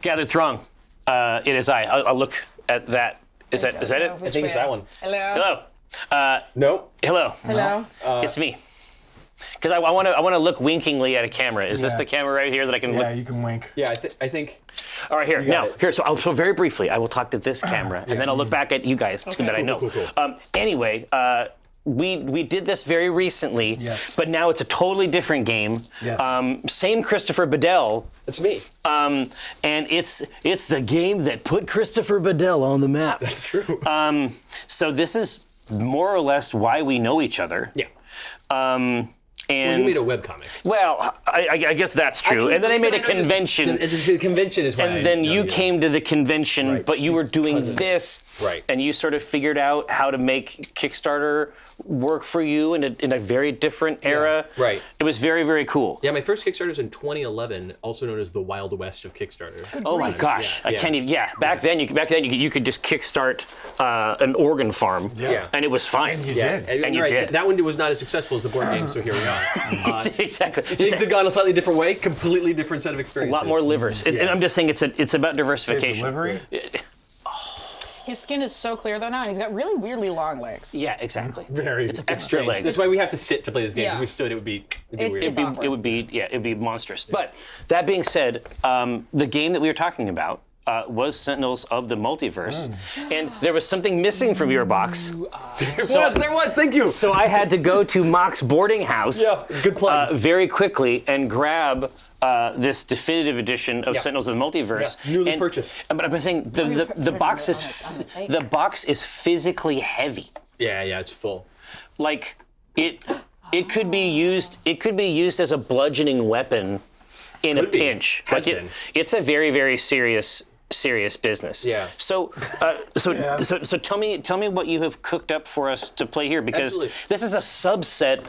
Gathered throng. It is I. I'll look at that. Is that it? I think it's that one. Hello. Nope. Hello. Hello. It's me. Because I want to look winkingly at a camera. Is this the camera right here that I can look? Yeah, you can wink. Yeah, I think. All right, here. got Now, it. here. So very briefly, I will talk to this camera, and then I'll look back at you guys that I know. Cool. Anyway, we did this very recently, Yes. but now it's a totally different game. Yes. Same Christopher Badell. It's me. And it's the game that put Christopher Badell on the map. That's true. So this is more or less why we know each other. Yeah. And You made a webcomic. well, I guess that's true. Actually, and then I made a the reason I know convention. The convention is why. And then you came. came to the convention, Right. but you were doing Because of this, Right. and you sort of figured out how to make Kickstarter work for you in a very different era. right. It was very, very cool. Yeah, my first Kickstarter was in 2011, also known as the Wild West of Kickstarter. Oh my gosh! Yeah, I can't even. Yeah, back then you could just kickstart an organ farm, Yeah. and it was fine. And you Yeah, did. And you right. did. That one was not as successful as the board game, so here we are. Exactly. Things have gone a slightly different way, completely different set of A experiences. lot more livers. And I'm just saying it's about diversification. Delivery? His skin is so clear though now, and he's got really weirdly long legs. Yeah, exactly. Very It's extra legs. That's why we have to sit to play this game. Yeah. If we stood, it'd be It's- weird. it's awkward. It'd be monstrous. But that being said, the game that we were talking about was Sentinels of the Multiverse, and there was something missing from your box. There was. Thank you. So I had to go to Mock's boarding house. Yeah, good plug. Very quickly and grab this definitive edition of Sentinels of the Multiverse. Yeah, newly purchased. But I'm saying the box is physically heavy. Yeah, it's full. Like it could be used. It could be used as a bludgeoning weapon in a Could be. pinch. Has Like been. it's a very, very serious business. Yeah. So tell me what you have cooked up for us to play here, because Absolutely. this is a subset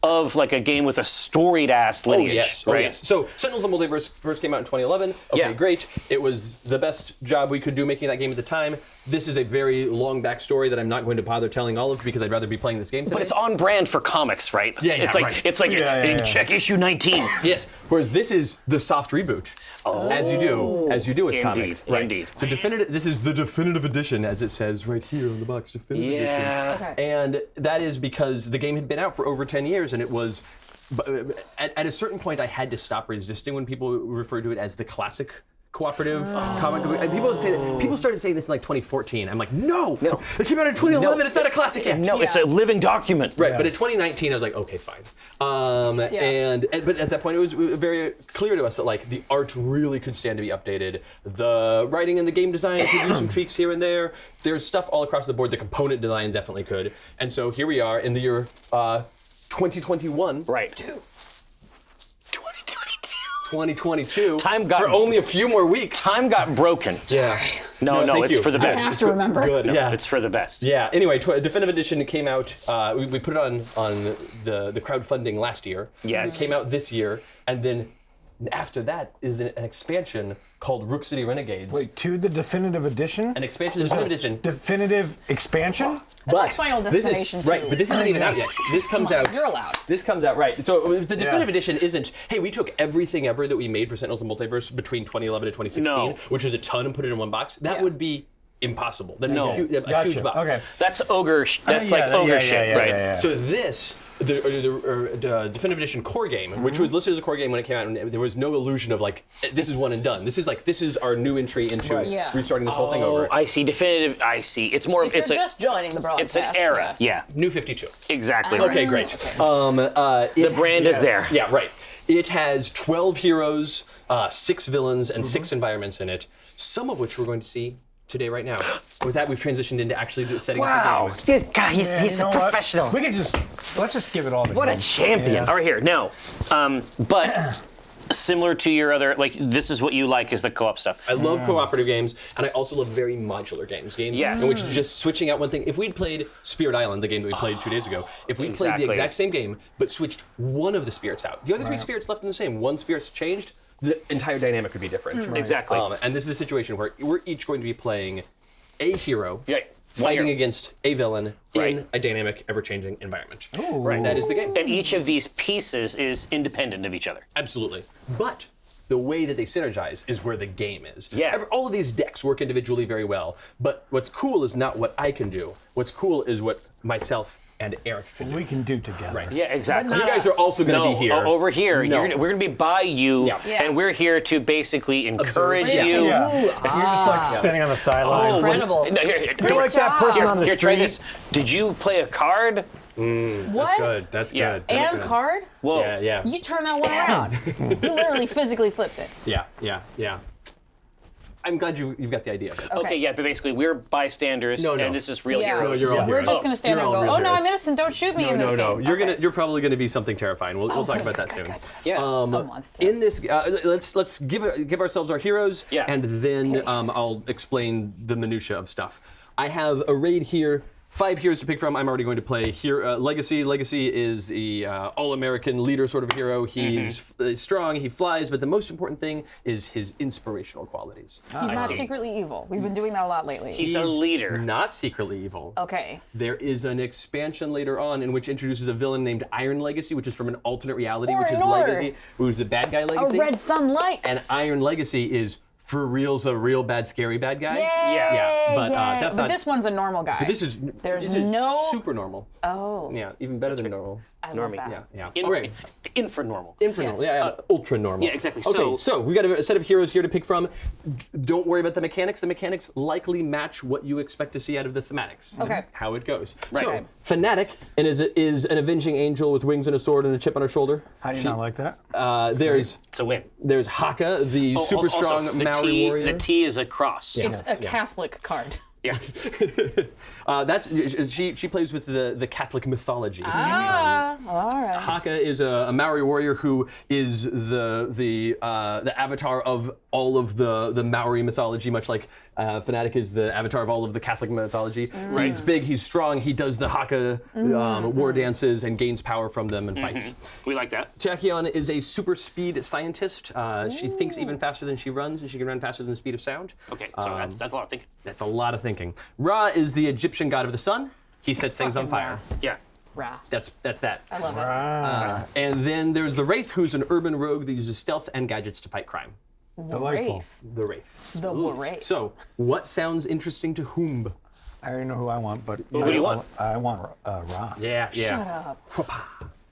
of like a game with a storied ass lineage, right? Yes. So Sentinels of the Multiverse first came out in 2011. Okay, Yeah. great. It was the best job we could do making that game at the time. This is a very long backstory that I'm not going to bother telling all of because I'd rather be playing this game today. But it's on brand for comics, right? Yeah, It's like right. it's like Yeah. check issue 19. yes. Whereas this is the soft reboot, as you do with Indeed, comics. Right. indeed. So definitive. This is the definitive edition, as it says right here on the box. Definitive edition. Yeah. Okay. And that is because the game had been out for over 10 years, and it was. At a certain point, I had to stop resisting when people referred to it as the classic cooperative comic. And people started saying this in like 2014. I'm like, no, it came out in 2011. It's not a classic yet. No, it's a living document. Right, but in 2019, I was like, okay, fine. But at that point, it was very clear to us that like the art really could stand to be updated. The writing and the game design could use some tweaks here and there. There's stuff all across the board. The component design definitely could. And so here we are in the year 2021. Right. 2022. Time got- for only a few more weeks. Time got broken. Yeah. No, thank it's you. for the I best. have to remember. Good. Yeah. It's for the best. Yeah. Anyway, Definitive Edition came out. We put it on the crowdfunding last year. Yes. It came out this year, and then after that is an expansion called Rook City Renegades. Wait, to the definitive edition? An expansion to the Definitive Edition. Definitive expansion? That's like Final Destination Right, 2. but this isn't even out yet. This comes out. You're allowed. This comes out right. So the Definitive Edition isn't. Hey, we took everything ever that we made for Sentinels of the Multiverse between 2011 and 2016, No. which was a ton, and put it in one box. That Yeah. would be impossible. That'd No. be a huge box. Okay. That's ogre. That's Yeah, like ogre yeah, shit, yeah, right? yeah, yeah. So this, the Definitive Edition core game, which was listed as a core game when it came out, and there was no illusion of like, this is one and done. This is our new entry into Right. Yeah. restarting this whole thing over. I see. Definitive. I see. It's more. If It's you're a. just joining the broadcast. It's an era. Yeah. New 52. Exactly. Okay, right. great. The brand is there. Yeah, right. It has 12 heroes, 6 villains, and 6 environments in it, some of which we're going to see today, right now. With that, we've transitioned into actually setting Wow. up the game. This guy, he's You know a what? professional. Let's just give it all to What a him. champion. Yeah. All right, here. No. But similar to your other, like, this is what you like is the co-op stuff. I love cooperative games, and I also love very modular games. Games Yeah. in which just switching out one thing. If we'd played Spirit Island, the game that we played 2 days ago, if we played the Exactly. exact same game, but switched one of the spirits out, the other 3 spirits left in the same, one spirit's changed, the entire dynamic would be different. Exactly. And this is a situation where we're each going to be playing a hero Yeah. fighting against a villain Right. in a dynamic, ever-changing environment. Right. That is the game. And each of these pieces is independent of each other. Absolutely. But the way that they synergize is where the game is. Yeah. All of these decks work individually very well, but what's cool is not what I can do. What's cool is what myself and Eric can do. We can do together. Right. Yeah, exactly. But You not guys are us. also going to No, be here. over here. No. We're going to be by you, Yeah. Yeah. and we're here to basically encourage Yeah. you. Yeah. You're just like standing on the sideline. Incredible. No, here, You're like that person on the here, street. try this. Did you play a card? What? Good. That's Yeah. good. That's And good. card? Whoa. Yeah, yeah. You turned that one around. You literally physically flipped it. Yeah. I'm glad you've got the idea. Okay, yeah, but basically we're bystanders, No, no. and this is real Yeah. heroes. you're all We're heroes. just gonna stand there and You're go, all "Oh no, real I'm heroes." innocent. Don't shoot me in this No, game." Okay. you're probably gonna be something terrifying. We'll talk good, about that good, soon. good. Yeah. monster. In this, let's give ourselves our heroes, Yeah. and then Okay. I'll explain the minutia of stuff. I have arrayed here 5 heroes to pick from. I'm already going to play here. Legacy. Legacy is the all-American leader sort of hero. He's strong. He flies, but the most important thing is his inspirational qualities. He's not see. secretly evil. We've been doing that a lot lately. He's a leader. Not secretly evil. Okay. There is an expansion later on in which introduces a villain named Iron Legacy, which is from an alternate reality, which is Nor. Legacy, who's a bad guy A Legacy. red sunlight. And Iron Legacy is for reals a real bad scary bad guy. Yeah, but that's but not. this one's a normal guy. This is There's this is no- super normal. Oh. Yeah, even better than normal. I love Normie. that. Yeah. In, All right. Infranormal. Infinite, Yes. ultra normal. Yeah, exactly. Okay, so we got a set of heroes here to pick from. Don't worry about the mechanics. The mechanics likely match what you expect to see out of the thematics. Okay. That's how it goes. Right. So, Okay. Fanatic is an avenging angel with wings and a sword and a chip on her shoulder. How do you not like that? There's It's a win. Haka, the super Also, strong the Maori T, warrior. The T is a cross. It's a Catholic card. Yeah. That's she plays with the Catholic mythology. Ah, all right. Haka is a Maori warrior who is the avatar of all of the Maori mythology, much like Fanatic is the avatar of all of the Catholic mythology. Right. He's big, he's strong, he does the Haka war dances and gains power from them and fights. We like that. Tachyon is a super speed scientist. She thinks even faster than she runs, and she can run faster than the speed of sound. Okay, so that's a lot of thinking. That's a lot of thinking. Ra is the Egyptian god of the sun. He sets things on Fucking fire. Ra. Yeah. Ra. That's that. I love it. And then there's the Wraith, who's an urban rogue that uses stealth and gadgets to fight crime. Delightful. Wraith. The Wraith. The Wraith. So, what sounds interesting to whom? I already know who I want, but Who do you want? I want Ra. Yeah. Shut up.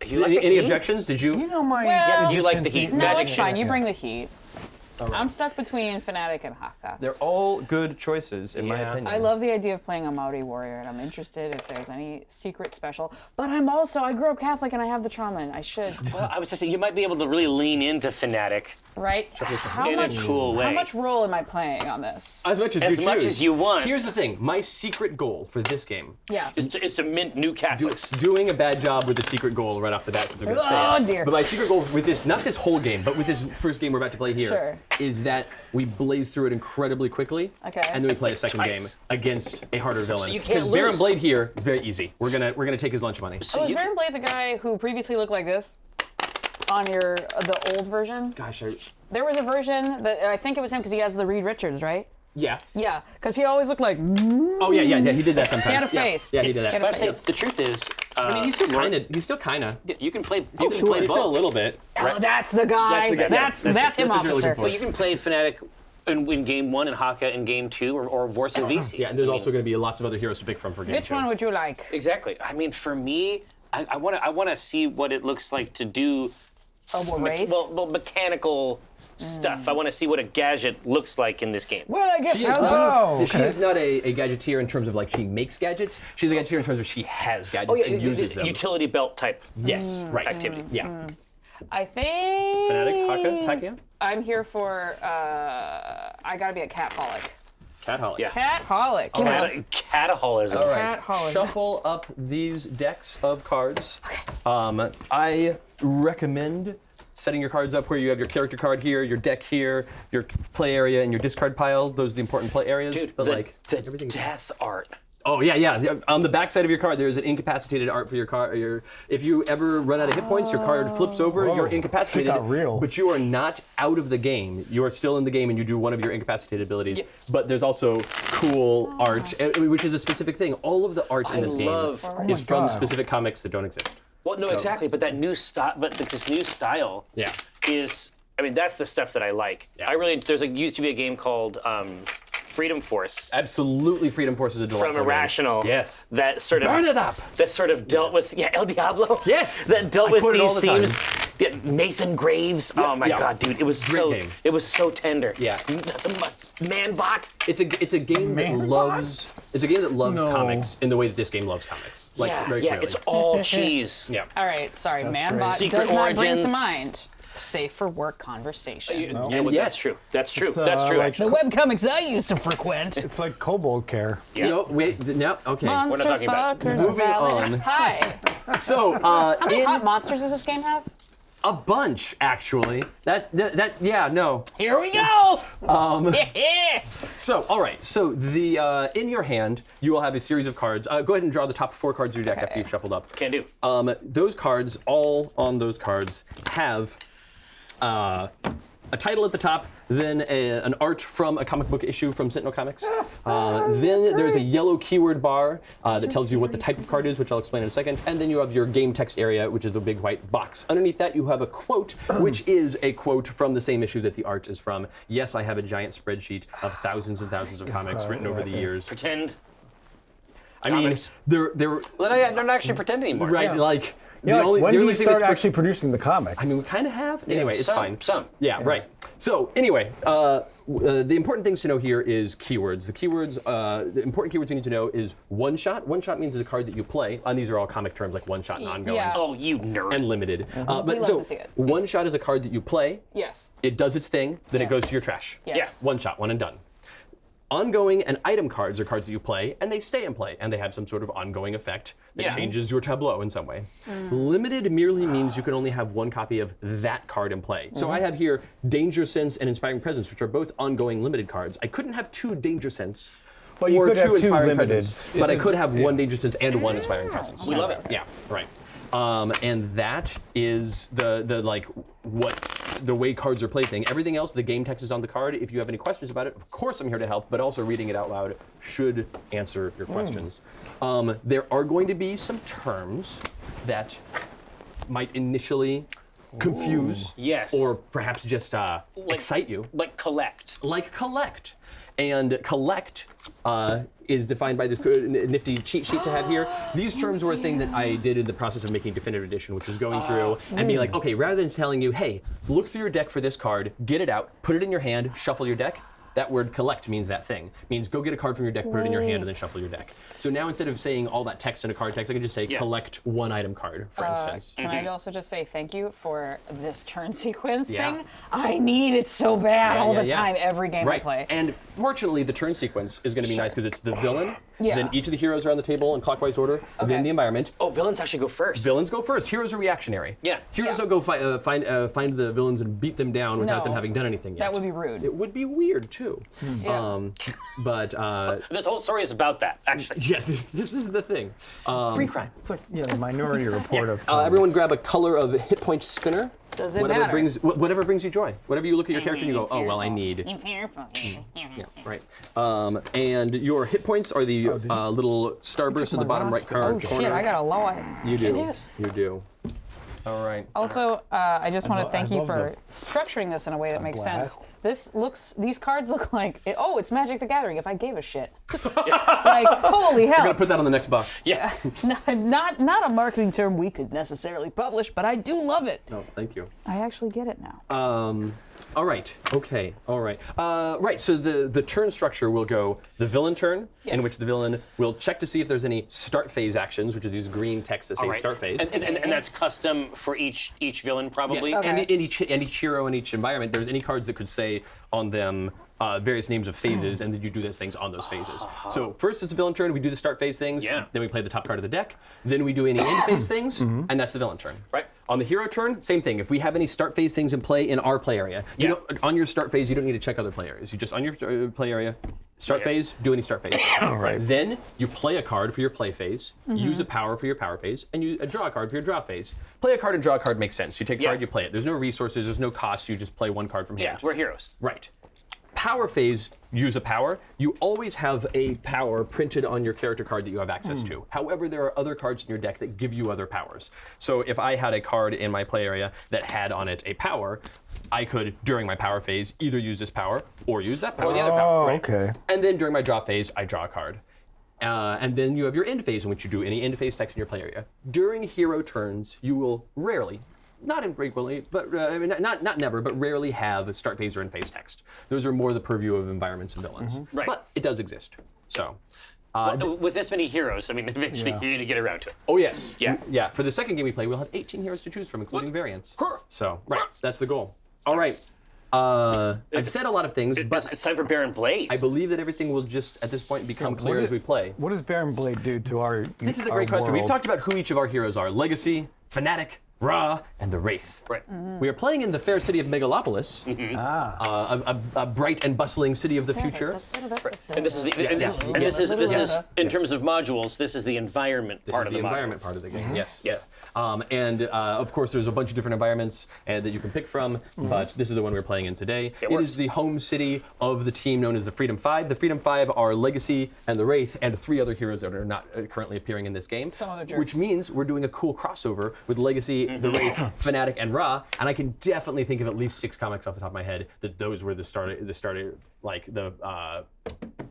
You like the Any heat? objections? Did you? You know my. Well- You like the heat. No, Magic it's fine. shit. You bring the heat. I'm stuck between Fanatic and Haka. They're all good choices, in my Yeah. opinion. I love the idea of playing a Maori warrior, and I'm interested if there's any secret special. But I grew up Catholic, and I have the trauma, and I should. Well, I was just saying, you might be able to really lean into Fanatic Right? How in a much, cool way. how much role am I playing on this? As much as As you much choose. as you want. Here's the thing. My secret goal for this game Yeah. is to mint new Catholics. doing a bad job with the secret goal right off the bat, since we're going to say Oh, it. dear. But my secret goal with this, not this whole game, but with this first game we're about to play here, is Sure. that we blaze through it incredibly quickly, Okay. and then we play a second game Twice. against a harder villain. you can't Baron lose. Blade here is very easy. We're gonna take his lunch money. Oh, is you- Baron Blade the guy who previously looked like this? On the old version? Gosh, There was a version that I think it was him because he has the Reed Richards, right? yeah. Yeah, because he always looked like. Oh yeah, he did that sometimes. He had a Yeah. face. Yeah, he did He had that. a But I say, face. the truth is, I mean, he's still kind of. you can play. You Oh, can sure, play he's both. still a little bit. Oh, that's the guy. That's the guy. That's Yeah, him, that's what you're looking officer. for. But you can play Fanatic in game 1 and Haka in game 2, or vice versa. Yeah, and there's also going to be lots of other heroes to pick from for game Which 2. one would you like? Exactly. I mean, for me, I want to see what it looks like to do A Wraith? well, mechanical stuff. I want to see what a gadget looks like in this game. Well, I guess She is so. not, she is not a gadgeteer in terms of like she makes gadgets. She's a gadgeteer in terms of she has gadgets and uses them. Utility belt type. Yes, right. Activity. Yeah. I think. Fanatic, Haka, Tachyon? I'm here for. I gotta be a cataholic. Catholic. Yeah. Cataholic. You know. Cataholism. All right. Catholism. Shuffle up these decks of cards. I recommend setting your cards up where you have your character card here, your deck here, your play area, and your discard pile. Those are the important play areas. Dude, but the everything. death art. Oh yeah. On the back side of your card, there's an incapacitated art for your card. If you ever run out of hit points, your card flips over. Whoa, You're incapacitated, that got real. but you are not out of the game. You are still in the game, and you do one of your incapacitated abilities. But there's also cool art, which is a specific thing. All of the art in this game love- Oh is my from God. specific comics that don't exist. Well, no, exactly. But that new style. But this new style. Yeah. Is I mean, that's the stuff that I like. Yeah. Used to be a game called Freedom Force Absolutely, Freedom Force is a delightful from game. Irrational. Yes. That sort of Burn it up. That sort of dealt with El Diablo. Yes. That dealt I with quote it all these the time. themes. Yeah, Nathan Graves. Oh my yeah. God, dude! It was Great game. It was so tender. Yeah. Man bot. It's a game that loves No. comics in the way that this game loves comics. Like very yeah. clearly. It's all cheese. yeah. All right, sorry, great. Manbot Secret does not bring to origins. mind safe for work conversation. You know And what, yet- that's true. That's true. It's, That's true. like- Actually. The webcomics I used to frequent. It's like Kobold Care. Yeah. No, wait, no, okay. Monster talking about- fuckers Moving valid. on. Hi. So, How many in hot monsters does this game have? a bunch, actually. Yeah, no. Here we go. So, all right. So, the in your hand, you will have a series of cards. Go ahead and draw the top 4 cards of your deck Okay. after you've shuffled up. Can do. Those cards, all on those cards, have a title at the top, then an art from a comic book issue from Sentinel Comics. Then there's a yellow keyword bar that tells you what the type of card is, which I'll explain in a second. And then you have your game text area, which is a big white box. Underneath that, you have a quote, which is a quote from the same issue that the art is from. Yes, I have a giant spreadsheet of thousands and thousands of comics written over the years. Pretend. I mean, Comics. they're Well, they're not actually pretending anymore. right, Yeah. like Yeah, like, when the do only you thing start that's actually producing the comic? I mean, we kind of have. Anyway, it's some, fine. some. Yeah, right. So anyway, the important things to know here is keywords. The important keywords you need to know is one shot. One shot means it's a card that you play. And these are all comic terms like one shot and ongoing. Yeah. Oh, you nerd. And limited. We But love so to see it. one shot is a card that you play. Yes. It does its thing, then it Yes. goes to your trash. Yes. Yeah. One shot, one and done. Ongoing and item cards are cards that you play, and they stay in play, and they have some sort of ongoing effect that Yeah. changes your tableau in some way. Limited merely means you can only have one copy of that card in play. So I have here Danger Sense and Inspiring Presence, which are both ongoing limited cards. I couldn't have 2 Danger Sense. But you or could have 2 Inspiring limited. Presence, but I could have 1 Danger Sense and 1 Inspiring Presence. We love it. Yeah, right. And that is the way cards are played thing. Everything else, the game text is on the card. If you have any questions about it, of course I'm here to help, but also reading it out loud should answer your questions. There are going to be some terms that might initially confuse Yes. or perhaps just excite you. Like collect. Like collect. And collect is defined by this nifty cheat sheet to have here. These terms were a thing that I did in the process of making Definitive Edition, which was going through and being like, okay, rather than telling you, hey, look through your deck for this card, get it out, put it in your hand, shuffle your deck. That word collect means that thing. Means go get a card from your deck, put it in your hand, and then shuffle your deck. So now instead of saying all that text in a card text, I can just say collect 1 item card, for instance. Can I also just say thank you for this turn sequence Yeah. thing? I need it so bad all the time, every game I play. And fortunately, the turn sequence is going to be nice because it's the villain, Yeah. then each of the heroes are on the table in clockwise order, then the environment. Oh, villains actually go first. Villains go first. Heroes are reactionary. Yeah. Heroes Yeah. don't go find the villains and beat them down without No. them having done anything yet. That would be rude. It would be weird too. Yeah. But This whole story is about that, actually. yes, this is the thing. Pre-crime. It's like the Minority Report of. Everyone grab a color of hit point spinner. Does it whatever matter? whatever brings you joy. Whatever you look at your character and you go, oh well, I need. Yeah, right. And your hit points are the little starburst at the bottom right Oh corner. shit, I got a low. You do. It is. You do. All right. Also, I just want to thank you love for structuring this in a way that makes sense. blast. These cards look like, it's Magic the Gathering if I gave a shit. Like, holy hell. I'm gonna put that on the next box. Yeah. Not a marketing term we could necessarily publish, but I do love it. No, thank you. I actually get it now. All right. Okay. All right. Right. So the turn structure will go the villain turn, in Yes. which the villain will check to see if there's any start phase actions, which are these green texts that say All right. start phase. And that's custom for each villain, probably. Yes. Okay. And in each hero in each environment, there's any cards that could say on them various names of phases, and then you do those things on those phases. So first it's a villain turn, we do the start phase things, Yeah. then we play the top card of the deck, then we do any end phase things, and that's the villain turn. Right. On the hero turn, same thing. If we have any start phase things in play in our play area, you don't, on your start phase, you don't need to check other play areas. You just, on your play area, start phase, do any start phase. Right. Then you play a card for your play phase, use a power for your power phase, and you draw a card for your draw phase. Play a card and draw a card makes sense. You take a Yeah. card, you play it. There's no resources, there's no cost, you just play one card from Yeah, hand. we're heroes. Right. Power phase, use a power. You always have a power printed on your character card that you have access to. However, there are other cards in your deck that give you other powers. So if I had a card in my play area that had on it a power, I could, during my power phase, either use this power or use that power. Or the other power. Oh, okay. And then during my draw phase, I draw a card. And then you have your end phase in which you do any end phase text in your play area. During hero turns, you will rarely, not infrequently, but I mean, not never, but rarely have start phase or end phase text. Those are more the purview of environments and villains. Right. But it does exist. So. With this many heroes, I mean, eventually Yeah. you're going to get around to it. Oh yes. Yeah. Yeah. For the second game we play, we'll have 18 heroes to choose from, including variants. So that's the goal. All right. I've said a lot of things, but It's time for Baron Blade. I believe that everything will just at this point become clear as we play. What does Baron Blade do to our This is a great question. We've talked about who each of our heroes are: Legacy, Fanatic, Ra, and the Wraith. Right. We are playing in the fair city of Megalopolis, a bright and bustling city of the future. And this is this is in terms of modules. This is the environment part of the the environment module. part of the game. Yes. Yeah. And of course, there's a bunch of different environments that you can pick from, but this is the one we're playing in today. It works. is the home city of the team known as the Freedom Five. The Freedom Five are Legacy and the Wraith, and 3 other heroes that are not currently appearing in this game. Some other jerks. Which means we're doing a cool crossover with Legacy, the Wraith, Fanatic, and Ra. And I can definitely think of at least 6 comics off the top of my head that those were the starter, like the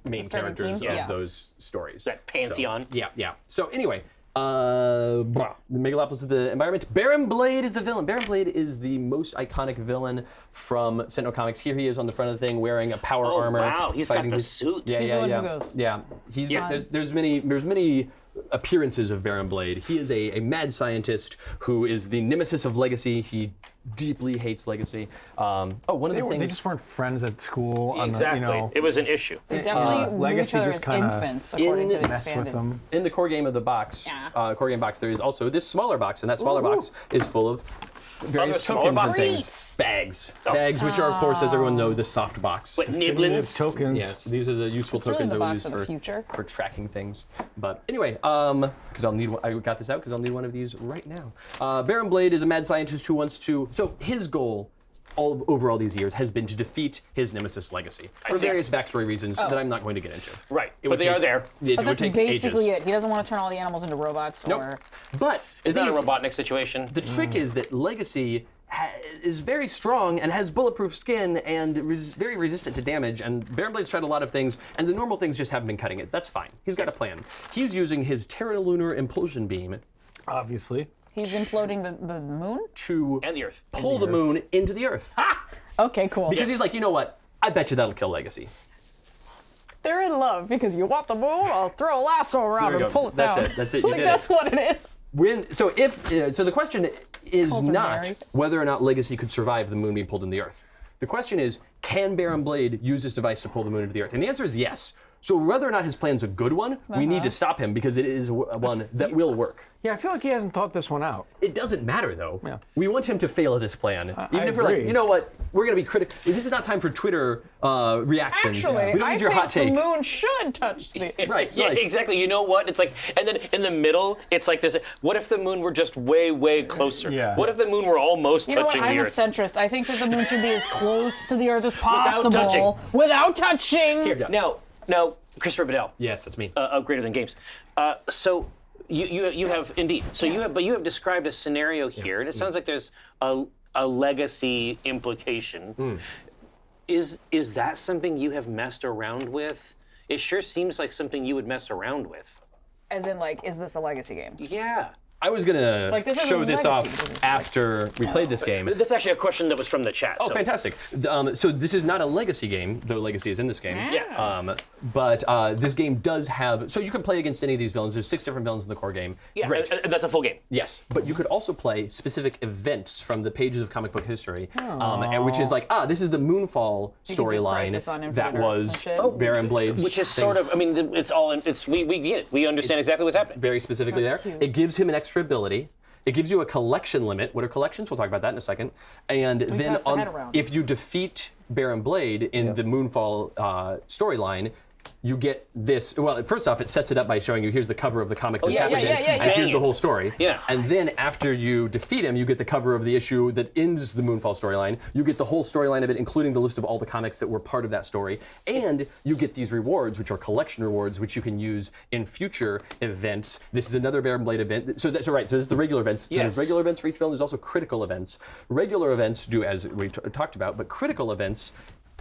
main starting characters team? of Yeah. those stories. That pantheon. So, yeah. So anyway, the Megalopolis is the environment. Baron Blade is the villain. Baron Blade is the most iconic villain from Sentinel Comics. Here he is on the front of the thing, wearing a power Oh, armor. wow, he's got fighting the his- suit. Yeah, He's yeah, the one yeah. who goes. Yeah, he's Yeah. there's many appearances of Baron Blade. He is a mad scientist who is the nemesis of Legacy. He deeply hates Legacy. One of the They things. just weren't friends at school. On Exactly. The, you know, It was an issue. They definitely knew Legacy each other just as kinda infants, according to the mess with expanded. them. In the core game of the box, Yeah. core game box, there is also this smaller box, and that smaller box is full of various smaller tokens and boxes? things. Bags. Bags, which are, of course, as everyone knows, the soft box. What, Definitive Nibblins? tokens. Yes, these are the useful It's really tokens the that we box use of the for, future. for tracking things. But anyway, because I'll need one, I got this out because I'll need one of these right now. Baron Blade is a mad scientist who wants to. So his goal, over all these years, has been to defeat his nemesis Legacy for see. various backstory reasons that I'm not going to get into. Right. It But would they take- are there. It But would that's take basically ages. it. He doesn't want to turn all the animals into robots Nope. or But Is that a thing Robotnik situation? The trick is that Legacy is very strong and has bulletproof skin and is very resistant to damage. And Baron Blade's tried a lot of things, and the normal things just haven't been cutting it. That's fine. He's got a plan. He's using his Terralunar Impulsion Beam Obviously. he's imploding the moon? to And the Earth. pull the moon into the Earth. Okay, cool. Because he's like, you know what? I bet you that'll kill Legacy. They're in love because you want the moon, I'll throw a lasso around There we and go. pull it That's down. it. That's it. You Like, did that's it. what it is. So the question is Calls her not Mary. whether or not Legacy could survive the moon being pulled in the Earth. The question is, can Baron Blade use this device to pull the moon into the Earth? And the answer is yes. So whether or not his plan's a good one, we need to stop him because it is one that will work. Yeah, I feel like he hasn't thought this one out. It doesn't matter though. Yeah. We want him to fail at this plan. Even if we're like, agree. you know what, we're gonna be critical. This is not time for Twitter reactions. Actually, we don't I need your think hot take. the moon should touch the. Right. Yeah, like- exactly. You know what? It's like, and then in the middle, it's like there's a, what if the moon were just way, way closer? Yeah. What if the moon were almost You know what? touching I'm the a Earth? centrist. I think that the moon should be as close to the Earth as possible touching. without touching. Here, Now, Christopher Badell, Yes, that's me. of Greater Than Games. So you have indeed. So you have described a scenario here, and it sounds like there's a legacy implication. Is that something you have messed around with? It sure seems like something you would mess around with. As in, like, is this a legacy game? Yeah. I was gonna Like, this is show a this legacy off business. after we played this game. That's actually a question that was from the chat. Oh, so. fantastic. So this is not a legacy game, though legacy is in this game. Yeah. But this game does have, so you can play against any of these villains. There's 6 different villains in the core game. Yeah, Great. that's a full game. Yes, but you could also play specific events from the pages of comic book history, and which is like, this is the Moonfall You can do storyline Crisis on that Infinite Earths and was shit. Baron Blade's Which is thing. sort of, I mean, it's all, we get it. We understand exactly what's happening. very specifically That's there. cute. It gives him an extra ability. It gives you a collection limit. What are collections? We'll talk about that in a second. And then pass the head around. if you defeat Baron Blade in the Moonfall storyline, you get this. Well, first off, it sets it up by showing you here's the cover of the comic that's yeah, happening, yeah. and here's the whole story. Yeah. And then after you defeat him, you get the cover of the issue that ends the Moonfall storyline. You get the whole storyline of it, including the list of all the comics that were part of that story, and you get these rewards, which are collection rewards, which you can use in future events. This is another Bear and Blade event. So that's right. So this is the regular events. So Yes. there's regular events for each villain. There's also critical events. Regular events do as we talked about, but critical events.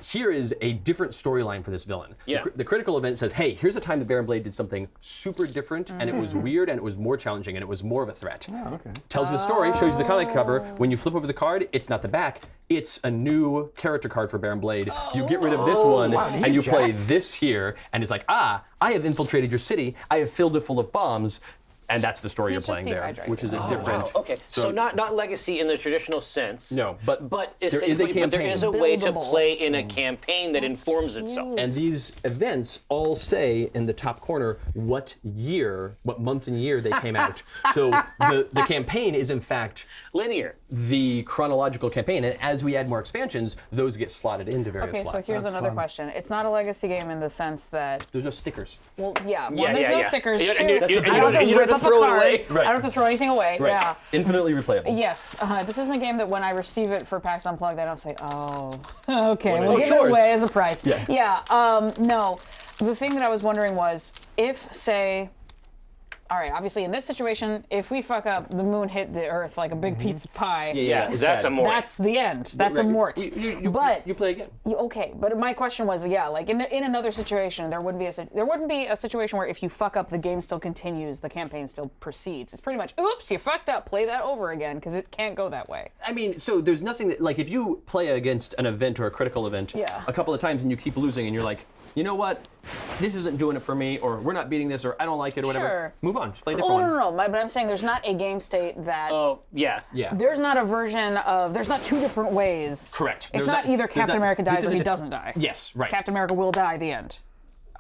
Here is a different storyline for this villain. Yeah. The critical event says, hey, here's a time that Bear and Blade did something super different, and it was weird, and it was more challenging, and it was more of a threat. Oh, okay. Tells the story, shows you the comic cover. When you flip over the card, it's not the back. It's a new character card for Bear and Blade. You get rid of this one, and you play this here, and it's like, I have infiltrated your city. I have filled it full of bombs. And that's the story He's you're playing just there, dehydrated. which is a Wow. different. Okay, so not legacy in the traditional sense. No, but But there is a essentially- but there is a campaign. way to Buildable. play in a campaign that informs itself. And these events all say in the top corner what year, what month and year they came out. So the campaign is in fact Linear. the chronological campaign, and as we add more expansions, those get slotted into various Okay, so slots. here's another fun. question. It's not a legacy game in the sense that, There's no stickers. well, yeah, one, Yeah, there's yeah, no yeah. stickers. And Two, you- and you- I and you don't don't- and you don't rip have up to a throw it card. away. Right. I don't have to throw anything away. Right. Yeah. Infinitely replayable. Yes, this isn't a game that when I receive it for PAX Unplugged, I don't say, oh, okay, What we'll are give yours? it away as a prize. Yeah. No. The thing that I was wondering was if, say, all right, obviously in this situation, if we fuck up, the moon hit the Earth like a big pizza pie. Yeah, it's that's bad. a more. That's the end. That's a mort. But you play again. okay, but my question was, yeah, like in another situation, there wouldn't be a situation where if you fuck up, the game still continues, the campaign still proceeds. It's pretty much, oops, you fucked up, play that over again, because it can't go that way. I mean, so there's nothing that, like, if you play against an event or a critical event Yeah. a couple of times and you keep losing and you're like, you know what, this isn't doing it for me, or we're not beating this, or I don't like it, or whatever. Sure. Move on. Just play a different Oh one. no, but I'm saying there's not a game state that. Oh, yeah. Yeah. There's not a version of. There's not two different ways. Correct. It's There's not either there's Captain America this dies or isn't he a- doesn't die. Yes, right. Captain America will die at the end.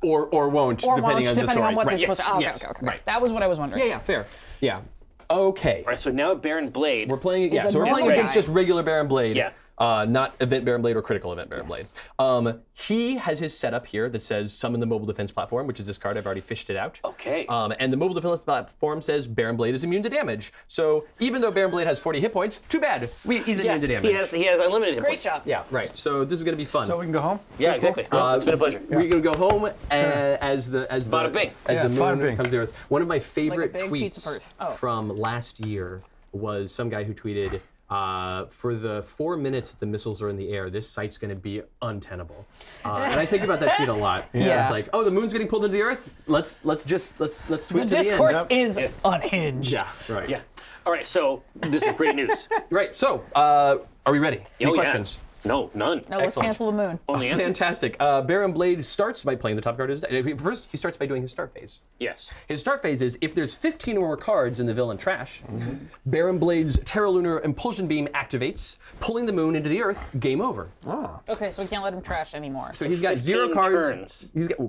Or won't, Or depending won't, on the depending story. on what right. they're supposed to. Oh, okay, Yes. okay. Right. That was what I was wondering. Yeah, fair. Yeah. Okay. All right, so now Bear and Blade. We're playing. Yeah. a So we're playing normal against guy. just regular Bear and Blade. Yeah. Not event Bear and Blade or critical event Bear and Yes. Blade. He has his setup here that says summon the mobile defense platform, which is this card. I've already fished it out. Okay. And the mobile defense platform says Bear and Blade is immune to damage. So even though Bear and Blade has 40 hit points, too bad. He's immune to damage. he has unlimited hit Great points. job. Yeah, right. So this is going to be fun. So we can go home? Yeah, exactly. No, it's been a pleasure. We're gonna go home as the Bada bing. as the bada moon bing. comes to Earth. One of my favorite big pizza tweets purse. Oh. from last year was some guy who tweeted, "For the 4 minutes that the missiles are in the air, this site's gonna be untenable." And I think about that tweet a lot. Yeah. It's like, oh, the moon's getting pulled into the Earth. Let's tweet The to the end. discourse is unhinged. Yeah, right. Yeah. All right, so this is great news. Right. So, are we ready? Any Oh, yeah. questions? No, none. No, let's Excellent. cancel the moon. Only answers. Fantastic. Bear and Blade starts by playing the top card of his deck. First, he starts by doing his start phase. Yes. His start phase is if there's 15 or more cards in the villain trash, Baron Blade's Terra Lunar Impulsion Beam activates, pulling the moon into the Earth. Game over. Okay, so we can't let him trash anymore. So he's got 15 0 cards. turns. He's got.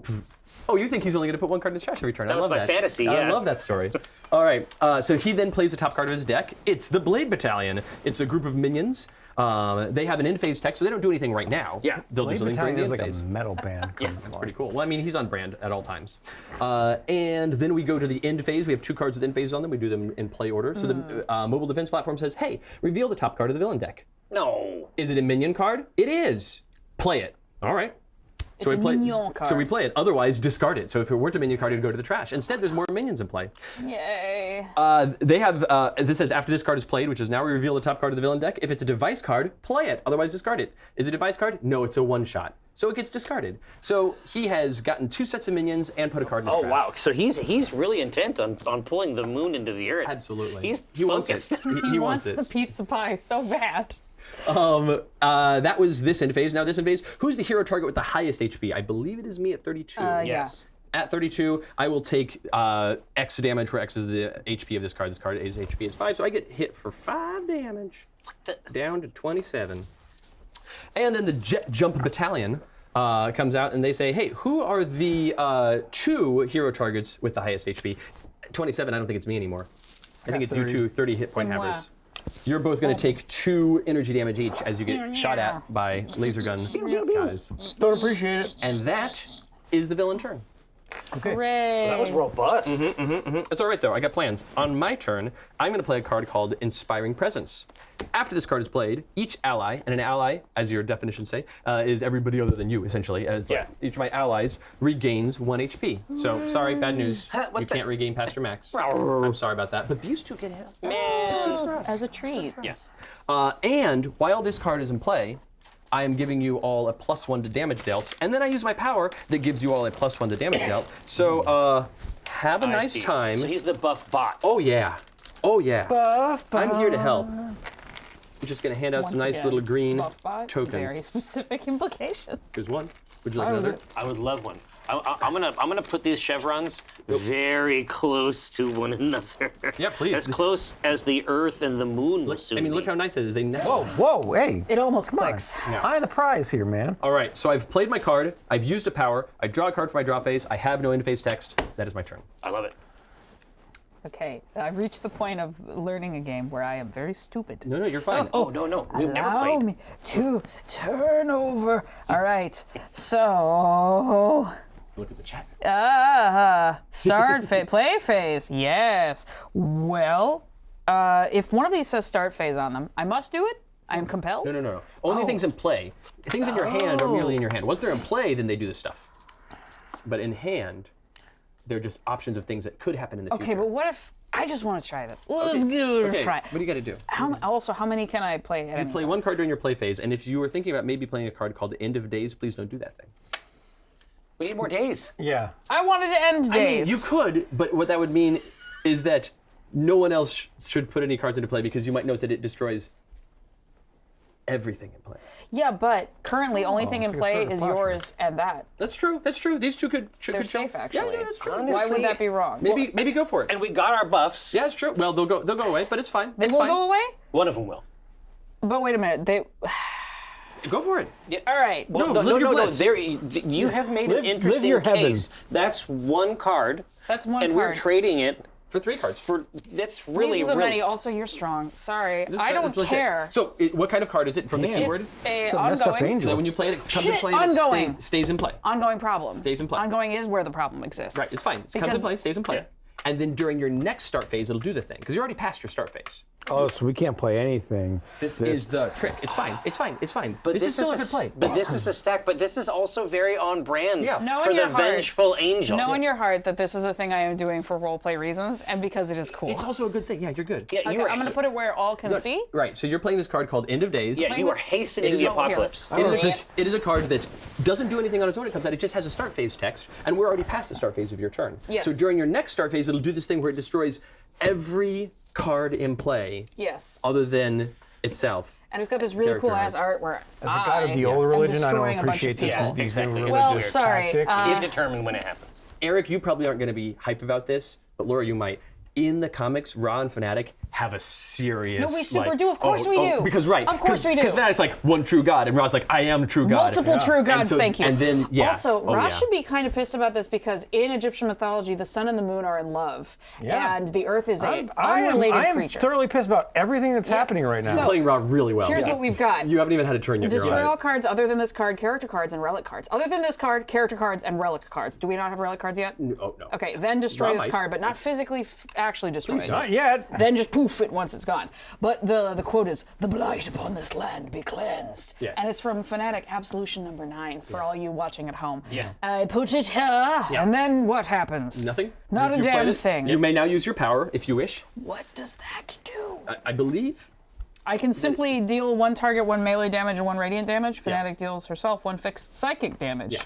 Oh, you think he's only going to put 1 card in his trash every turn? I was love my that. fantasy, I yeah. love that story. All right. So he then plays the top card of his deck. It's the Blade Battalion. It's a group of minions. They have an in-phase tech, so they don't do anything right now. Yeah. They'll do Blade something during Battalion the is like in-phase. a metal band. Yeah, Come on. Pretty cool. Well, I mean, he's on brand at all times. And then we go to the end phase. We have 2 cards with end phases on them. We do them in play order. So the mobile defense platform says, hey, reveal the top card of the villain deck. No. Is it a minion card? It is. Play it. All right. It's a minion card. So we play it. Otherwise, discard it. So if it weren't a minion card, it would go to the trash. Instead, there's more minions in play. Yay. They have, this says after this card is played, which is now we reveal the top card of the villain deck. If it's a device card, play it. Otherwise, discard it. Is it a device card? No, it's a one-shot. So it gets discarded. So he has gotten 2 sets of minions and put a card in his Oh trash. wow. So he's really intent on pulling the moon into the Earth. Absolutely. He's he wants focused. it. He wants it. the pizza pie so bad. That was this end phase. Now this end phase, who's the hero target with the highest HP? I believe it is me at 32. Yes. At 32, I will take X damage, where X is the HP of this card. This card is HP is 5, so I get hit for 5 damage. Down to 27. And then the Jet Jump Battalion comes out and they say, hey, who are the 2 hero targets with the highest HP? 27, I don't think it's me anymore. I think it's you 2 30 hit point Similar. havers. You're both going to take 2 energy damage each as you get shot at by laser gun guys. Don't appreciate it. And that is the villain turn. Hooray. That was robust. It's all right, though. I got plans. On my turn, I'm going to play a card called Inspiring Presence. After this card is played, each ally, and an ally, as your definitions say, is everybody other than you, essentially. As like, each of my allies regains 1 HP. So, sorry, bad news. You can't regain past your max. I'm sorry about that. But these two get hit. As a treat. Yes. And while this card is in play, I am giving you all a +1 to damage dealt, and then I use my power that gives you all a +1 to damage dealt. So, have a I nice see. time. So he's the buff bot. Oh yeah. Oh yeah. Buff, I'm here to help. I'm just gonna hand out some Once nice again, little green Buffbot, tokens. Very specific implication. Here's one. Would you like another? I would love one. I'm gonna put these chevrons very close to one another. Yeah, please. As close as the Earth and the Moon will soon I mean, be. look how nice it is. They nest. Whoa, hey. It almost clicks. Eye of the prize here, man. All right. So I've played my card. I've used a power. I draw a card for my draw phase. I have no end phase text. That is my turn. I love it. Okay, I've reached the point of learning a game where I am very stupid. No, you're fine. Oh no, we've never Allow played. me to turn over. All right, so Look at the chat. start play phase. Yes. Well, if one of these says start phase on them, I must do it. I am compelled. No. Only things in play. Things in your hand are merely in your hand. Once they're in play, then they do this stuff. But in hand, they're just options of things that could happen in the future. Okay, but what if I just want to try this? Let's give it a try. What do you got to do? How many can I play at any Play time? one card during your play phase, and if you were thinking about maybe playing a card called End of Days, please don't do that thing. We need more days. Yeah. I wanted to end I mean, days. you could, but what that would mean is that no one else should put any cards into play because you might note that it destroys everything in play. Yeah, but currently, only thing in it's a play certain is flashback. yours and that. That's true. These two could They're show. safe, actually. Yeah, that's true. Honestly, Why would that be wrong? Maybe go for it. And we got our buffs. Yeah, it's true. Well, they'll go away, but it's fine. They It's will fine. go away? One of them will. But wait a minute. They. Go for it. All right. No, No, live your no. bliss. There, you have made Live- an live interesting your heaven. case. That's one card. That's one and card. we're trading it For 3 cards. for. That's really Needs the really. many. Also, you're strong. Sorry, This I is don't legit. care. So, what kind of card is it from the Damn. keyword? It's a It's a messed up ongoing. angel. So when you play it, it comes Shit, in play and ongoing. it stays in play. Ongoing problem. Stays in play. Ongoing is where the problem exists. Right, it's fine. It comes in Because- play, stays in play. Yeah. And then during your next start phase, it'll do the thing. Because you're already past your start phase. Oh, so we can't play anything. This is the trick. It's fine. It's fine. It's fine. But this is still a good play. But this is a stack. But this is also very on brand Yeah. Know for in the your heart. vengeful angel. Know in your heart that this is a thing I am doing for roleplay reasons and because it is cool. It's also a good thing. Yeah, you're good. Yeah, Okay, you were. I'm going to put it where all can see. Right, so you're playing this card called End of Days. Yeah, playing you were this- hastening It is the not- here, apocalypse. It is a card that doesn't do anything on its own. It comes out. It just has a start phase text, and we're already past the start phase of your turn. Yes. So during your next start phase, it'll do this thing where it destroys every card in play Yes. other than itself. And it's got this really cool ass Character art where As a guy of the old am religion, I don't destroying a bunch of appreciate this. people. Yeah, exactly. These new Well, religious sorry, tactics. You determine when it happens. Eric, you probably aren't going to be hype about this, but Laura, you might. In the comics, Ra and Fanatic have a serious. No, we super do. Of course we do. Because right. Of course we do. Because Fanatic's like one true god, and Ra's like, I am true god. Multiple true gods, so- thank you. and then, yeah. Also, Oh, Ra yeah. should be kind of pissed about this because in Egyptian mythology, the sun and the moon are in love, Yeah. and the earth is I a unrelated am creature. thoroughly pissed about everything that's happening right now. So- Playing Ra really well. Here's what we've got. You haven't even had a turn yet. You're Destroy on. all cards other than this card, character cards, and relic cards. Other than this card, character cards, and relic cards. Do we not have relic cards yet? Oh, no. Okay, then destroy Ra this might. card, but not physically actually destroy it. Not yet. Then just poof it once it's gone. But the quote is, "The blight upon this land be cleansed." Yeah. And it's from Fanatic Absolution number 9 for all you watching at home. Yeah. I put it here, and then what happens? Nothing? Not a You played damn it. thing. You may now use your power if you wish. What does that do? I believe. I can simply deal one target, one melee damage, and one radiant damage. Fanatic deals herself one fixed psychic damage. Yeah.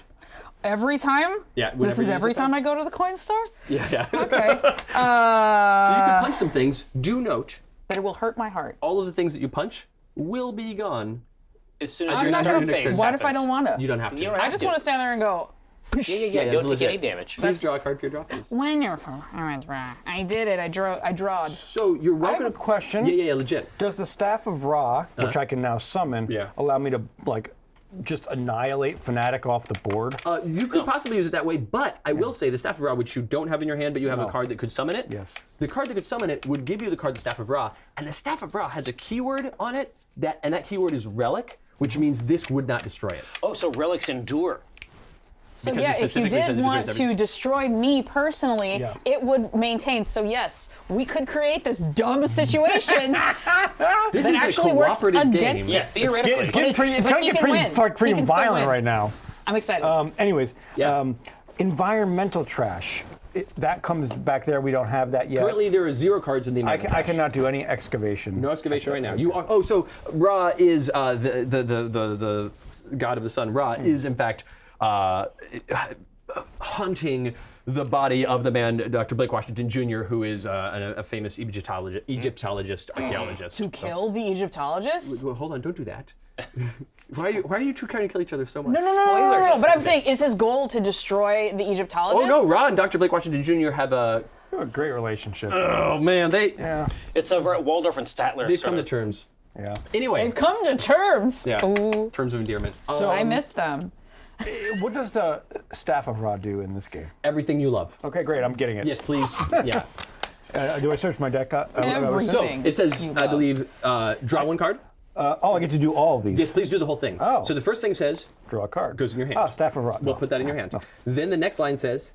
Every time? Yeah, This whenever is you use every it, time I go to the coin store? Yeah. Okay. So you can punch some things. Do note, But it will hurt my heart. all of the things that you punch will be gone. As soon as I'm your not start gonna fix phase it. What if I happens. don't want to? You don't have to. You don't I have just to. want to stand there and go, Yeah, that's don't take legit. any damage. Please draw a card for your draw phase. wonderful. I did it. I drawed. So you're I have welcome. a question. Yeah, legit. Does the Staff of Ra, which I can now summon, Yeah. allow me to just annihilate Fanatic off the board? You could possibly use it that way, but I will say the Staff of Ra, which you don't have in your hand, but you have a No. card that could summon it. Yes. The card that could summon it would give you the card the Staff of Ra, and the Staff of Ra has a keyword on it and that keyword is relic, which means this would not destroy it. Oh, so relics endure. So because yeah, it if you specifically says did it want destroys to destroy me personally, Yeah. it would maintain. So yes, we could create this dumb situation This that is actually a works cooperative against game. Yeah, theoretically. It's getting pretty. It's But gonna he get can pretty win. pretty He can still violent win. right now. I'm excited. Anyways, Yeah. environmental trash. That comes back there. We don't have that yet. Currently, there are 0 cards in the I environment. cannot do any excavation. No excavation right now. You are. Oh, so Ra is the god of the sun. Ra is in fact hunting the body of the man, Dr. Blake Washington Jr., who is a famous Egyptologist, archaeologist. to kill the Egyptologist? Well, hold on, don't do that. Why are you two trying to kill each other so much? No. But I'm saying, is his goal to destroy the Egyptologist? Oh no, Ra and Dr. Blake Washington Jr. have a. We have a great relationship. Oh man, yeah. It's over at Waldorf and Statler. they've sort come to of. terms. Yeah. Anyway, They've come to terms. yeah, Ooh, terms of endearment. I miss them. What does the Staff of Ra do in this game? Everything you love. Okay, great. I'm getting it. Yes, please. Yeah. Do I search my deck? Everything. So it says, You I love. believe, draw 1 card. I get to do all of these. Yes, please do the whole thing. Oh. So the first thing says, Draw a card. Goes in your hand. Ah, Staff of Ra. we'll put that in your hand. Then the next line says,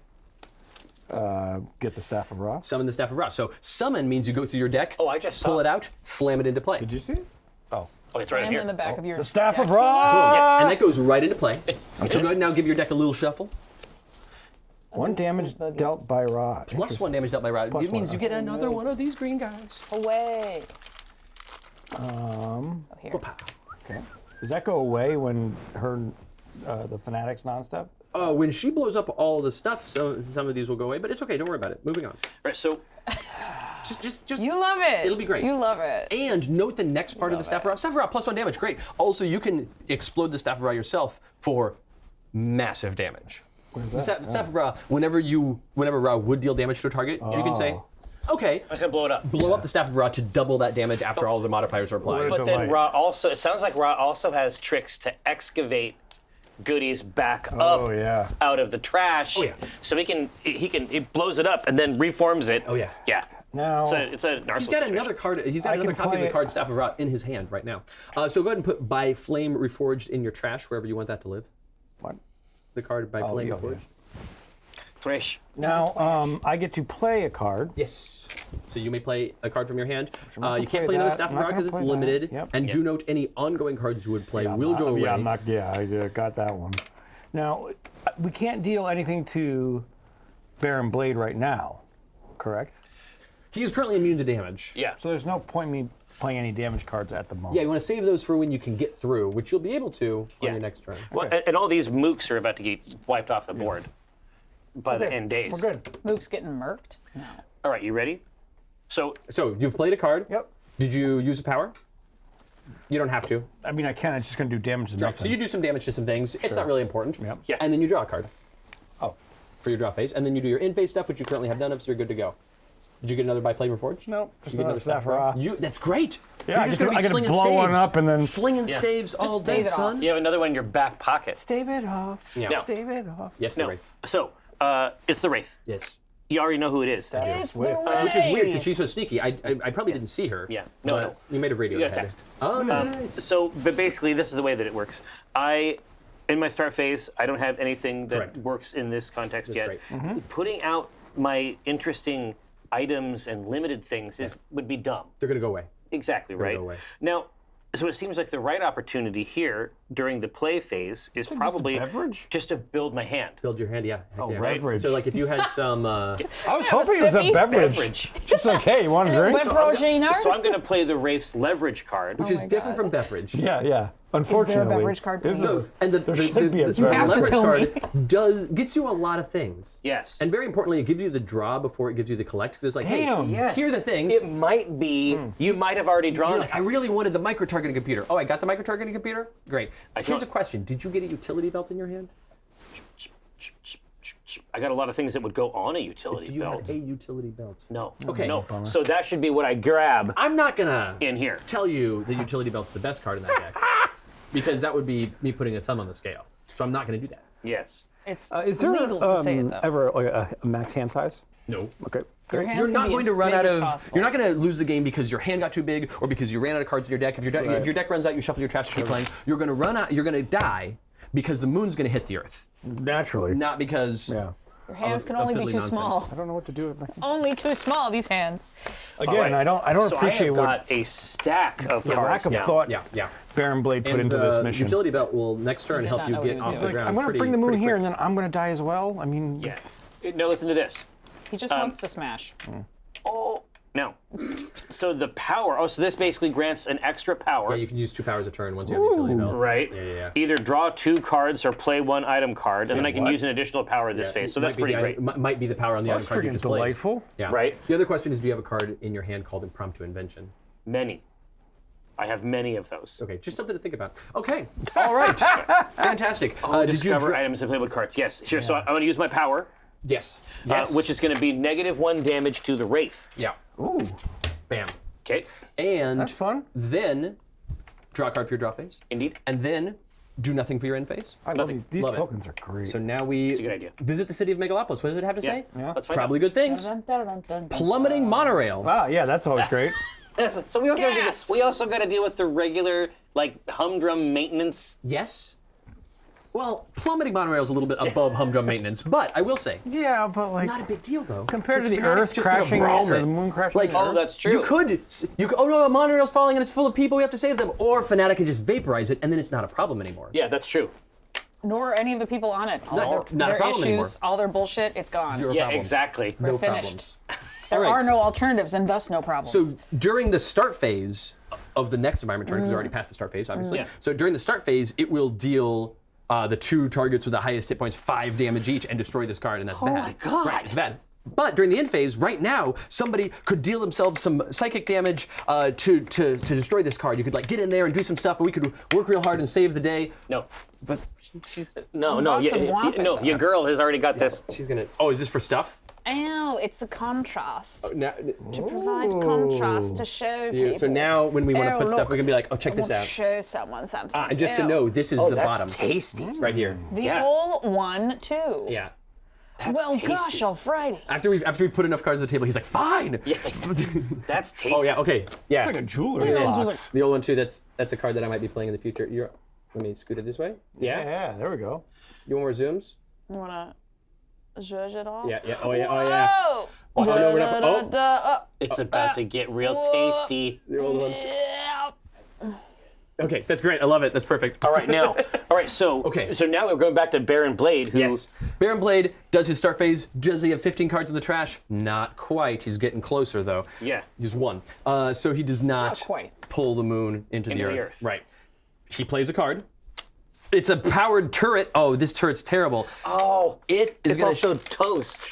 Get the Staff of Ra. summon the Staff of Ra. So summon means you go through your deck, Oh, I just saw pull it out, slam it into play. Did you see it? Oh. Oh, it's right in Slam here. in the back of your The Staff deck, of you know? Ra! Yeah, and that goes right into play. So go ahead and now give your deck a little shuffle. 1 damage dealt by Ra. Plus 1 damage dealt by Ra. Plus It means one. you get another one of these green guys. Away. Oh, here. Okay. Does that go away when the Fanatics non-stop? When she blows up all the stuff, so some of these will go away, but it's okay. Don't worry about it. Moving on. Right, so Just You love it. It'll be great. You love it. And note the next part of the Staff of Ra. Staff of Ra plus 1 damage, great. Also, you can explode the Staff of Ra yourself for massive damage. The Staff of Ra, whenever Ra would deal damage to a target, you can say, okay, I'm just gonna blow it up. blow up the Staff of Ra to double that damage after all the modifiers are applied. What But a then delight. Ra also, it sounds like Ra also has tricks to excavate goodies back Oh, up yeah. out of the trash. Oh, yeah. So he blows it up and then reforms it. Oh, yeah. Yeah. Now, It's a narcissist. He's got another card. He's got I another can copy of play the card it- Staff of Ra in his hand right now. So go ahead and put by Flame Reforged in your trash wherever you want that to live. what? The card by Flame yeah, Reforged. Thresh. Now, I get to play a card. Yes. So you may play a card from your hand. I'm not You gonna can't play play another that. Staff I'm of not Ra because gonna it's play that. limited. Yep. And do note any ongoing cards you would play will go away. Yeah, I got that one. Now, we can't deal anything to Baron Blade right now, correct? He is currently immune to damage. Yeah. So there's no point in me playing any damage cards at the moment. Yeah, you want to save those for when you can get through, which you'll be able to on your next turn. Well, Okay. and all these mooks are about to get wiped off the board by the Okay, end days. We're good. Mook's getting murked. All right, you ready? So So you've played a card. Yep. Did you use a power? You don't have to. I mean, I can. It's just going to do damage to Right, nothing. so you do some damage to some things. It's not really important. Yep. Yeah. And then you draw a card Oh, for your draw phase, and then you do your in-phase stuff, which you currently have none of, so you're good to go. Did you get another by Flame Reforged? no. Just You get another Staff of Ra. That's great. Yeah, You're I just get to- gonna be I get to slinging blow one staves. up and then- slinging staves all Just day, stave it son. off. you have another one in your back pocket. Stave it off. Yeah. No. Stave it off. Yes, the No. Wraith. So it's the Wraith. Yes. You already know who it is. It's the Which Which is weird because Wraith. she's so sneaky. I probably didn't see her. Yeah. No, but no. You made a radio. You got a ahead. text. Oh, nice. So, but basically, this is the way that it works. In my start phase, I don't have anything that Correct. works in this context That's yet. great. Putting out my interesting items and limited things would be dumb. They're gonna go away. Exactly right. go away. Now, so it seems like the right opportunity here during the play phase is probably beverage? just to build my hand. Build your hand, yeah. Heck yeah. beverage. So like if you had some, I was hoping it was a sippy beverage. Beverage. Just like, hey, you want a drink? Beverage. So I'm going to play the Wraith's leverage card. which is different from beverage. Yeah. Unfortunately. beverage card, this please? is- So, and the should be a the beverage. have to leverage tell card gets you a lot of things. Yes. And very importantly, it gives you the draw before it gives you the collect. Because it's like, Damn. hey, Yes. here are the things. It might be, you might have already drawn You're it. like, I really wanted the micro-targeting computer. Oh, I got the micro-targeting computer? Great. Here's don't- a question. Did you get a utility belt in your hand? I got a lot of things that would go on a utility Do you belt. have a utility belt? No. Okay. No. So that should be what I grab I'm not gonna in here. tell you the utility belt's the best card in that deck. Because that would be me putting a thumb on the scale. So I'm not gonna do that. Yes. It's Is there legal to say it though. ever like a max hand size? No. Okay. Your hands You're can not be going as to run big out as of. possible. You're not going to lose the game because your hand got too big or because you ran out of cards in your deck. If your deck runs out, you shuffle your trash to keep playing. You're going to run out. You're going to die because the moon's going to hit the Earth, Naturally. not because. Yeah. Your hands can of only be fiddly too nonsense. small. I don't know what to do with my. Only too small, these hands. Again, All right. I don't So I appreciate have what got a stack of the cards lack of now. thought Yeah. Baron Blade put And into the this mission. utility belt will next turn did help not you know what he get was off doing. the Like, ground. I'm going to pretty- bring the moon pretty here, quick. and then I'm going to die as well. I mean, Yeah. Now listen to this. He just wants to smash. Oh, no. So the power. Oh, so this basically grants an extra power. Yeah, you can use 2 powers a turn once you have the utility belt. Right. Yeah. Either draw 2 cards or play 1 item card, and then I can what? use an additional power this phase. So that's Might be pretty the great. item- Might be the power on the that's item card you freaking just played. delightful. Yeah. Right. The other question is, do you have a card in your hand called Impromptu Invention? Many. I have many of those. Okay, just something to think about. Okay, all right, fantastic. Did you Discover items and play with cards. Yes. Here. So I'm going to use my power, Yes. which is going to be -1 damage to the Wraith. Yeah. Ooh, Bam. Okay. And that's fun. then draw a card for your draw phase, Indeed. and then do nothing for your end phase. I love Nothing. these. These Love it. tokens are great. So now we a good idea. visit the city of Megalopolis. What does it have to say? Yeah. Let's find Probably good things. Dun, dun, dun, dun, dun. Plummeting monorail. Ah, yeah, that's always great. out. So we also, Gas! we also got to deal with the regular humdrum maintenance. Yes. Well, plummeting monorail is a little bit above humdrum maintenance, but I will say, Yeah, but like not a big deal though. compared to the Fanatics Earth just gonna crashing brawl or it. the moon crashing. Like, into the Oh, Earth. that's true. You could, oh no, a monorail's falling and it's full of people, we have to save them. Or Fnatic can just vaporize it and then it's not a problem anymore. Yeah, that's true. Nor any of the people on it. All No, their, not a their problem issues, anymore. all their bullshit, it's gone. Zero Yeah, problems. exactly. No finished. problems. There All right. are no alternatives and thus no problems. So during the start phase of the next environment turn, because we're already past the start phase, obviously. Yeah. So during the start phase, it will deal the 2 targets with the highest hit points 5 damage each and destroy this card, and that's bad. my God. Right, it's bad. But during the end phase, right now, somebody could deal themselves some psychic damage to destroy this card. You could like get in there and do some stuff, and we could work real hard and save the day. No. But she's No, Lots of whopping. your girl has already got this. she's gonna. Oh, is this for stuff? Ow, it's a contrast. Now, To provide contrast to show people. so now when we want to Oh, put stuff, look. we can be like, oh, check I this want to out. show someone something. And just to Ew. know, this is Oh, the that's bottom tasty. right here. The Yeah. whole 1, 2. Yeah. That's Well, tasty. gosh, Alfriday. After we've put enough cards on the table, he's like, fine. Yeah. That's tasty. Oh yeah, okay, yeah. like a jewelry Yeah, box. the old one too. That's a card that I might be playing in the future. Let me scoot it this way. Yeah. Yeah, there we go. You want more zooms? You want to judge it all? Yeah. Oh yeah. Oh yeah. Oh! Oh, no, we're not- oh. It's about to get real tasty. The old one. Yeah. Okay, that's great. I love it. That's perfect. All right, now. All right, so Okay. So now we're going back to Baron Blade, who Yes. Baron Blade does his start phase. Does he have 15 cards in the trash? Not quite. He's getting closer though. Yeah. Just 1. So he does not quite. pull the moon into the Into the earth. earth. Right. He plays a card. It's a powered turret. Oh, this turret's terrible. Oh, It is it's gonna also toast.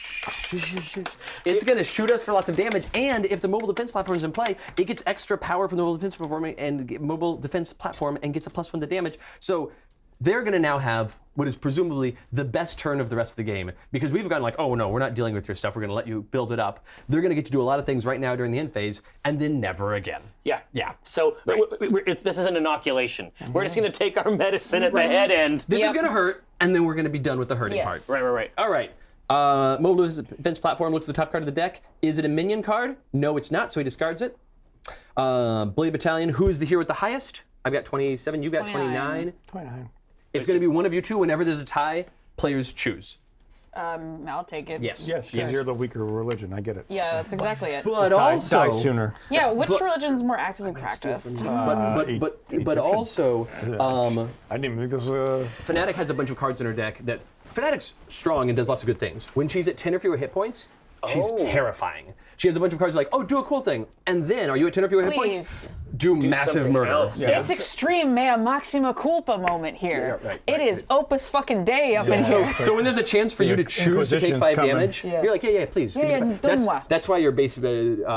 It's going to shoot us for lots of damage, and if the mobile defense platform is in play, it gets extra power from the mobile defense platform and gets a +1 to damage. So they're going to now have what is presumably the best turn of the rest of the game, because we've gone like, oh no, we're not dealing with your stuff. We're going to let you build it up. They're going to get to do a lot of things right now during the end phase, and then never again. Yeah. Yeah. So this is an inoculation. We're just going to take our medicine at the head end. This is Yep. going to hurt, and then we're going to be done with the hurting Yes. part. Right. All right. Mobile defense platform looks at the top card of the deck. Is it a minion card? No, it's not, so he discards it. Blade Battalion, who is the hero with the highest? I've got 27, you got 29. 29. It's going to be one of you two. Whenever there's a tie, players choose. I'll take it. Yes. Yes, you're the weaker religion. I get it. Yeah, that's exactly it. But Die also, sooner. Yeah, which religion's more actively practiced? but also, I didn't even think this was Fnatic has a bunch of cards in her deck that Fnatic's strong and does lots of good things. When she's at 10 or fewer hit points, she's terrifying. She has a bunch of cards like, oh, do a cool thing, and then are you at 10 or fewer hit points? Please. Do massive something murder. else. Yeah. It's extreme mea maxima culpa moment here. Yeah, right, It is opus fucking day up in here. So when there's a chance for you to choose to take Inquisition's 5 coming. damage, Yeah. you're like, yeah, please. Yeah, give me yeah, five. That's, donne-moi. that's why your basic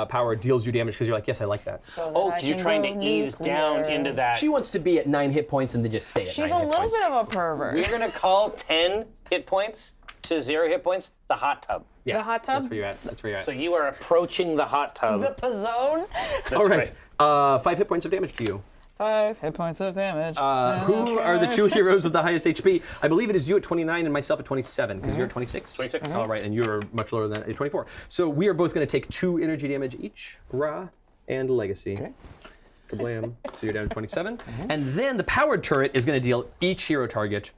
power deals you damage, because you're like, yes, I like that. So that Oh, I because you're can trying go to ease nuclear. down into that. She wants to be at 9 hit points and then just stay at She's 9 a hit little points. bit of a pervert. We're going to call 10 hit points to 0 hit points the hot tub. Yeah, The hot tub? That's where you're at. That's where you're at. So you are approaching the hot tub. The Pizzone. All right. 5 hit points of damage to you. 5 hit points of damage. Who are the 2 heroes with the highest HP? I believe it is you at 29 and myself at 27, because you're at 26. 26. All right, and you're much lower than that at 24. So we are both going to take 2 energy damage each, Ra and Legacy. Okay. Kablam. So you're down to 27. And then the powered turret is going to deal each hero target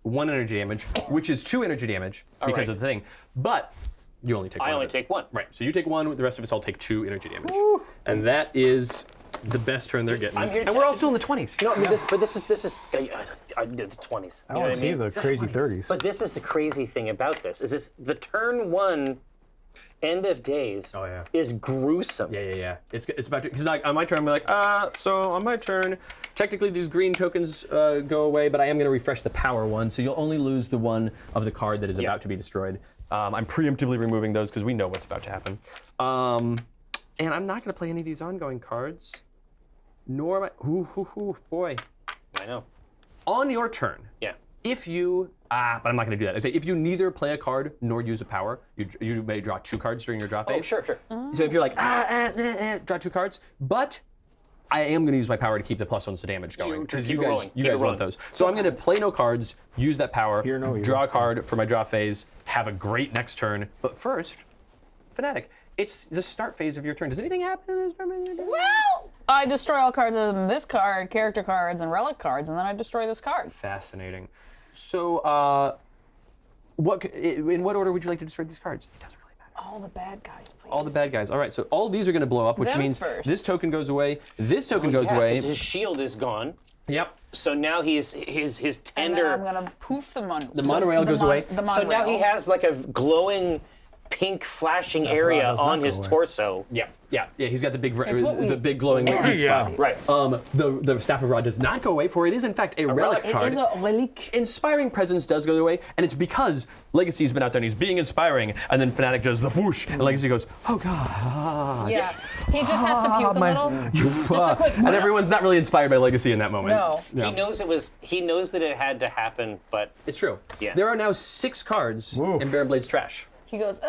1 energy damage, which is 2 energy damage because right. of the thing. But you only take 1. I of only it. take 1. Right. So you take 1. The rest of us all take 2 energy damage, and that is the best turn they're getting. I'm here and to- we're all still in the 20s. No, I mean, but this is I did the 20s. I You know want what to see the crazy 30s. But this is the crazy thing about this is this the turn 1 end of days Oh, yeah. is gruesome. Yeah. It's about to, because like on my turn I'm like, so on my turn, technically these green tokens go away, but I am going to refresh the power one, so you'll only lose the one of the card that is about to be destroyed. I'm preemptively removing those because we know what's about to happen. And I'm not going to play any of these ongoing cards, nor am I, boy. I know. On your turn, Yeah. if you, but I'm not going to do that. I say if you neither play a card nor use a power, you may draw 2 cards during your draw phase. Oh, sure. So if you're like, draw 2 cards, but I am going to use my power to keep the +1s to damage going. keep You it guys, rolling. you Keep it guys want rolling. those. So I'm going to play no cards, use that power, Here, no, here. draw a card for my draw phase, have a great next turn. But first, Fanatic, it's the start phase of your turn. Does anything happen in this turn? Well, I destroy all cards other than this card, character cards, and relic cards, and then I destroy this card. Fascinating. So, in what order would you like to destroy these cards? It doesn't really matter. All the bad guys, please. All the bad guys. All right, so all these are going to blow up, which Them means first. this token goes away, this token goes Yeah, away. 'cause his shield is gone. Yep. So now his And then tender. I'm gonna poof the monorail goes away. The So now he monorail. has like a glowing pink flashing area does not on go his away. torso. Yeah. He's got the big, It's what we the big glowing. want. Yeah. Right. The staff of Ra does not go away, for it is in fact a relic relic. card. It is a relic. Inspiring Presence does go away, and it's because Legacy's been out there and he's being inspiring, and then Fnatic does the whoosh, and Legacy goes, oh god. Yeah. He just has to puke a little. Just a quick. And everyone's not really inspired by Legacy in that moment. No. He knows he knows that it had to happen, but It's true. Yeah. There are now 6 cards Oof. in Baron Blade's trash. He goes,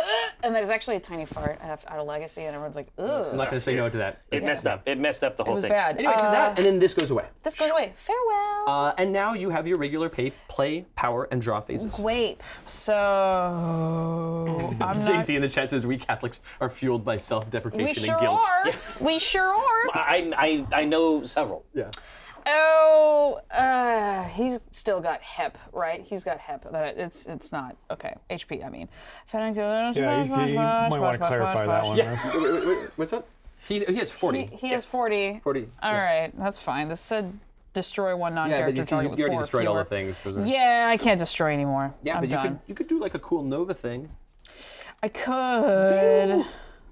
and there's actually a tiny fart out of Legacy, and everyone's like, ugh. I'm not going to say no to that. it messed up. It messed up the It whole was thing. bad. Anyway, so that, and then this goes away. This goes away. Farewell. And now you have your regular play, power, and draw phases. Wait. So I'm not. JC in the chat says we Catholics are fueled by self-deprecation We and sure guilt. are. We sure are. I know several. Yeah. Oh, he's still got hep, right? He's got hep. It's not okay. HP, I mean. Yeah, you might want to clarify that one. Yeah. Wait, what's that? He has 40. He has 40. 40. All right, that's fine. This said destroy one Yeah, but non-character you, see, target you with already 4 destroyed fewer. all the things. Those are... Yeah, I can't destroy anymore. Yeah, I'm but done. you could do like a cool Nova thing. I could.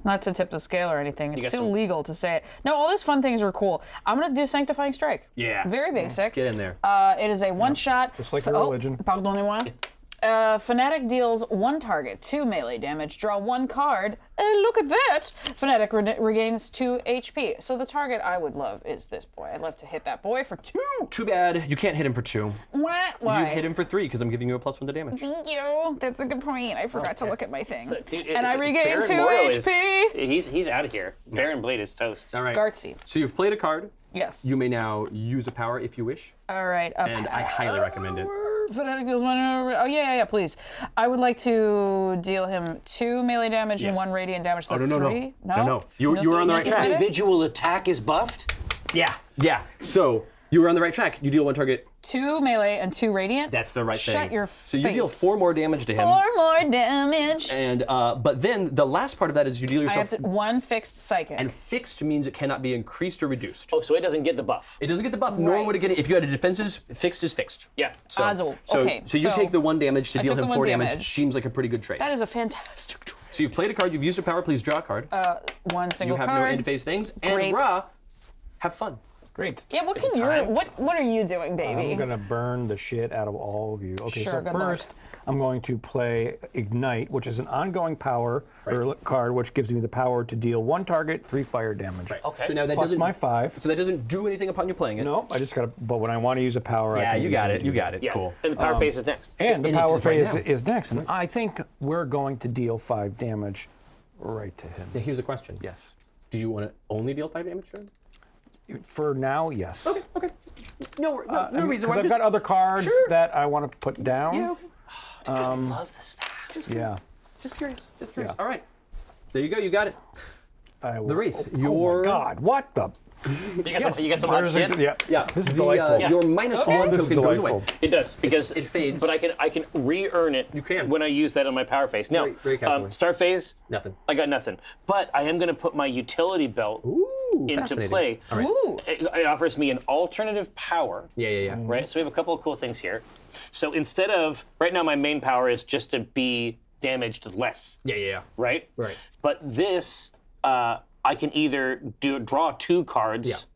Not to tip the scale or anything. It's got too some- legal to say it. No, all those fun things are cool. I'm gonna do Sanctifying Strike. Yeah. Very basic. Get in there. It is a one-shot. Just like your religion. Pardonnez-moi. Fnatic deals 1 target, 2 melee damage, draw 1 card, and look at that! Fnatic regains 2 HP. So the target I would love is this boy. I'd love to hit that boy for 2. Too bad you can't hit him for 2. Why? You hit him for 3 because I'm giving you a +1 to damage. Thank you. That's a good point. I forgot to look at my thing. So, dude, and I regain Baron 2 Morrow HP. He's out of here. Baron Blade is toast. All right. Gartsy. So you've played a card. Yes. You may now use a power if you wish, All right. and I highly recommend it. Fnatic deals 1. Oh, yeah, please. I would like to deal him 2 melee damage and Yes. 1 radiant damage. So that's no. 3. No. You were on the right track. Individual attack is buffed. Yeah. So you were on the right track. You deal 1 target. 2 melee and 2 radiant. That's the right thing. Shut your So you deal face. 4 more damage to him. 4 more damage. And but then the last part of that is you deal I yourself. have to, 1 fixed psychic. And fixed means it cannot be increased or reduced. Oh, so it doesn't get the buff. It doesn't get the buff, nor Right. would it get it. If you had a defenses, fixed is fixed. Yeah. So, Azo. so, Okay, so you so take the 1 damage to I deal took him the 4 1 damage. damage. Seems like a pretty good trade. that is a fantastic choice. So you've played a card, you've used a power, please draw a card. 1 you single have no card. end phase things. And Great. Ra, have fun. Great. Yeah, what can you? time. What are you doing, baby? I'm gonna burn the shit out of all of you. Okay, Sure, so good luck. first I'm going to play Ignite, which is an ongoing power or card, which gives me the power to deal 1 target, 3 fire damage. Okay. So now that Plus doesn't my 5. So that doesn't do anything upon you playing it. No, I just gotta. But when I want to use a power, I Yeah, can you use got it. it. You got it. Yeah. Cool. And the power phase is next. And the And it's power right phase now. is next, and I think we're going to deal 5 damage right to him. Now here's the question. Yes. Do you want to only deal 5 damage to him? For now, yes. Okay. No reason Because why. I've got other cards Sure. that I want to put down. Yeah, okay. Dude, I love the staff. Yeah. Just curious. Yeah. All right. There you go. You got it. I will, The Wraith, Oh your- my God! What the? You got some hot shit. Yeah. This is delightful. Your -1 This is token goes away. delightful. It does because It fades. But I can re-earn it. You can. when I use that on my power phase. Now, Very casually. start phase. Nothing. I got nothing. But I am going to put my utility belt into fascinating. play. All right. Ooh. It offers me an alternative power. Yeah. Right. So we have a couple of cool things here. So instead of right now, my main power is just to be damaged less. Yeah. Right. Right. But this, I can either draw 2 cards,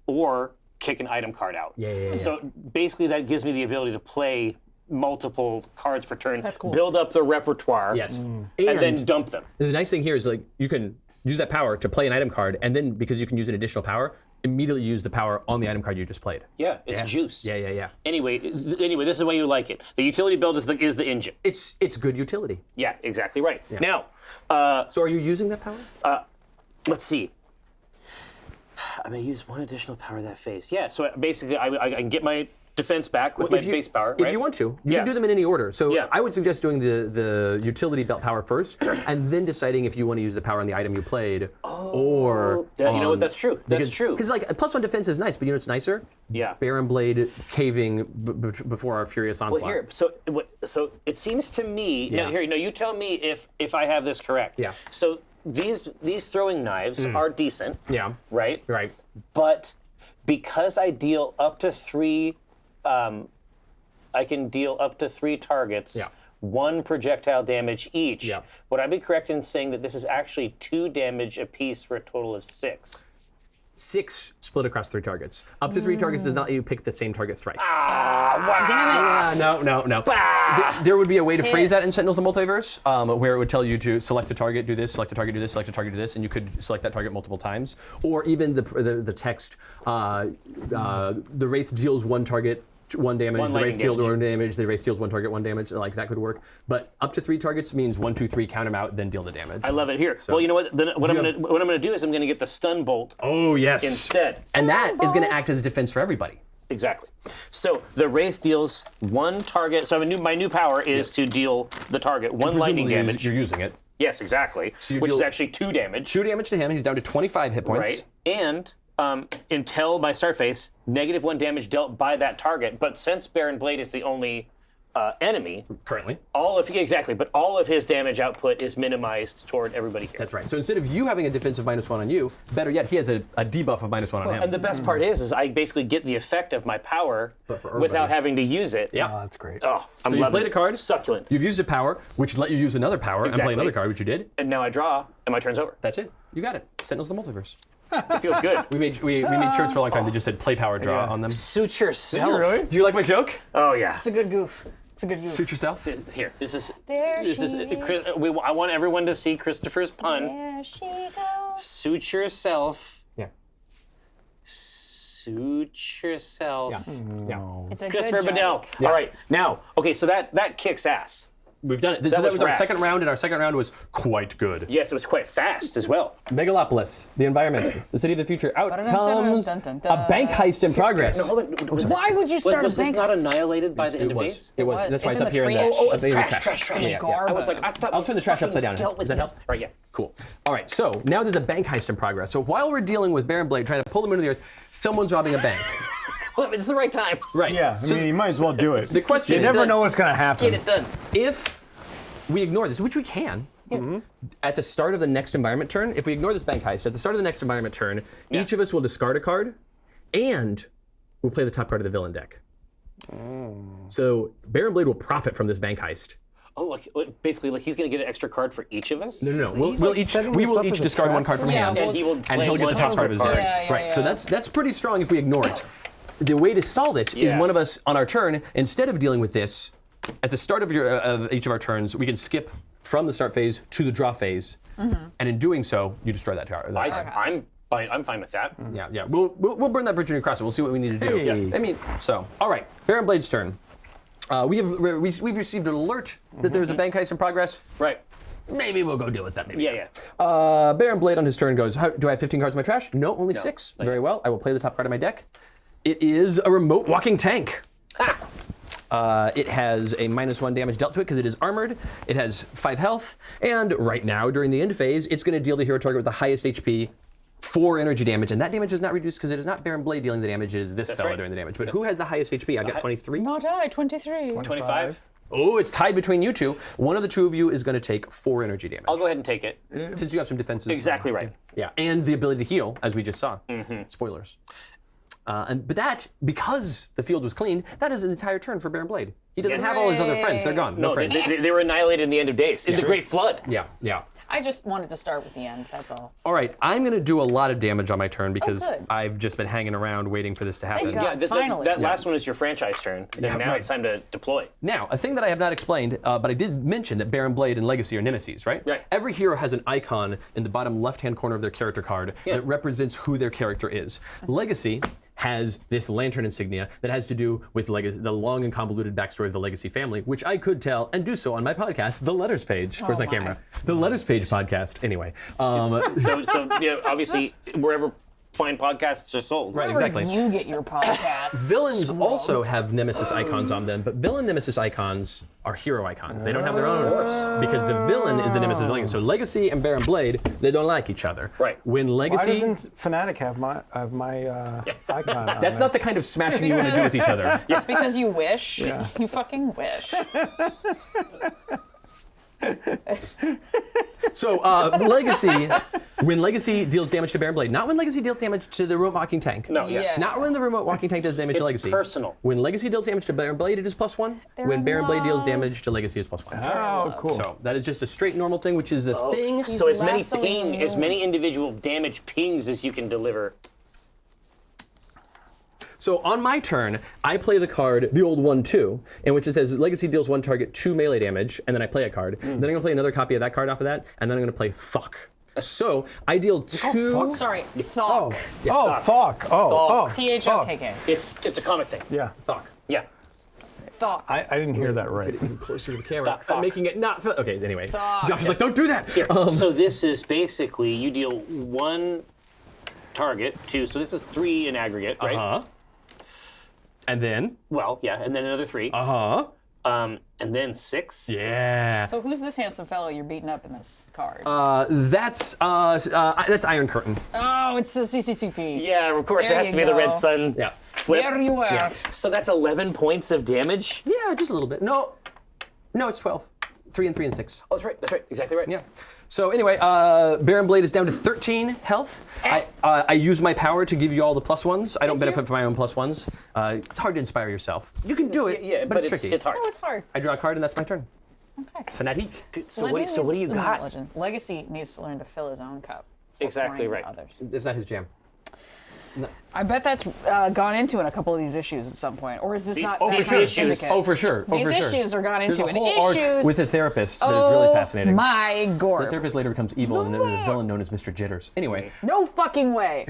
or kick an item card out. Yeah. So basically, that gives me the ability to play multiple cards per turn. That's cool. Build up the repertoire. Yes. And then dump them. The nice thing here is like you can use that power to play an item card, and then because you can use an additional power, immediately use the power on the item card you just played. Yeah, it's juice. Yeah. Anyway, this is the way you like it. The utility build is the engine. It's good utility. Yeah, exactly right. Now, So are you using that power? let's see. I'm gonna use 1 additional power that phase. Yeah, so basically I can get my defense back with my base power. If right? you want to, you Yeah. can do them in any order. So Yeah. I would suggest doing the utility belt power first, and then deciding if you want to use the power on the item you played, or Yeah, you know what? That's true. That's true. Because like +1 defense is nice, but you know what's nicer? Yeah. Baron Blade caving before our furious onslaught. Well, here, so it seems to me. Yeah. No, you tell me if I have this correct. Yeah. So these throwing knives are decent. Yeah. Right. Right. But because I deal up to 3, I can deal up to 3 targets. Yeah. 1 projectile damage each. Yeah. Would I be correct in saying that this is actually 2 damage apiece for a total of 6? 6 split across 3 targets. Up to 3 targets does not let you pick the same target thrice. Damn it. No. There would be a way to phrase that in Sentinels the Multiverse, where it would tell you to select a target, do this, select a target, do this, select a target, do this, and you could select that target multiple times. Or even the text, the Wraith deals 1 target, 1 damage, One the lightning Wraith deals damage. 1 damage, the Wraith deals 1 target, 1 damage, like that could work. But up to 3 targets means 1, 2, 3, count them out, then deal the damage. I love it. Here. Well, you know what? Then what I'm gonna do is I'm gonna get the stun bolt Oh, yes. instead. And that is going to act as a defense for everybody. Exactly. So the Wraith deals 1 target. So my new power is to deal the target 1 lightning Presumably damage. You're using it. Yes, exactly. you Which is deal- actually 2 damage. 2 damage to him, he's down to 25 hit points. Right. And until my start phase, -1 damage dealt by that target. But since Baron Blade is the only enemy, Currently. all of his damage output is minimized toward everybody here. That's right. So instead of you having a defensive -1 on you, better yet, he has a debuff of -1 on him. And the best part is I basically get the effect of my power for everybody. without having to use it. Yeah. Oh, that's great. Oh, I'm So you loving played a it. card, Succulent. you've used a power, which let you use another power and Exactly. play another card, which you did. And now I draw, and my turn's over. That's it. You got it. Sentinels the Multiverse. It feels good. We made shirts for a long time that just said play power draw on them. Suit yourself. really? Do you like my joke? Oh yeah. It's a good goof. It's a good goof. Suit yourself. Here, this is. There This is. she is. Chris, I want everyone to see Christopher's pun. There she goes. Suit yourself. Yeah. Suit yourself. Yeah. It's a Christopher good Badell. joke. All right, now, okay, so that kicks ass. We've done it. That That was was our rad. second round, and our second round was quite good. Yes, it was quite fast as well. Megalopolis, the environment, the city of the future. Out comes Dun-dun-dun-dun-dun. a bank heist in progress. Hold on. Why would you start was a this bank not heist? annihilated by the end It of was. days? It was. was. That's why It's it's in up the here in trash. the. Oh, it's in the trash. It's Yeah, garbage. I was like, I thought I'll turn the trash upside down. dealt with Does that this. help? Right, yeah. Cool. All right, so now there's a bank heist in progress. So while we're dealing with Baron Blade trying to pull the moon to the earth, someone's robbing a bank. Well, it's the right time. Right. Yeah, I mean, you might as well do it. The question You is, never know what's going to happen. Get it done. if we ignore this, which we can, at the start of the next environment turn, if we ignore this bank heist, at the start of the next environment turn, each of us will discard a card, and we'll play the top card of the villain deck. So Baron Blade will profit from this bank heist. Oh, basically, he's going to get an extra card for each of us? No. he's, We'll like, each setting we this will up each as a discard trap? one card from Yeah, hand, well, And he will and play he'll get one the top card of his deck. card. Yeah, right. So yeah. that's pretty strong if we ignore it. The way to solve it is Yeah. one of us on our turn, instead of dealing with this, at the start of each of our turns, we can skip from the start phase to the draw phase, and in doing so, you destroy that card. I'm fine with that. Yeah. We'll burn that bridge when we cross it. We'll see what we need to do. Hey. Yeah. I mean, so all right, Baron Blade's turn. We've received an alert that there's a bank heist in progress. Right. Maybe we'll go deal with that. Maybe. Yeah. Baron Blade on his turn goes, do I have 15 cards in my trash? No, only 6. Very well. I will play the top card of my deck. It is a remote walking tank. It has a -1 damage dealt to it because it is armored. It has 5 health. And right now, during the end phase, it's going to deal the hero target with the highest HP 4 energy damage, and that damage is not reduced because it is not Baron Blade dealing the damage, it is this fella right. doing the damage. But who has the highest HP? I've got 23. Not I, 23. 25. Oh, it's tied between you two. One of the two of you is going to take 4 energy damage. I'll go ahead and take it. Since you have some defenses. Exactly right. Yeah, and the ability to heal, as we just saw. Spoilers. But that, because the field was cleaned, that is an entire turn for Baron Blade. He doesn't have all his other friends. They're gone. No No, friends. they were annihilated in the end of days. In the Great Flood. Yeah, yeah. I just wanted to start with the end, that's all. All right, I'm going to do a lot of damage on my turn because good. I've just been hanging around waiting for this to happen. God. Yeah, Finally. that last one is your franchise turn, and now it's time to deploy. Now, a thing that I have not explained, but I did mention that Baron Blade and Legacy are nemesis, right? Right. Every hero has an icon in the bottom left-hand corner of their character card that represents who their character is. Legacy has this lantern insignia that has to do with the long and convoluted backstory of the Legacy family, which I could tell and do so on my podcast, The Letters Page. Where's my camera? The Letters Page podcast. Anyway. So obviously, wherever fine podcasts are sold. Right, Wherever exactly. you get your podcasts. Villains also have nemesis icons on them, but villain nemesis icons are hero icons. They don't have their own because the villain is the nemesis villain. So Legacy and Baron Blade, they don't like each other. Right. When Why Legacy, doesn't Fnatic have my icon on that's it? not the kind of smashing you want to do with each other. It's because you wish. Yeah. You fucking wish. So Legacy, when Legacy deals damage to Baron Blade, not when Legacy deals damage to the remote walking tank. No, Yeah. Not when the remote walking tank does damage to It's Legacy. personal. When Legacy deals damage to Baron Blade, it is +1. They're When in Baron Blade deals love. damage to Legacy, it's +1. Oh, cool. So that is just a straight normal thing, which is a thing. So as many lassoing you. as many individual damage pings as you can deliver. So on my turn, I play the card, the old 1/2, in which it says Legacy deals one target 2 melee damage, and then I play a card. Then I'm going to play another copy of that card off of that, and then I'm going to play Fuck. So I deal 2. Sorry, Thok. Fuck. Oh. T-H-O-K-K. It's a comic thing. Yeah. Fuck. Yeah. Thok. I didn't hear that right. Closer to the camera. Fuck. I'm making it not. Okay, anyway. Fuck. Josh is like, don't do that. Here. So this is basically you deal 1 target, 2. So this is 3 in aggregate, right? Uh-huh. And then? Well, yeah, and then another 3. Uh-huh. And then 6. Yeah. So who's this handsome fellow you're beating up in this card? That's Iron Curtain. Oh, it's a CCCP. Yeah, of course There it has you to be the go. red sun. Yeah. Flip. There you are. So that's 11 points of damage. Yeah, just a little bit. No, it's 12. 3 and 3 and 6. Oh, that's right. That's right. Exactly right. Yeah. So anyway, Baron Blade is down to 13 health. I use my power to give you all the +1s. I don't benefit from my own +1s. It's hard to inspire yourself. You can do it, Yeah, but it's tricky. it's hard. Oh, it's hard. I draw a card and that's my turn. Okay. Fanatic. So what do you Not got? Legend. Legacy needs to learn to fill his own cup. before Exactly pouring right. into Others. It's not his jam. I bet that's gone into in a couple of these issues at some point. Or is this These not over that kind of issues. syndicate? Oh, for sure. Oh, These for sure. issues are gone There's into a in whole arc issues. with a therapist that is really fascinating. My The gore. therapist later becomes evil and then there's a villain known as Mr. Jitters. Anyway, No fucking way.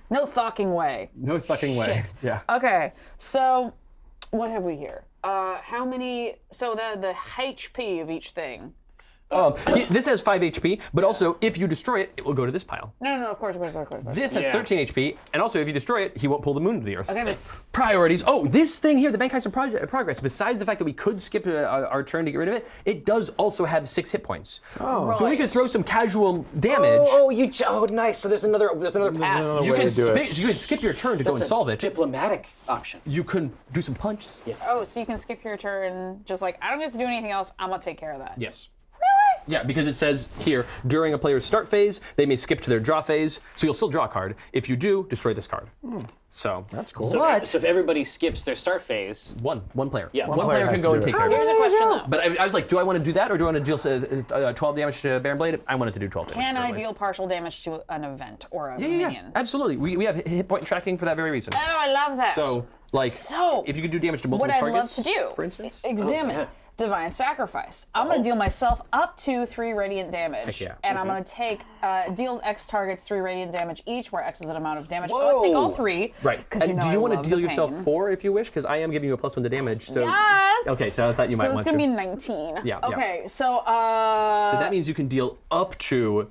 No fucking way. no fucking way. Shit. Yeah. Okay, so what have we here? How many? So the HP of each thing. This has 5 HP, but also if you destroy it, it will go to this pile. No, of course. This has Yeah. 13 HP, and also if you destroy it, he won't pull the moon to the earth. Okay, but Priorities. Oh, this thing here, the Bankaiser progress, besides the fact that we could skip our turn to get rid of it, it does also have 6 hit points. Oh. So we could throw some casual damage. Oh, nice. So there's another path. another You way can, to do it. you can skip your turn to go and That's a solve it. diplomatic option. You can do some punches. Yeah. oh, so you can skip your turn, just like I don't have to do anything else. I'm gonna take care of that. Yes. Yeah, because it says here, during a player's start phase, they may skip to their draw phase, so you'll still draw a card. If you do, destroy this card. So that's cool. So, so if everybody skips their start phase, One player. Yeah. one One player player can has go to and do take it. care of Here's it. a question though. But I was like, do I want to do that, or do I want to deal 12 damage to Baron Blade? I wanted to do 12 damage. Can to Baron I Blade. deal partial damage to an event or a Yeah, minion? absolutely. We have hit point tracking for that very reason. Oh, I love that. So, So, if you could do damage to multiple what I'd targets, love to do, for instance. examine yeah. Divine Sacrifice. I'm going to deal myself up to 3 radiant damage, Heck yeah. and I'm going to take deals X targets 3 radiant damage each, where X is an amount of damage. I'm going to take all 3. Right. Because And do you want to deal yourself 4 if you wish? Because I am giving you a +1 to damage. So Yes. Okay, so I thought you might So want it's to. going to be 19. Yeah, yeah. Okay. So So that means you can deal up to.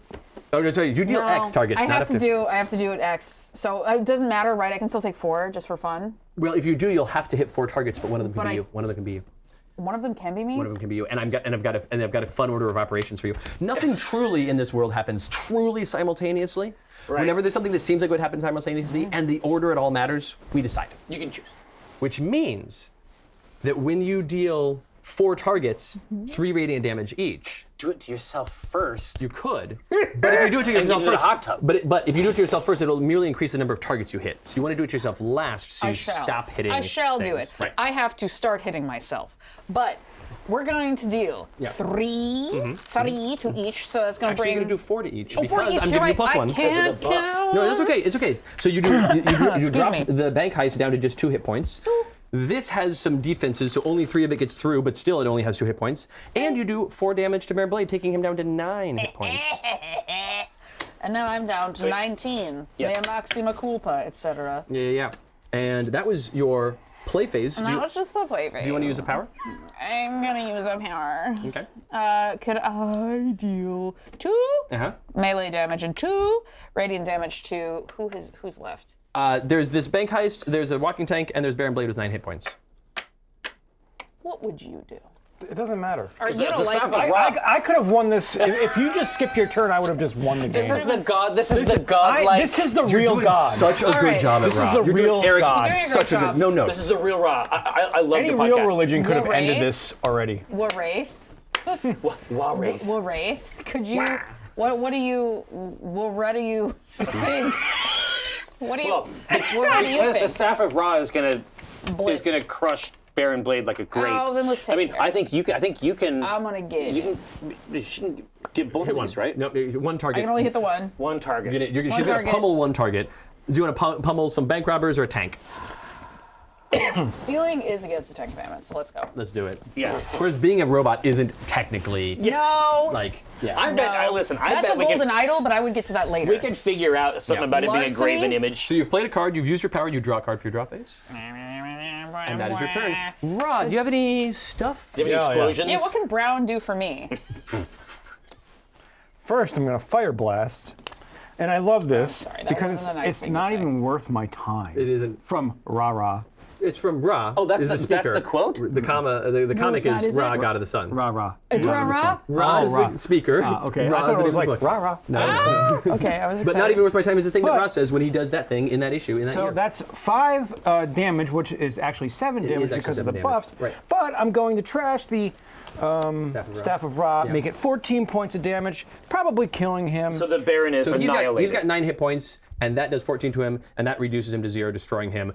Oh, no, sorry. You deal no, X targets. I not have up to do. I have to do it X. So it doesn't matter, right? I can still take 4 just for fun. Well, if you do, you'll have to hit 4 targets, but one of them can But be I- you. One of them can be you. One of them can be me. One of them can be you, and I've got a fun order of operations for you. Nothing truly in this world happens truly simultaneously. Right. Whenever there's something that seems like it would happen simultaneously, and the order at all matters, we decide. You can choose. Which means that when you deal 4 targets, 3 radiant damage each, Do it to yourself first. you could. But if you do it to And yourself get into the first, hot tub. but if you do it to yourself first, it'll merely increase the number of targets you hit. So you want to do it to yourself last, so you stop hitting. I shall do things. it. Right. I have to start hitting myself. But we're going to deal 3 to each, so that's going to Actually, bring. you're gonna do 4 to each Oh, 4 to because each. I'm You're giving you right. +1. I can't buff. count. No, that's okay. It's okay. So you drop me. the bank heist down to just 2 hit points. This has some defenses, so only 3 of it gets through, but still it only has 2 hit points. And you do 4 damage to Baron Blade, taking him down to 9 hit points. And now I'm down to 19. Yeah. Mea maxima culpa, etc. Yeah. And that was your play phase. And that was just the play phase. Do you want to use the power? I'm gonna use a power. Okay. Could I deal 2 melee damage and 2 radiant damage to who's left? There's this bank heist, there's a walking tank, and there's Baron Blade with 9 hit points. What would you do? It doesn't matter. Or you the don't like staff me. of Rock. I could have won this. If you just skipped your turn, I would have just won the game. This is the god. This is the godlike. This is the real God. Such a good right. job at This is Rob. the You're doing- real Eric, God. You're doing a Such great a job. good. No. This is the real Raw. I love Any the real podcast. religion could have War ended Wraith. this already. Wraith. Wraith. Wraith. Could you? What do you? What do you think? What do you? Well, What do you because the think? staff of Ra is gonna Blitz. crush Baron Blade like a grape. Oh, then let's I take mean, care. I think you can. I'm gonna get. You shouldn't get both of these, right? No, 1 target. I can only hit the one. One target. She's gonna target. pummel 1 target. Do you want to pummel some bank robbers or a tank? Stealing is against the Ten Commandments, so let's go. Let's do it. Yeah. Of course, being a robot isn't technically No. like. Yeah. I bet. Listen. I That's bet a we golden can. idol, but I would get to that later. We can figure out something about it being a Larceny? graven image. So you've played a card, you've used your power, you draw a card for your draw phase, and that is your turn. Rod, do you have any stuff? Do you have any Yeah, yeah. explosions? Yeah, what can Brown do for me? First, I'm going to fire blast. And I love this sorry, that because wasn't a nice it's thing to not say. even worth my time. It isn't. From Ra. It's from Ra. Oh, that's is the speaker. quote? The comic it's not, is is it? Ra, God of the Sun. Ra. It's Ra. Ra is Ra. the speaker. Okay, Ra I is thought the it was name like of the book. Ra. No. Okay, I was excited. But not even worth my time is the thing that But- Ra says when he does that thing in that issue in that So year. that's 5 damage, which is actually 7 damage actually because of 7 the damage. buffs. Right. But I'm going to trash the Staff of Ra, Yeah. make it 14 points of damage, probably killing him. So the Baron is So he's annihilated. got 9 hit points, and that does 14 to him, and that reduces him to 0, destroying him.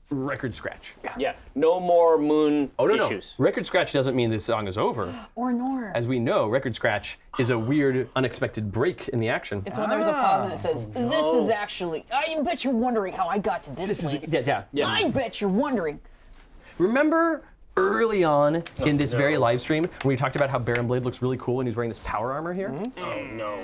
Record scratch. Yeah. No more moon Oh, no, issues. no. Record scratch doesn't mean this song is over. Or nor. As we know, record scratch is a weird, unexpected break in the action. It's when there's a pause and it says, "This is actually." I bet you're wondering how I got to this place. Yeah. I bet you're wondering. Remember early on in this very live stream when we talked about how Baron Blade looks really cool and he's wearing this power armor here? Oh no.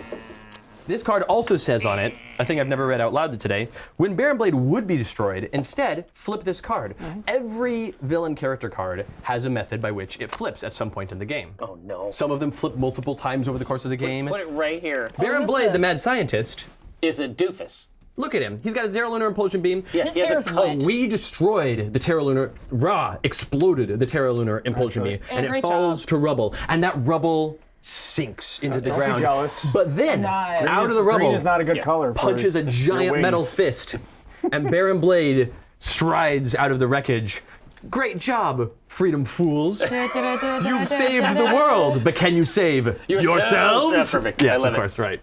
This card also says on it, a thing I've never read out loud today, when Baron Blade would be destroyed, instead, flip this card. Every villain character card has a method by which it flips at some point in the game. Oh no. Some of them flip multiple times over the course of the game. Put it right here. Baron is this Blade, the- the mad scientist, Is a doofus. look at him. He's got his Terra Lunar Impulsion Beam. Yeah, His he has a hair's coat. wet. We destroyed the Terra Lunar, Ra exploded the Terra Lunar Impulsion Beam, and it great falls job. to rubble. And that rubble sinks into the Don't be ground. jealous. But then, Nice. out of the rubble, Green is not a good color. For punches a your giant wings. metal fist, and Baron Blade strides out of the wreckage. Great job, freedom fools. You've saved the world, but can you save yourselves? That's perfect. Yes, I love of course, right.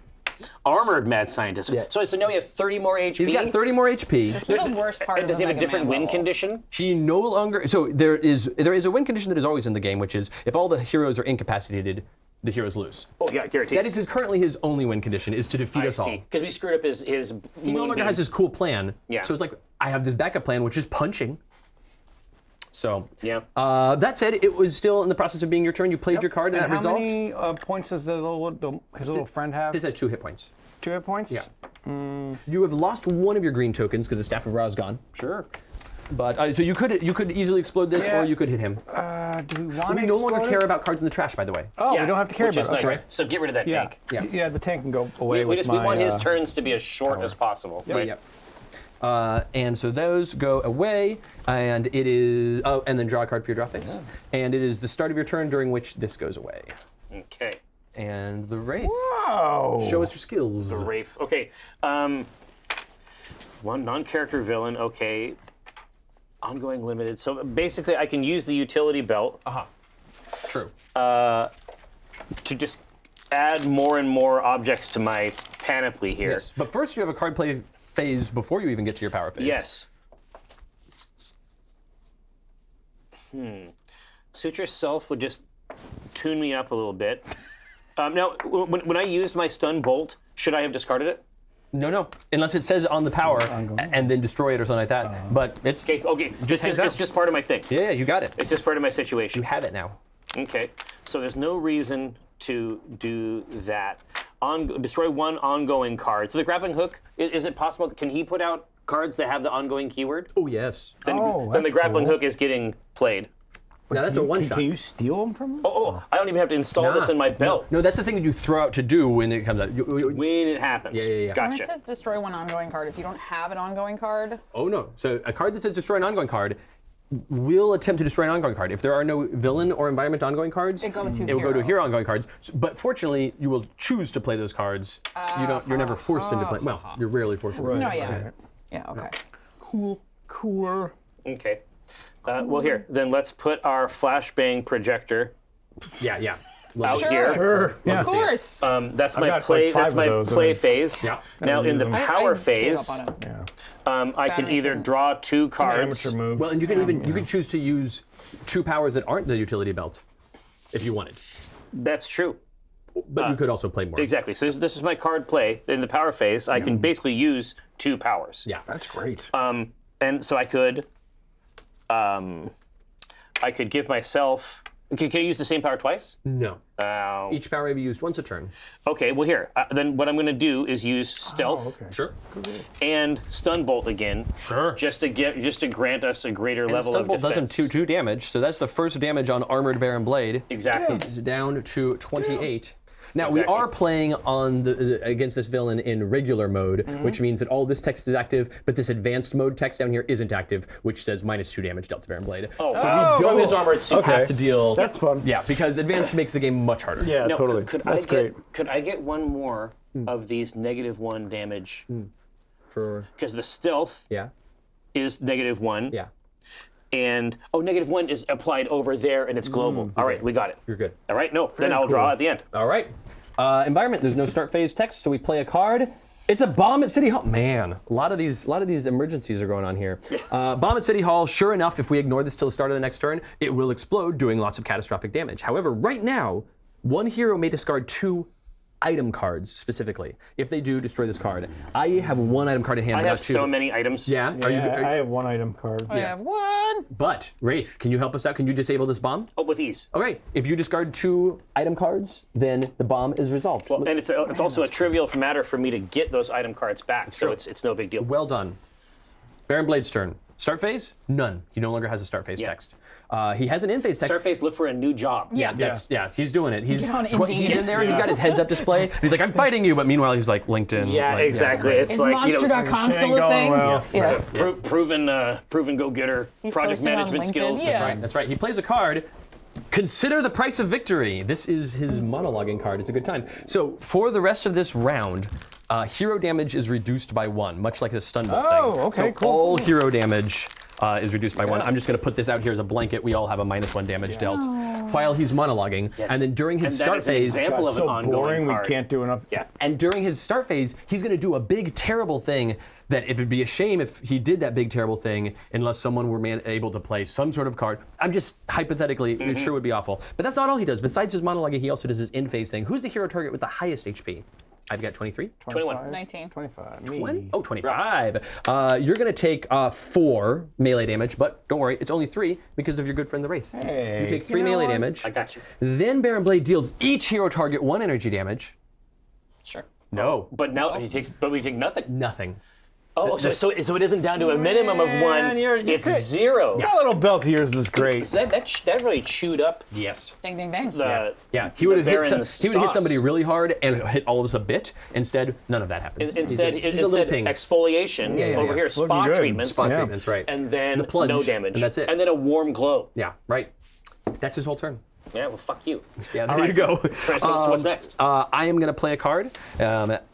Armored mad scientist. Yeah. So now he has 30 more HP. He's got 30 more HP. This is the worst part of Does the he have a Mega different Man win level. condition? He no longer. So there is a win condition that is always in the game, which is if all the heroes are incapacitated, the heroes lose. Oh yeah, guaranteed. That is currently his only win condition, is to defeat I us all. see. Because we screwed up his He no longer has his cool plan. Yeah. So it's like I have this backup plan, which is punching. So Yeah. that said, it was still in the process of being your turn. You played your card, and that how resolved. many points does his little friend have? This had 2 hit points. 2 hit points? Yeah. You have lost one of your green tokens because the Staff of Ra is gone. Sure. But so you could easily explode this, Yeah. or you could hit him. Do we want We no longer care about cards in the trash, by the way. Oh, Yeah, we don't have to care which about is it. nice. Okay. So get rid of that Yeah. tank. Yeah. Yeah, the tank can go away We with want my, his turns to be as short as possible. Right? Yep. And so those go away, and it is. Oh, and then draw a card for your draw phase. Yeah. And it is the start of your turn during which this goes away. Okay. And the Wraith. Whoa! Show us your skills. The Wraith. Okay. One non-character villain. Okay. Ongoing limited. So basically, I can use the utility belt True. to just add more and more objects to my panoply here. Yes. But first, you have a card play phase before you even get to your power phase. Yes. Suture Self would just tune me up a little bit. Now, when I used my stun bolt, should I have discarded it? No. Unless it says on the power and then destroy it or something like that. But it's. Okay. It's just part of my thing. Yeah, you got it. It's just part of my situation. You have it now. Okay. So there's no reason to do that. Destroy one ongoing card. So the grappling hook, is it possible, can he put out cards that have the ongoing keyword? Oh, yes. Then the that's grappling cool. hook is getting played. Now that's a one-shot. Can you steal them from him? I don't even have to install this in my belt. No, that's the thing that you throw out to do when it comes out. When it happens. Yeah. When Gotcha. it says destroy one ongoing card, if you don't have an ongoing card, Oh, no. So a card that says destroy an ongoing card will attempt to destroy an ongoing card. If there are no villain or environment ongoing cards, It go to will go to hero. hero ongoing cards. But fortunately, you will choose to play those cards. You're never forced into play. Well, you're rarely forced into play. no, yeah. Yeah, okay. Cool. Okay. Well, here, then let's put our flashbang projector Yeah. out Sure. here. Sure. Yeah. Of course. That's I've my got play. like 5 That's of my those, play I mean. phase. Yeah. Now in the I power gave phase, up on it. Yeah. I can Baddies either didn't. draw 2 cards. Amateur move. Well, and you can you can choose to use 2 powers that aren't the utility belt if you wanted. That's true. But you could also play more. Exactly. So this is my card play. In the power phase, I can basically use 2 powers. Yeah. That's great. And so I could give myself. Can I use the same power twice? No. Each power may be used once a turn. Okay. Well, here. Then what I'm going to do is use stealth okay. Sure. and stun bolt again. Sure. Just to grant us a greater level Stun of Bolt does him defense. 2 damage, so that's the first damage on Armored Baron Blade. Exactly. It's down to 28. Now Exactly. we are playing on against this villain in regular mode, which means that all this text is active, but this advanced mode text down here isn't active, which says -2 damage dealt to Baron Blade. Oh, so wow. we From don't his armored suit. have to deal. That's fun. Yeah, because advanced makes the game much harder. Yeah, Now, totally. Could That's great. I get one more of these -1 damage? For Because the stealth yeah, is -1. yeah, And -1 is applied over there, and it's global. All right, we got it. you're good. All right, no, then I'll draw at the end. All right. Environment. There's no start phase text, so we play a card. It's a bomb at City Hall. Man, a lot of these emergencies are going on here. Bomb at City Hall. Sure enough, if we ignore this till the start of the next turn, it will explode, doing lots of catastrophic damage. However, right now, one hero may discard 2 item cards specifically. If they do, destroy this card. I have 1 item card in hand. I but have not 2. so many items. Yeah. Are you? I have 1 item card. I have one. But Wraith, can you help us out? Can you disable this bomb? Oh, with ease. Okay. If you discard 2 item cards, then the bomb is resolved. Well, and it's also a trivial matter for me to get those item cards back, so it's no big deal. Well done. Baron Blade's turn. Start phase? None. He no longer has a start phase text. He has an in phase text. Start phase, look for a new job. Yeah. He's doing it. He's Get on Indeed. he's in there. He's got his heads up display. He's like, I'm fighting you, but meanwhile he's like LinkedIn. Yeah, like, exactly. right. It's Is like Monster.com This still ain't a thing? going well. Yeah. proven go-getter, He's project posting on management LinkedIn. skills. Yeah. Right, that's right. He plays a card. Consider the price of victory. This is his monologuing card. It's a good time. So for the rest of this round, hero damage is reduced by 1, much like the stun bolt thing. Oh, okay, so cool. all hero damage is reduced by 1. I'm just going to put this out here as a blanket. We all have a -1 damage dealt while he's monologuing. Yes. And then during his And that start is an phase, example of an so ongoing boring. card. We can't do enough. Yeah. and during his start phase, he's going to do a big, terrible thing that it'd be a shame if he did that big, terrible thing unless someone were able to play some sort of card. I'm just hypothetically, it sure would be awful. But that's not all he does. Besides his monologuing, he also does his in-phase thing. Who's the hero target with the highest HP? I've got 23. 21. 19. 25. Me. 20? Oh, 25. You're going to take 4 melee damage, but don't worry, it's only 3 because of your good friend the Wraith. Hey, You take 3 melee damage. I got you. Then Baron Blade deals each hero target 1 energy damage. Sure. No. But now we take nothing. Nothing. Oh, so it isn't down to a minimum of one. It's good. 0. That little belt of yours is great. So that really chewed up Yes. Ding, ding, ding. Yeah, he would have hit Baron's somebody sauce. really hard and hit all of us a bit. Instead, none of that happened. Instead, He's a little ping. exfoliation yeah, over yeah. here, Looking spot good. treatments, Spot Yeah. treatments, right? and then the plunge, no damage, and that's it. and then a warm glow. Yeah, right. That's his whole turn. Yeah, well, fuck you. Yeah, there you go. So what's next? I am going to play a card.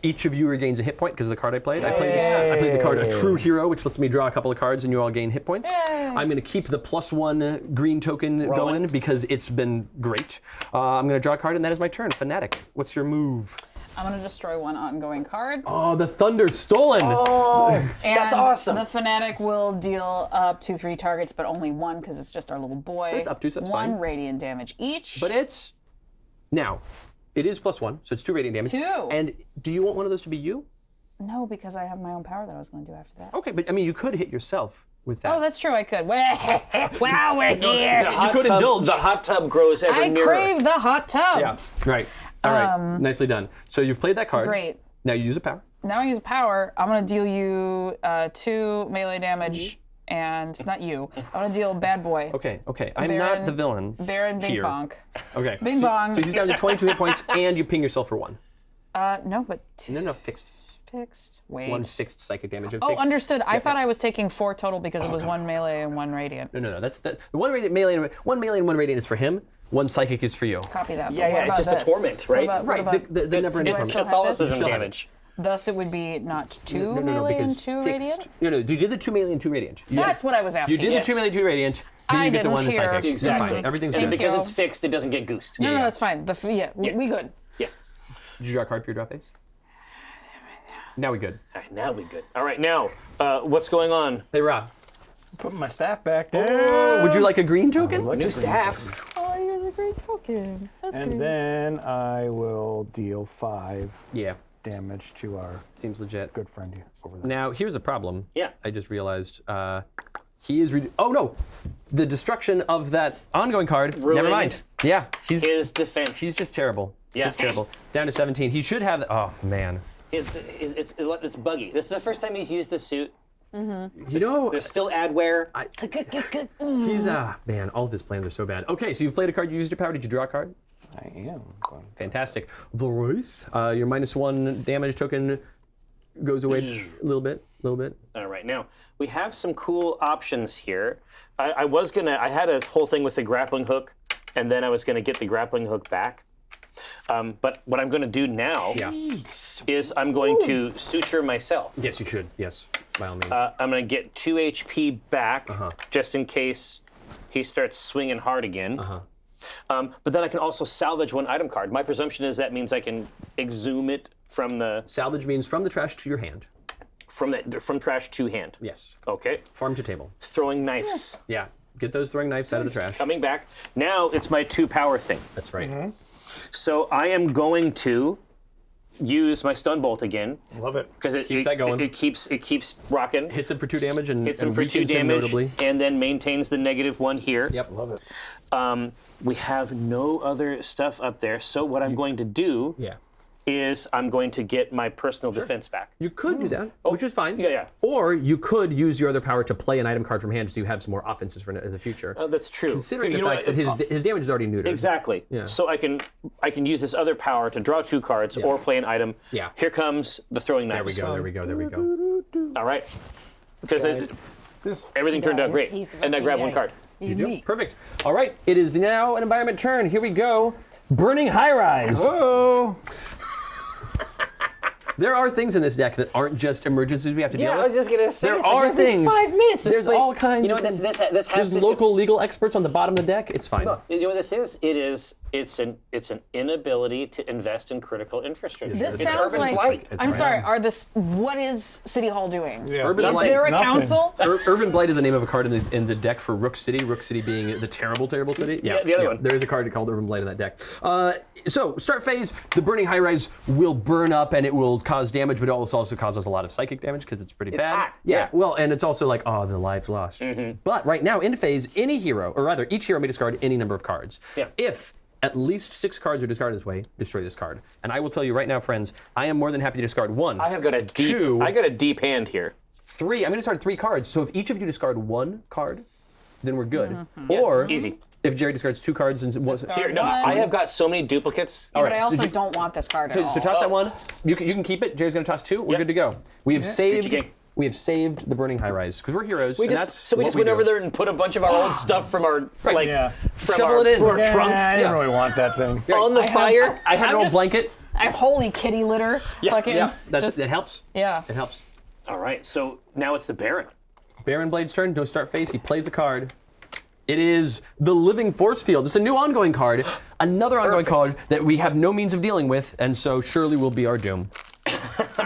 Each of you regains a hit point because of the card I played. I played the card A True Hero, which lets me draw a couple of cards and you all gain hit points. I'm going to keep the +1 green token going because it's been great. I'm going to draw a card and that is my turn. Fanatic, what's your move? I'm going to destroy one ongoing card. Oh, the Thunder stolen! And That's awesome. The Fanatic will deal up to 3 targets, but only 1 because it's just our little boy. But it's up to, so that's 1 fine. radiant damage each. But it's... Now, it is +1, so it's 2 radiant damage. 2. And do you want one of those to be you? No, because I have my own power that I was going to do after that. Okay, but I mean, you could hit yourself with that. Oh, that's true. I could. Wow, we're here. could indulge. The hot tub grows ever I nearer. crave the hot tub. Yeah, right. All right, nicely done. So you've played that card. Great. Now you use a power. Now I use power. I'm going to deal you 2 melee damage, and not you. I'm going to deal bad boy. Okay. I'm not the villain. Baron Bing here. Bonk. Okay. Bing so, bong. So he's down to 22 hit points, and you ping yourself for 1. No, but 2 No, fixed. fixed. Wait. 1 fixed psychic damage. And Oh, fixed. understood. I thought I was taking 4 total because it was 1 melee and 1 radiant. No. That's the 1 radiant melee. 1 melee and 1 radiant is for him. 1 psychic is for you. Copy that. Yeah, But what it's about just a this? torment, right? What Right. about- The never-ending It's torment. still have Catholicism this? damage. Thus, it would be not 2 No, melee and because 2 fixed. radiant? No, you did the 2 melee and 2 radiant. That's what I was asking. You did Yes. the 2 melee, 2 radiant. Then I you get the didn't 1 hear. psychic. You're Exactly. fine. Everything's And good. because you. it's fixed, it doesn't get goosed. No, Yeah. that's fine. We good. Yeah. Did you draw a card for your draw phase? Now we good. All right, now we good. All right, now, what's going on? Hey, Rob. Put my staff back there. Would you like a green token? Like New a green staff. Oh, you're the great token. That's And then I will deal 5 Yeah, damage to our seems legit. good friend over there. Now, here's a problem. Yeah. I just realized he is. Oh no, the destruction of that ongoing card. Never Ruined mind. Yeah, His defense. he's just terrible. Yeah. Just terrible. Down to 17. He should have. Oh man. It's buggy. This is the first time he's used the suit. You know, There's still adware. he's man. All of his plans are so bad. Okay, so you've played a card. You used your power. Did you draw a card? I am. Fantastic. The Wraith. Your -1 damage token goes away a little bit. All right, now we have some cool options here. I had a whole thing with the grappling hook, and then I was gonna get the grappling hook back. But what I'm gonna do now is I'm going to suture myself. Yes, you should. Yes, by all means. I'm gonna get 2 HP back, just in case he starts swinging hard again. But then I can also salvage 1 item card. My presumption is that means I can exhume it from the Salvage means from the trash to your hand. from trash to hand. Yes. Okay. Farm to table. Throwing knives. Yeah. Get those throwing knives out of the trash. Coming back. Now it's my 2 power thing. That's right. So I am going to use my stun bolt again Love it. because it Keeps that going. It keeps rocking. Hits him for 2 damage and Hits him and for 2 weakens him damage, notably. and then maintains the -1 here. Yep. Love it. We have no other stuff up there. So what I'm going to do Yeah. is I'm going to get my personal defense back. You could do that, which is fine. Yeah. Or you could use your other power to play an item card from hand so you have some more offenses for in the future. Oh, that's true. Considering You the know fact what? that his damage is already neutered. Exactly. Yeah. So I can use this other power to draw 2 cards or play an item. Yeah. Here comes the throwing There knives. we go. There we go. All right. Because This. everything turned out great, and I grabbed 1 card. Perfect. All right. It is now an environment turn. Here we go. Burning high rise. Oh. There are things in this deck that aren't just emergencies we have to deal with. just gonna say. There are things. 5 minutes. There's all kinds. You know of what this has There's to local legal experts on the bottom of the deck. It's fine. You know what this is? It's an inability to invest in critical infrastructure. This it's sounds urban like. blight. I'm sorry. What is City Hall doing? Yeah. Urban Is Blight. there a Nothing. council? Urban Blight is the name of a card in the deck for Rook City. Rook City being the terrible city. Yeah, the other one. There is a card called Urban Blight in that deck. So start phase, the burning high rise will burn up and it will cause damage, but it also causes a lot of psychic damage because it's pretty bad. hot. Yeah. Yeah. Well, and it's also like, oh, the lives lost. But right now in phase, any hero, or rather, each hero may discard any number of cards. Yeah. If at least 6 cards are discarded this way, destroy this card. And I will tell you right now, friends, I am more than happy to discard 1. I have got a deep. 2. I got a deep hand here. 3. I'm going to discard 3 cards. So if each of you discard 1 card, then we're good. Or easy. if Jerry discards 2 cards and Discard Here, no, one. I have got so many duplicates. Yeah, but I so also you- don't want this card at all. So toss that one. You can keep it. Jerry's going to toss 2. We're Yep. good to go. We have saved. Gucci gang. We have saved the burning high rise because we're heroes. We and just, that's so we what just went do. over there and put a bunch of our old stuff from our like Yeah. from Shovel our, it in. from our Yeah, trunk I didn't Yeah. really want that thing. on the fire. I had I'm an old just- blanket. I have holy kitty litter. Fucking Yeah, just, that helps. yeah. It helps. All right, so now it's the Baron. Baron Blade's turn. No start phase. He plays a card. It is the Living Force Field. It's a new ongoing card. Another ongoing card that we have no means of dealing with, and so surely will be our doom.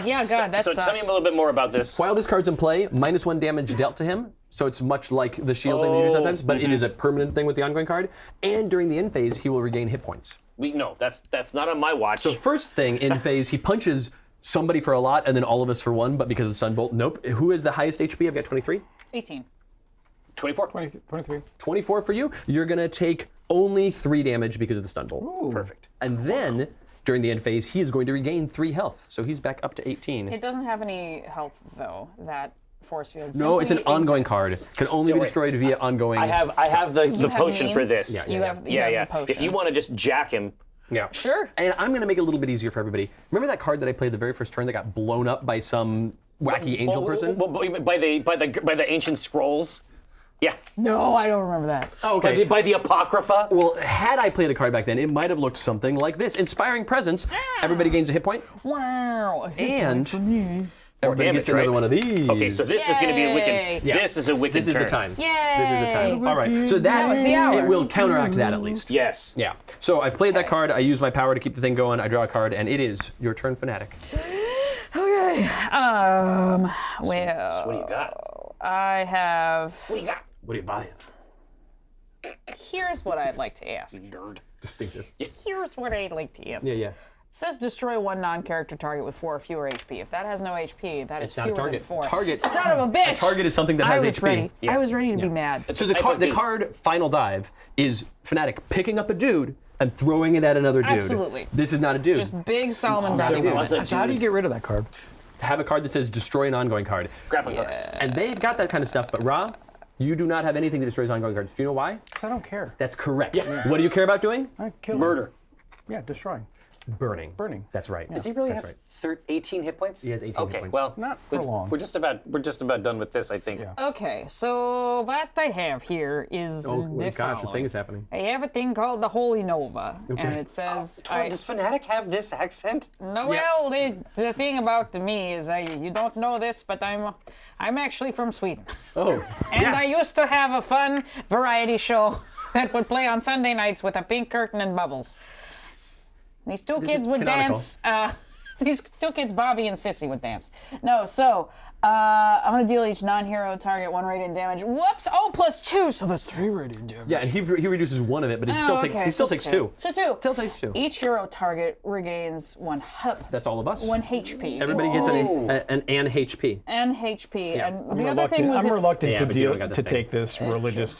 Yeah, God, that So sucks. tell me a little bit more about this. While this card's in play, -1 damage dealt to him. So it's much like the shield thing we do sometimes, but it is a permanent thing with the ongoing card. And during the end phase, he will regain hit points. No, that's not on my watch. So first thing in phase, he punches somebody for a lot and then all of us for 1, but because of the stun bolt, nope. Who is the highest HP? I've got 23. 18. 24. 23. 24 for you. You're gonna take only 3 damage because of the stun bolt. Perfect. And then during the end phase, he is going to regain 3 health. So he's back up to 18. It doesn't have any health though. That force field. No, it's an simply ongoing exists. card. Can only be worry. destroyed via ongoing. I have the You have potion for means? this. Yeah, You have you yeah, have yeah. the potion. If you want to just jack him, Yeah. Sure. And I'm going to make it a little bit easier for everybody. Remember that card that I played the very first turn that got blown up by some wacky angel person? by the ancient scrolls. Yeah. No, I don't remember that. Oh, By the apocrypha. Well, had I played a card back then, it might have looked something like this. Inspiring Presence. Everybody gains a hit point. Wow. And everybody damage, gets another right? one of these. Okay, so this is going to be a Yay. wicked. Yeah. This is a wicked This is turn. the time. Yay. This is the time. All right. So that was the hour. it will counteract that at least. Yes. Yeah. So I've played that card. I use my power to keep the thing going. I draw a card, and it is your turn, Fanatic. Okay. Well. So what do you got? I have. What do you got? What are you buying? Here's what I'd like to ask. Nerd. Distinctive. Here's what I'd like to ask. Yeah, yeah. It says destroy 1 non-character target with 4 or fewer HP. If that has no HP, that is It's not a fewer target. than 4. Target. Son of a bitch! A target is something that I has was HP. ready. Yeah. I was ready to be mad. So the type card, of the dude. card Final Dive is Fnatic picking up a dude and throwing it at another dude. Absolutely. This is not a dude. Just big Solomon There Grabby was moment. a So how do you dude. get rid of that card? have a card that says destroy an ongoing card. Grappling hooks. And they've got that kind of stuff, but Ra, you do not have anything that destroys ongoing cards. Do you know why? Because I don't care. That's correct. What do you care about doing? I kill Murder. Yeah, destroying. Burning. Burning. That's right. Does he really That's have 18 hit points? He has 18 hit Okay, points. well, Not for long. We're just about done with this, I think. Yeah. Okay, so what I have here is Oh the my gosh, the following. thing is happening. I have a thing called the Holy Nova, and it says Does Fnatic have this accent? No, well, the thing about me is you don't know this, but I'm actually from Sweden, Oh. and I used to have a fun variety show that would play on Sunday nights with a pink curtain and bubbles. These two kids is would canonical. dance. These two kids, Bobby and Sissy, would dance. No, so I'm gonna deal each non-hero target 1 radiant damage. Whoops! Oh, +2, so that's 3 radiant damage. Yeah, and he reduces one of it, but he still takes okay, he still so takes it's 2. So 2. Still takes 2. Each hero target regains 1 HP. That's all of us. 1 HP. Everybody gets an HP. And HP. Yeah. And the other thing was I'm if reluctant Yeah, to but you deal don't got the to thing. take this religious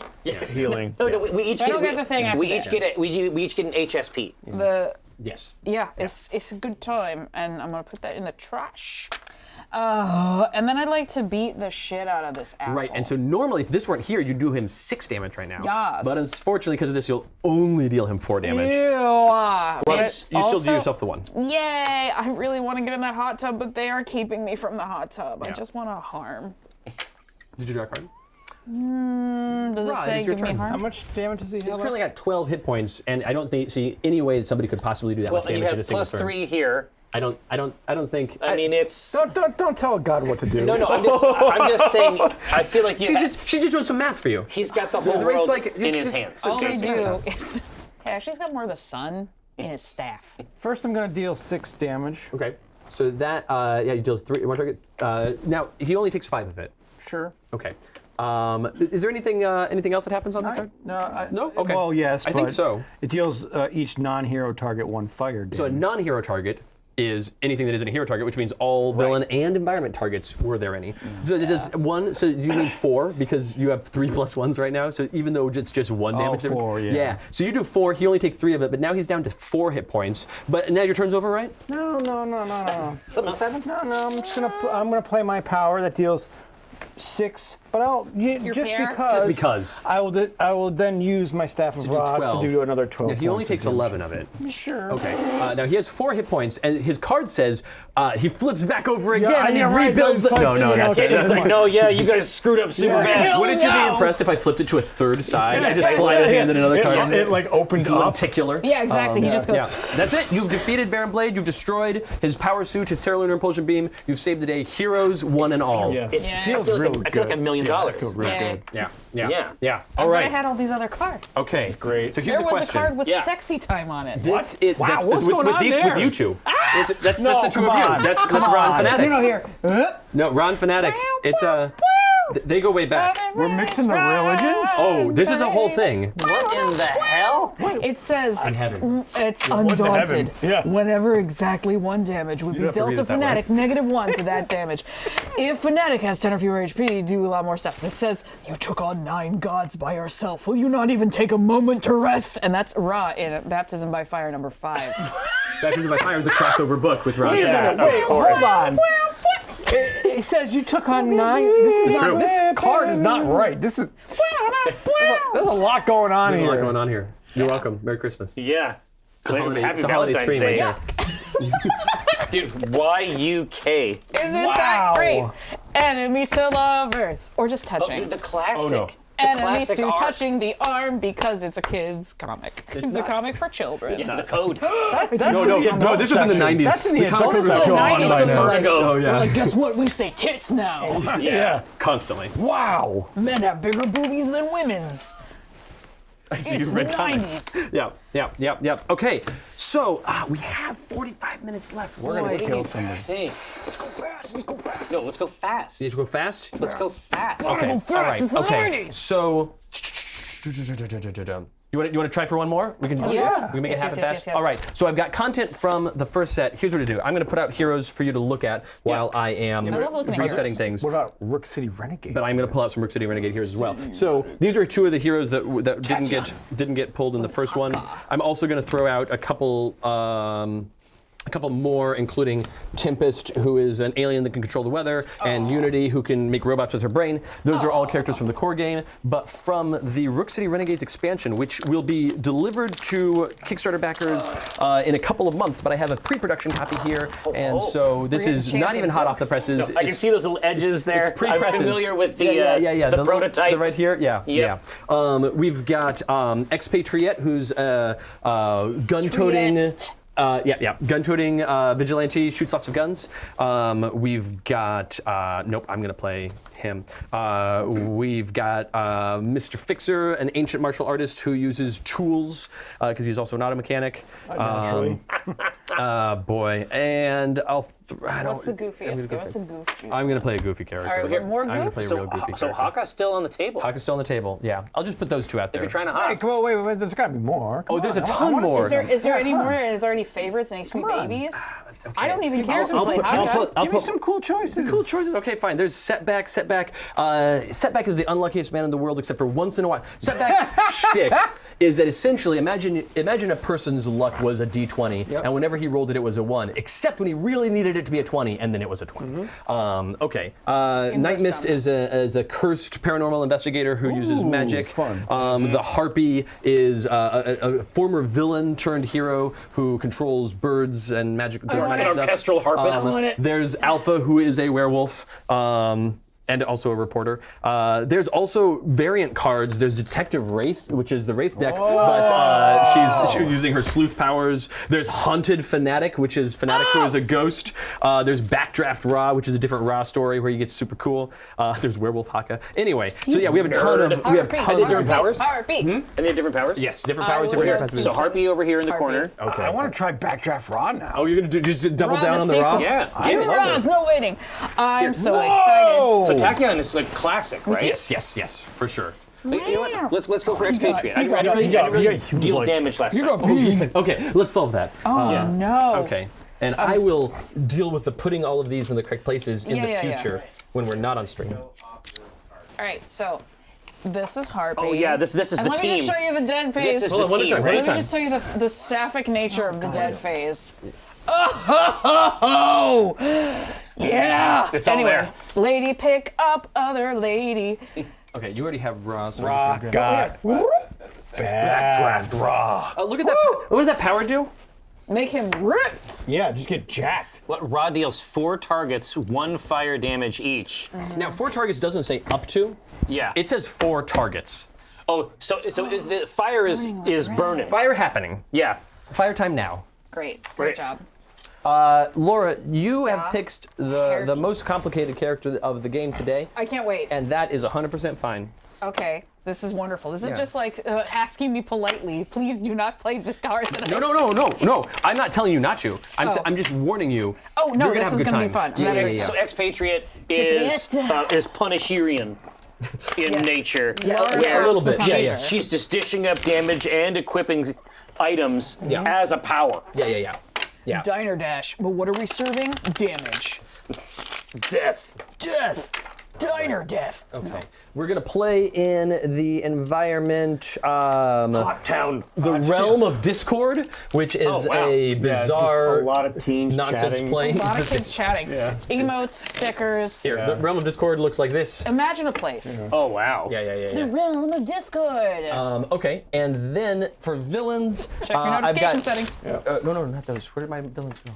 healing. No, we each I get. don't get the thing after we each that. get we each get an HSP. Yes. it's a good time, and I'm gonna put that in the trash. And then I'd like to beat the shit out of this asshole. Right, and so normally if this weren't here, you'd do him 6 damage right now. Yes. But unfortunately, because of this, you'll only deal him 4 damage. Ew. But But you still also- do yourself the 1. Yay! I really want to get in that hot tub, but they are keeping me from the hot tub. I Yeah. just want to harm. Did you draw a card? Does it Right, say it's your give me turn. harm? How much damage does he He's have? currently got 12 hit points, and I don't see any way that somebody could possibly do that Well, much and you damage in a have single plus turn. 3 here. I don't think. I mean, it's Don't tell God what to do. no. I'm just saying. I feel like She's just doing some math for you. he's got the whole The rate's world like- in his hands. All they basically. do is. Yeah, she's got more of the sun in his staff. First, I'm going to deal 6 damage. Okay. So that he deals 3 1 target. Now he only takes 5 of it. Sure. Okay. Is there anything else that happens on that card? No? Okay. Well, yes. I think but so. It deals each non-hero target 1 fire damage. So a non-hero target is anything that isn't a hero target, which means all villain and environment targets, were there any. So it does 1, so you need 4 because you have 3 plus 1s right now. So even though it's just 1 damage. 4, yeah. So you do 4, he only takes 3 of it, but now he's down to 4 hit points. But now your turn's over, right? No. Something else happened? No, I'm just gonna play my power that deals 6, but just pair? because. Just because. I will then use my staff of do Ra 12. to do another 12. Now, he only points takes of 11 of it. damage. Sure. Okay. Now he has 4 hit points, and his card says he flips back over again and he right, rebuilds. it's like, No, you know, that's it's it. It's like, no, yeah, you guys screwed up super bad. Wouldn't you be impressed if I flipped it to a third side? I just slide a hand in another card. It like opened It's up. lenticular. Yeah, exactly. He just goes. Yeah, that's it. You've defeated Baron Blade. You've destroyed his power suit, his Terra Lunar Impulsion Beam. You've saved the day, heroes one and all. Yeah. It feels really I feel like $1 million. feels really Yeah. good. Yeah. All But I right. had all these other cards. Okay. Great. So here's There the was question. a card with Yeah. sexy time on it. Wow, what's going on these, there? With you two. That's No, the two come of you. on. That's Come Ron on. Fanatic. No, here. No, Ron Fanatic. It's they go way back. We're mixing the religions? Oh, this is a whole thing. What in the hell? It says In heaven. it's to undaunted. heaven. Yeah. Whenever exactly 1 damage would be have to read dealt to it that way. Fnatic, -1 to that damage. If Fnatic has 10 or fewer HP, do a lot more stuff. It says, you took on 9 gods by yourself. Will you not even take a moment to rest? And that's Ra in Baptism by Fire number 5. Baptism by Fire, the crossover book with Ron. Wait a minute. Wait, hold on. It says you took on 9. This is true. not. This card is not right. This is. There's a lot going on There's a here. lot going on here. You're welcome. Merry Christmas. Yeah. Happy it's a holiday Valentine's stream Day. right there. Dude, YUK. Isn't Wow. that great? Enemies to lovers. Or just touching. The classic. no. The Enemies classic to art. touching the arm because it's a kid's comic. It's a comic for children. Yeah, the code. No, this was in the 90s. That's in the comic adult books This is are the gone 90s. by So now. like, Oh, we're yeah. like, guess what? We say tits now. Yeah. Constantly. Wow. Men have bigger boobies than women's. It's You've the read comics. 90s. Yeah. Okay, so we have 45 minutes left. We're gonna What do kill you somebody. think? Let's go fast. Let's go fast. No, let's go fast. Need to go fast? Let's go fast. Okay. Go fast, All right. it's the Okay. 90s. So you want to try for one more? We can Yeah. We can make Yes, it happen yes, fast. yes. All right. So I've got content from the first set. Here's what to do. I'm going to put out heroes for you to look at while I am I love looking at resetting heroes. things. What about Rook City Renegade? But I'm going to pull out some Rook City Renegade heroes as well. So these are 2 of the heroes that didn't get pulled in the first one. I'm also going to throw out a couple more, including Tempest, who is an alien that can control the weather, and Unity, who can make robots with her brain. Those are all characters from the core game, but from the Rook City Renegades expansion, which will be delivered to Kickstarter backers in a couple of months. But I have a pre-production copy here, and so this We're is getting not chance even at hot off the books. presses. I can see those little edges there. It's pre-presses. I'm familiar with the the prototype. right here. Yeah. Yep. We've got Expatriate, who's gun-toting. Triet. Gun-toting vigilante, shoots lots of guns. We've got, nope, I'm gonna play him. We've got Mr. Fixer, an ancient martial artist who uses tools, because he's also not a mechanic. Naturally. Boy, and What's the goofiest? Give us a goof juice. I'm gonna play a goofy character. All right, more I'm gonna goof? play a So, real goofy so character. Haka's still on the table. Hawk is still on the table. Yeah, I'll just put those 2 out there. If you're trying to Hey, hawk. come on, wait, there's got to be more. Come Oh, there's on, a I ton wanna see more. some- Is there any more? Are there any favorites? Any sweet on. babies? I don't even care if we I'll play put- Haka. I'll Give me put- some cool choices. Cool choices. Okay, fine. There's Setback. Setback is the unluckiest man in the world, except for once in a while. Setback's shtick is that essentially, imagine a person's luck was a D20, and whenever he rolled it, it was a 1, except when he really needed it to be a 20, and then it was a 20. Okay. Night Mist is a cursed paranormal investigator who uses magic. Fun. The Harpy is a former villain turned hero who controls birds and magic. An orchestral harpist. There's Alpha, who is a werewolf. And also a reporter. There's also variant cards. There's Detective Wraith, which is the Wraith deck, but she's using her sleuth powers. There's Haunted Fanatic, which is Fanatic who is a ghost. There's Backdraft Ra, which is a different Ra story where he gets super cool. There's Werewolf Haka. Anyway, so yeah, we have a ton of different powers? Harpy. And they have different powers? Yes, different powers, different love haircuts. So Harpy over here in the Harpy. corner. Okay. I want to try Backdraft Raw now. Oh, you're gonna just double Ra, down the on the Ra? sequel. Yeah. Two Dude. Ra's, no waiting. I'm so Whoa! excited. So Tachyon is like classic, right? Yes, for sure. You know what? Let's go for Expatriate. I he got- didn't he got- really he was deal like- damage last time. Okay, let's solve that. Oh no. Okay. And I will deal with the putting all of these in the correct places in the Yeah. future when we're not on stream. All right, so this is Harpy. Oh yeah, this is And the let me team. just show you the dead phase. This is Hold the on, one at a team. time, one at a Let me time. just tell you the sapphic nature of the dead phase. Oh, yeah. It's all anyway, there. lady pick up other lady. Okay, you already have raw. So Rock got backdraft raw. look at that. What does that power do? Make him ripped. Yeah, just get jacked. What Raw deals 4 targets, 1 fire damage each. Now, 4 targets doesn't say up to. Yeah. It says 4 targets. Oh, so the fire is burning. Fire happening. Yeah. Fire time now. Great Great. job. Laura, you have Yeah. picked the most complicated character of the game today, I can't wait. and that is 100% fine. Okay, this is wonderful. This is Yeah. just like asking me politely, please do not play the card that I... No. I'm not telling you not to. Oh. I'm just warning you. Oh, no, You're gonna this have a is good gonna be time. fun. I'm Yeah, not yeah, So yeah. Expatriate is Punisherian in nature. Yeah, A little bit. Yeah, yeah. She's just dishing up damage and equipping items Yeah. as a power. Yeah. Diner Dash. But what are we serving? Damage. Death. Death. Diner death. Okay. We're gonna play in the environment, Hot town. the realm of Discord, which is Oh, wow. a bizarre a lot of teens nonsense chatting. plane. A lot of kids chatting. Emotes, stickers. Here, the realm of Discord looks like this. Imagine a place. Oh, wow. Yeah. The realm of Discord. Okay, and then for villains, Check your I've notification got, settings. no, not those. Where did my villains go?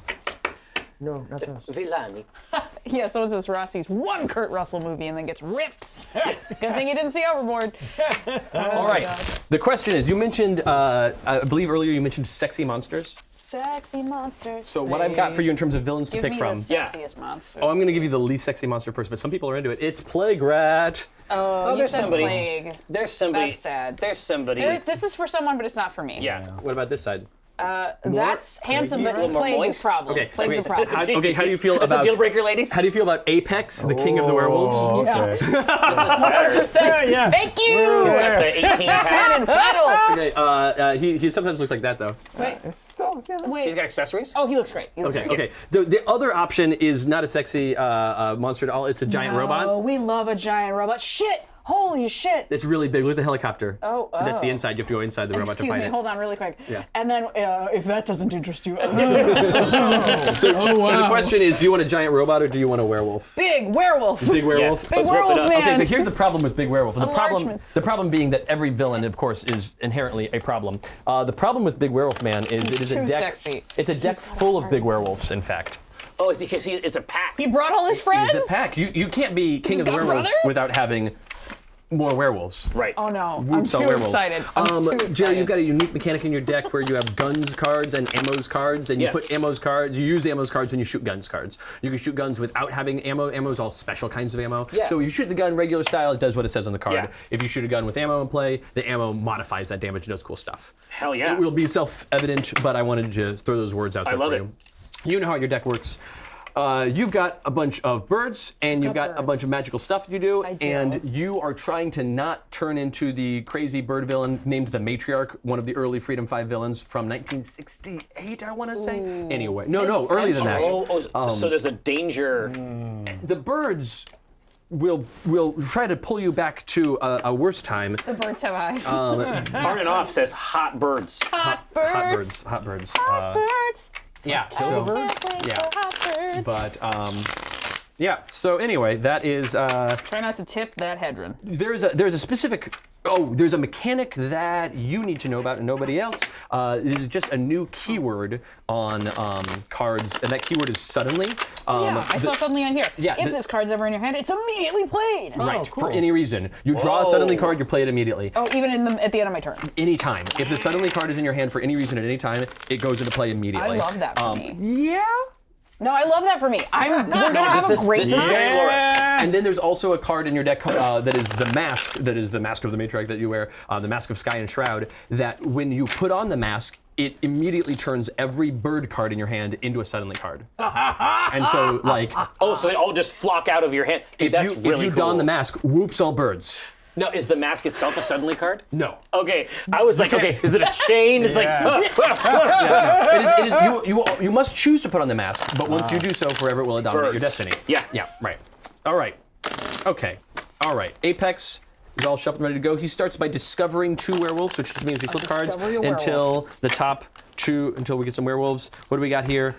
No, not those. Villani. Yeah, so is this Rossi's one Kurt Russell movie and then gets ripped. Good thing you didn't see Overboard. All right. The question is, you mentioned, I believe earlier you mentioned sexy monsters. Sexy monsters. So what I've got for you in terms of villains to Give pick me from. the sexiest monster. Oh, I'm going to give you the least sexy monster first, but some people are into it. It's Plague Rat. Oh, you there's said somebody. plague. There's somebody. That's sad. There's somebody. This is for someone, but it's not for me. Yeah. What about this side? That's handsome, but A little more plague is moist? problem. Okay, Plague's a problem. How do you feel That's about a deal breaker, ladies. How do you feel about Apex, the king of the werewolves? Oh, okay. 100%. Yeah. Thank you. He's got the 18 pack. Cannon fiddle. Okay, he sometimes looks like that though. Wait, He's wait. got accessories. Oh, he looks great. He looks Okay, great. okay. So the other option is not a sexy monster at all. It's a giant Oh, robot. we love a giant robot. Shit. Holy shit. It's really big. Look at the helicopter. Oh, That's the oh. inside. You have to go inside the robot to Excuse find me, it. hold on really quick. Yeah. And then, if that doesn't interest you, So the question is, do you want a giant robot or do you want a werewolf? big werewolf. Big werewolf. Big Let's whip it werewolf up. man. Okay, so here's the problem with Big Werewolf. And Enlargement. the problem being that every villain, of course, is inherently a problem. The problem with Big Werewolf Man is He's it is a too deck. sexy. It's a deck He's full of big werewolves, in fact. Oh, it's because it's a pack. He brought all his friends? It's a pack. You can't be king He's of the got werewolves brothers? without having more werewolves. Right. Oh no, I'm Whoops, too all werewolves. excited. I'm too excited. Jerry, you've got a unique mechanic in your deck where you have guns cards and ammos cards, and you Yeah. put ammos cards. You use the ammos cards when you shoot guns cards. You can shoot guns without having ammo. Ammo's all special kinds of ammo. Yeah. So if you shoot the gun regular style, it does what it says on the card. Yeah. If you shoot a gun with ammo in play, the ammo modifies that damage and does cool stuff. Hell yeah. It will be self-evident, but I wanted to throw those words out there love for it. you. You know how your deck works. You've got a bunch of birds, and you've got a birds. bunch of magical stuff you do, I do. and you are trying to not turn into the crazy bird villain named the Matriarch, one of the early Freedom 5 villains from 1968, I want to say. Anyway, no, It's earlier than that. So there's a danger. The birds will try to pull you back to a worse time. The birds have eyes. Um, On and off says hot birds. hot Hot birds. birds, hot birds. Hot birds. Yeah, Oh, so, birds wait yeah. for hot birds. but yeah. So anyway, that is. Try not to tip that hedron. There's a specific. Oh, there's a mechanic that you need to know about and nobody else. This is just a new keyword on cards, and that keyword is suddenly. Yeah, I saw suddenly on here. yeah, if the- this card's ever in your hand, it's immediately played. Right, cool. for any reason. You draw a suddenly card, you play it immediately. Oh, even at the end of my turn. Anytime. If the suddenly card is in your hand for any reason at any time, it goes into play immediately. I love that for me. Yeah. No, I love that for me. We're gonna have a great this is time. very Laura. And then there's also a card in your deck that is the mask. That is the mask of the Matriarch that you wear, the Mask of Sky and Shroud. That when you put on the mask, it immediately turns every bird card in your hand into a suddenly card. And so, like, Oh, so they all just flock out of your hand. Dude, that's if really you cool. don the mask, whoops, all birds. Now, is the mask itself a suddenly card? No. Okay, I was like, okay, is it a chain? It's It is, you must choose to put on the mask, but once you do so, forever it will dominate your Birds. destiny. Yeah. Yeah, right. All right. Okay. All right. Apex is all shuffled and ready to go. He starts by discovering 2 werewolves, which just means we flip cards discover your until the top 2, until we get some werewolves. What do we got here?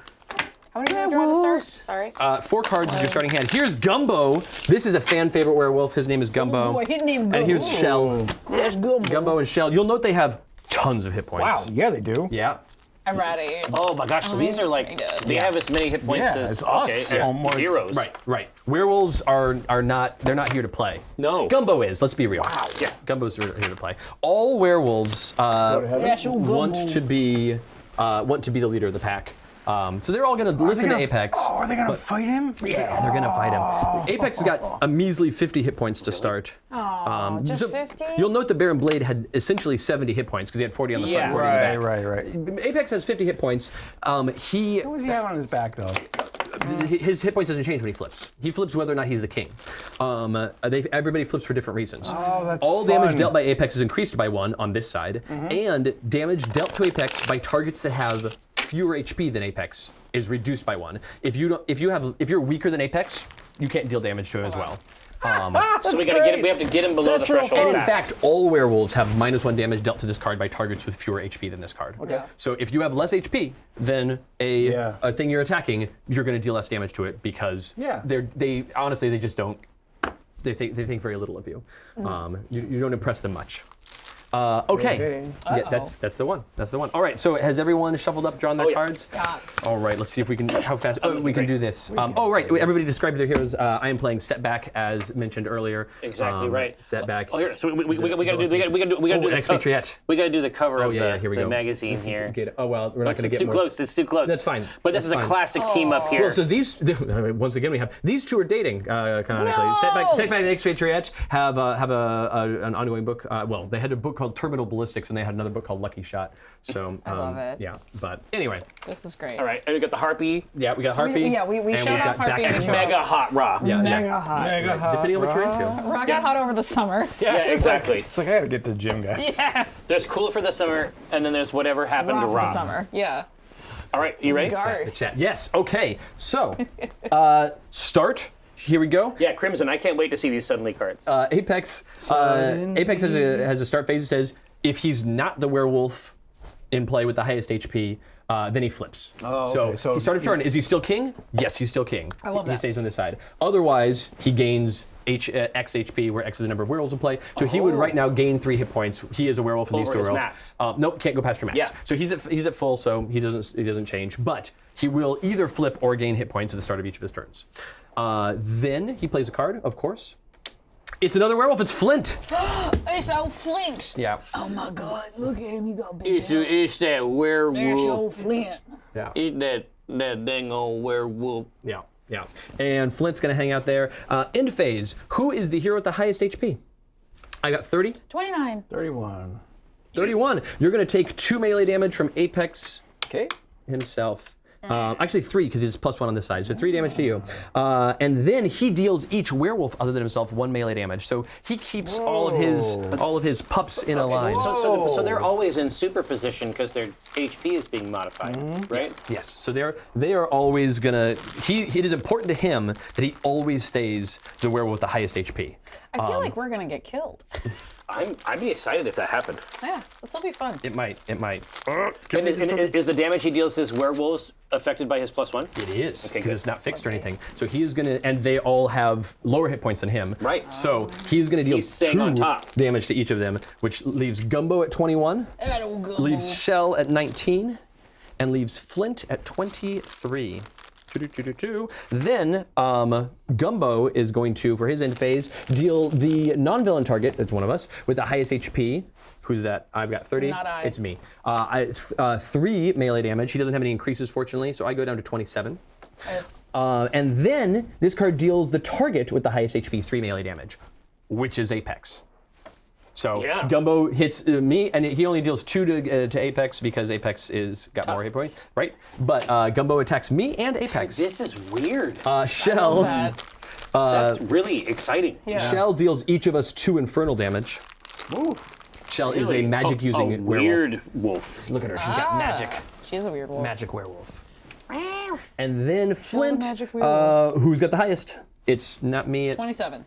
How many do you have to draw to start? Sorry. 4 cards is your starting hand. Here's Gumbo. This is a fan favorite werewolf. His name is Gumbo. Ooh, I didn't even go. And here's Shell. There's Gumbo. Gumbo and Shell. You'll note they have tons of hit points. Wow, yeah, they do. Yeah. I'm ready. Oh my gosh, so these are like, very good. they have as many hit points Yeah, as, it's us. as Yeah. More- heroes. Right. Werewolves are not, they're not here to play. No. Gumbo is, let's be real. Wow. Yeah. Gumbo's here to play. All werewolves Yeah, show Gumbo. want to be the leader of the pack. So they're all going to listen to Apex. Oh, are they gonna fight him? Yeah, they're going to fight him. Apex has got a measly 50 hit points to start. Just 50? You'll note the Baron Blade had essentially 70 hit points because he had 40 on the front, Yeah. 40 on the back. Right. Apex has 50 hit points. What does he have on his back, though? His hit points doesn't change when he flips. He flips whether or not he's the king. Everybody flips for different reasons. Oh, that's All damage fun. dealt by Apex is increased by 1 on this side, and damage dealt to Apex by targets that have fewer HP than Apex is reduced by 1. If you're weaker than Apex, you can't deal damage to it as well. So we have to get him below the threshold And in fast. fact, all werewolves have -1 damage dealt to this card by targets with fewer HP than this card. Yeah. So if you have less HP than a thing you're attacking, you're going to deal less damage to it because they honestly they just don't. They think very little of you. You don't impress them much. Okay. Yeah, that's the one. That's the one. All right. So has everyone shuffled up, drawn their cards? Yes. All right. Let's see if we can. How fast? Oh, we can do this. Right. Everybody described their heroes. I am playing Setback, as mentioned earlier. Exactly right. Setback. Oh, here. So we got to do an expatriate. We got to do the cover of yeah, here we the go. magazine here. Oh well, we're not going to It's get too more. close. It's too close. That's fine. But this That's is a fine. classic team up here. Well, so once again we have these two are dating canonically. No! Setback and Expatriate have an ongoing book. Well, they had a book called Terminal Ballistics, and they had another book called Lucky Shot. So I love it. Yeah, but anyway, This is great. All right, and we got the Harpy. yeah, we got Harpy. we and showed we've off got Harpy Back and to Mega Mega hot raw. Mega hot. Mega hot. Depending on what you're into. Rock got hot over the summer. Yeah, exactly. It's like I gotta get to the gym, guys. Yeah. There's cool for the summer, and then there's whatever happened Raw to for raw. the summer. Yeah. All right, you ready? Gar. The chat. Yes. Okay. So, start. Here we go. Yeah, Crimson. I can't wait to see these suddenly cards. Apex. Apex has a start phase that says if he's not the werewolf in play with the highest HP, then he flips. Oh, So, okay. So he started turn. Is he still king? Yes, he's still king. I love He that. stays on this side. Otherwise, he gains X HP, where X is the number of werewolves in play. So he would right now gain 3 hit points. He is a werewolf in these Over two his werewolves. max. Nope, can't go past your max. Yeah. So he's at full, so he doesn't change. But he will either flip or gain hit points at the start of each of his turns. Then he plays a card, of course. It's another werewolf. It's Flint. It's so Flint. Yeah. Oh my God! Look at him. He got big. It's that There's werewolf. old Flint. Yeah. Eat that dang old werewolf. Yeah. Yeah. And Flint's gonna hang out there. End phase. Who is the hero with the highest HP? I got 30. 29. 31. 31. You're gonna take 2 melee damage from Apex Okay. himself. Actually 3, because he's +1 on this side, so 3 damage to you. And then he deals each werewolf other than himself 1 melee damage. So he keeps all of his pups in a line. So they're always in superposition because their HP is being modified, right? Yes. So they are always gonna. It is important to him that he always stays the werewolf with the highest HP. I feel like we're gonna get killed. I'd be excited if that happened. Yeah, this will be fun. It might. And is the damage he deals his werewolves affected by his +1? It is, Okay, because good. it's not fixed or anything. So he is gonna, and they all have lower hit points than him. Right. So he's gonna deal He's staying 2 on top. damage to each of them, which leaves Gumbo at 21, I got old Gumbo. leaves Shell at 19, and leaves Flint at 23. Then Gumbo is going to, for his end phase, deal the non-villain target, that's one of us, with the highest HP. Who's that? I've got 30. Not I. It's me. 3 melee damage. He doesn't have any increases, fortunately, so I go down to 27. Yes. And then this card deals the target with the highest HP 3 melee damage, which is Apex. So Yeah. Gumbo hits me, and he only deals 2 to Apex because Apex is got more hit points, right? But Gumbo attacks me and Apex. This is weird. Shell That. That's really exciting. Yeah. Shell deals each of us 2 infernal damage. Ooh. Shell is a magic using a werewolf. weird wolf. Look at her, she's got magic. She is a weird wolf. Magic werewolf. And then Flint, magic werewolf. who's got the highest? It's not me. 27.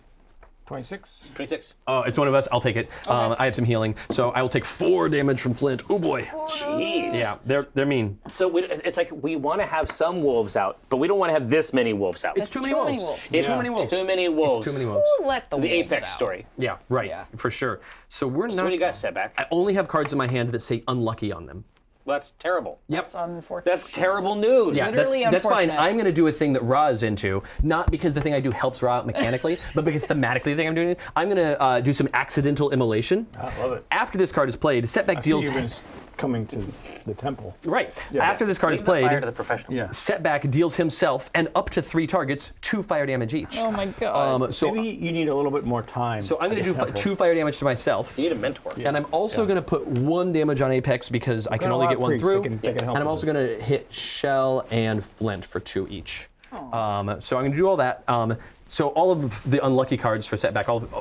26. 26. Oh, it's one of us. I'll take it. I have some healing, so I will take 4 damage from Flint. Oh boy. Jeez. Yeah, they're mean. So it's like we want to have some wolves out, but we don't want to have this many wolves out. It's too many wolves. It's too many wolves. Too many wolves. It's too many wolves. Who let the The wolves Apex out? story. Yeah, right. For sure. So we're So not. what do you got, Setback? I only have cards in my hand that say unlucky on them. Well, that's terrible. Yep. It's unfortunate. That's terrible news. Yeah, Literally that's fine. unfortunate. I'm going to do a thing that Ra is into, not because the thing I do helps Ra out mechanically, but because thematically the thing I'm doing, I'm going to do some accidental immolation. I love it. After this card is played, Setback I see deals. you've been coming to the temple. Right. After this card is Leave the fire played, to the professionals. Yeah. Setback deals himself and up to 3 targets 2 fire damage each. Oh my god. So Maybe you need a little bit more time. so I'm going to at do the temple. 2 fire damage to myself. You need a mentor. And I'm also going to put 1 damage on Apex because I can got a only lot get of 1 priests through. that can help And I'm with also going to hit Shell and Flint for 2 each. So I'm going to do all that. So all of the unlucky cards for Setback, almost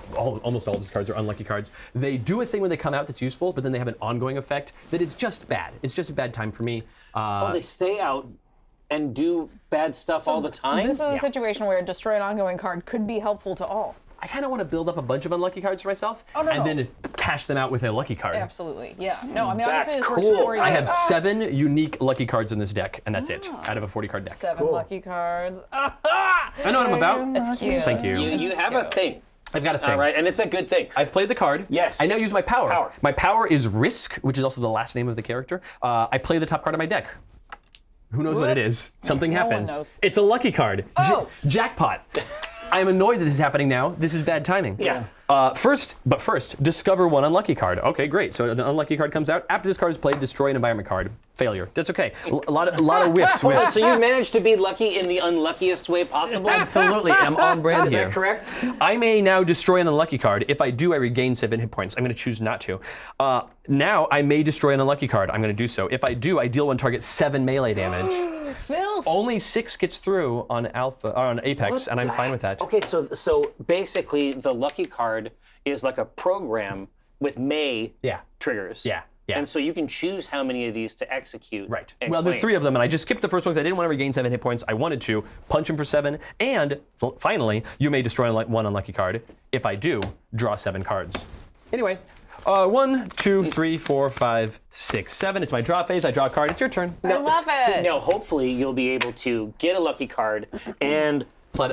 all of his cards are unlucky cards. They do a thing when they come out that's useful, but then they have an ongoing effect that is just bad. It's just a bad time for me. Oh, they stay out and do bad stuff all the time? This is a situation where a destroy an ongoing card could be helpful to all. I kind of want to build up a bunch of unlucky cards for myself Oh, no, and no. then cash them out with a lucky card. Absolutely. Yeah. No, I mean, That's obviously this works cool. for you. I have 7 unique lucky cards in this deck, and that's it, out of a 40-card deck. 7 lucky cards. I know what I'm about. It's cute. Thank you. You have a thing. I've got a thing. All right, and it's a good thing. I've played the card. Yes. I now use my power. Power. My power is Risk, which is also the last name of the character. I play the top card of my deck. Who knows what it is? Something No one happens. knows. It's a lucky card. Oh. Jackpot. I'm annoyed that this is happening now. This is bad timing. Yeah. First, discover 1 unlucky card. Okay, great. So an unlucky card comes out. After this card is played, destroy an environment card. Failure. That's okay. A lot of whiffs. Hold on, so you managed to be lucky in the unluckiest way possible? Absolutely. I'm on brand Is here. that correct? I may now destroy an unlucky card. If I do, I regain 7 hit points. I'm going to choose not to. Now I may destroy an unlucky card. I'm going to do so. If I do, I deal 1 target 7 melee damage. Filth. Only 6 gets through on on Apex, and I'm fine with that. Okay, so basically the lucky card is like a program with May Yeah. triggers. Yeah. Yeah. And so you can choose how many of these to execute. Right. and Well, there's claim. 3 of them, and I just skipped the first one because I didn't want to regain 7 hit points. I wanted to punch him for 7, and finally, you may destroy 1 unlucky card. If I do, draw 7 cards. Anyway, 1, 2, 3, 4, 5, 6, 7. It's my draw phase. I draw a card. It's your turn. I love it. Now, hopefully, you'll be able to get a lucky card and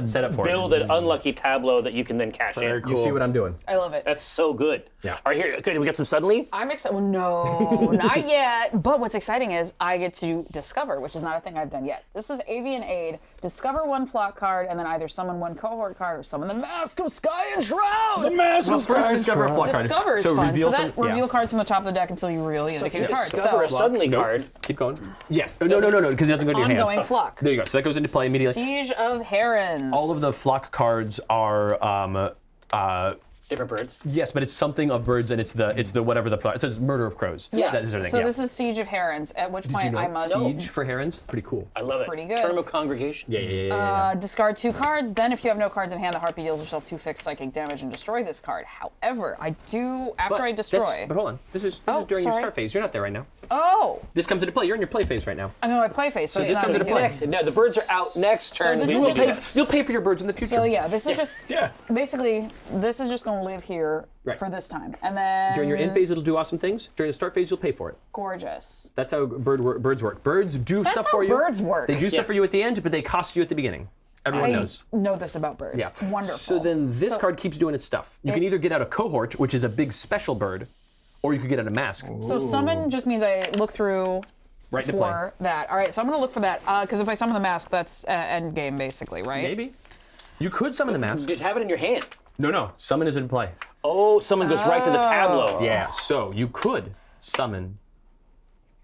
Set up for build it. an unlucky tableau that you can then cash in. You see what I'm doing. I love it. That's so good. Yeah. All right, here. Okay, we got some suddenly. I'm excited. Well, no, not yet. But what's exciting is I get to discover, which is not a thing I've done yet. This is Avian Aid. Discover 1 flock card, and then either summon 1 cohort card or summon the Mask of Sky and Shroud. Well, first discover a flock card. Discover is So fun. reveal So that from- yeah. reveal cards from the top of the deck until you really So if you indicate a card. discover a So suddenly Nope. card, Keep going. Yes. No, because it doesn't go to your hand. ongoing flock. There you go. So that goes into play immediately. Siege of Herons. All of the flock cards are different birds. yes, but it's something of birds, and it's the whatever the so it's murder of crows. Yeah. That sort of thing, So yeah. this is Siege of Herons. At which Did point you know I must siege for herons? Pretty cool. I love it. Pretty good. Term of congregation. Yeah. discard 2 cards. Then, if you have no cards in hand, the Harpy deals yourself 2 fixed psychic damage and destroy this card. However, I do after I destroy. But hold on. This is Oh, during your sorry. start phase. You're not there right now. Oh, This comes into play. You're in your play phase right now. I'm in my play phase, so this it's not comes a big into deal. play. Next, no, the birds are out next turn. this we is will just do a- that. You'll pay for your birds in the future. So yeah, this is just Yeah. basically this is just gonna live here Right. for this time, and then During your end phase, it'll do awesome things. During the start phase, you'll pay for it. gorgeous. That's how birds work. Birds do That's stuff how for you. birds work. They do Yeah. stuff for you at the end, but they cost you at the beginning. Everyone I knows. know this about birds. Yeah. Wonderful. So then this So- card keeps doing its stuff. You can either get out a cohort, which is a big special bird, or you could get out a mask. So summon just means I look through Right into play. for that. All right, so I'm gonna look for that because if I summon the mask, that's end game basically, right? Maybe. You could summon the mask. Just have it in your hand. No. Summon is in play. Oh, someone goes right to the tableau. Yeah. So you could summon.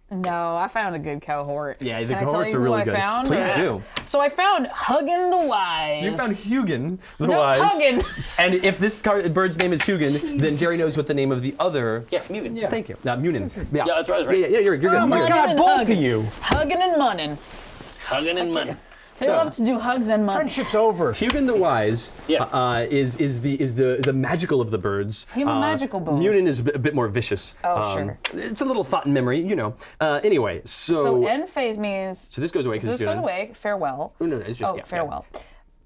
No, I found a good cohort. Yeah, the Can I tell cohorts you are really who good. I found? Please do. So I found Huggin the Wise. You found Hugin, the No, wise. Huggin. And if this bird's name is Hugin, then Jerry knows what the name of the other. Yeah, Mugen. Yeah. Thank you. Munin. Yeah, that's right. Yeah, you're good. Oh my You're good. God, and both hugging. of you. Hugging and munning. Hugging and money. They love to do hugs and munning. Friendship's over. Hugin the Wise Yeah. is the magical of the birds. I'm a magical bird. Munin is a bit more vicious. Oh, sure. It's a little thought and memory, you know. Anyway, So end phase means so this goes away so because this goes away. Farewell. Oh, no, it's just, Oh, yeah, farewell.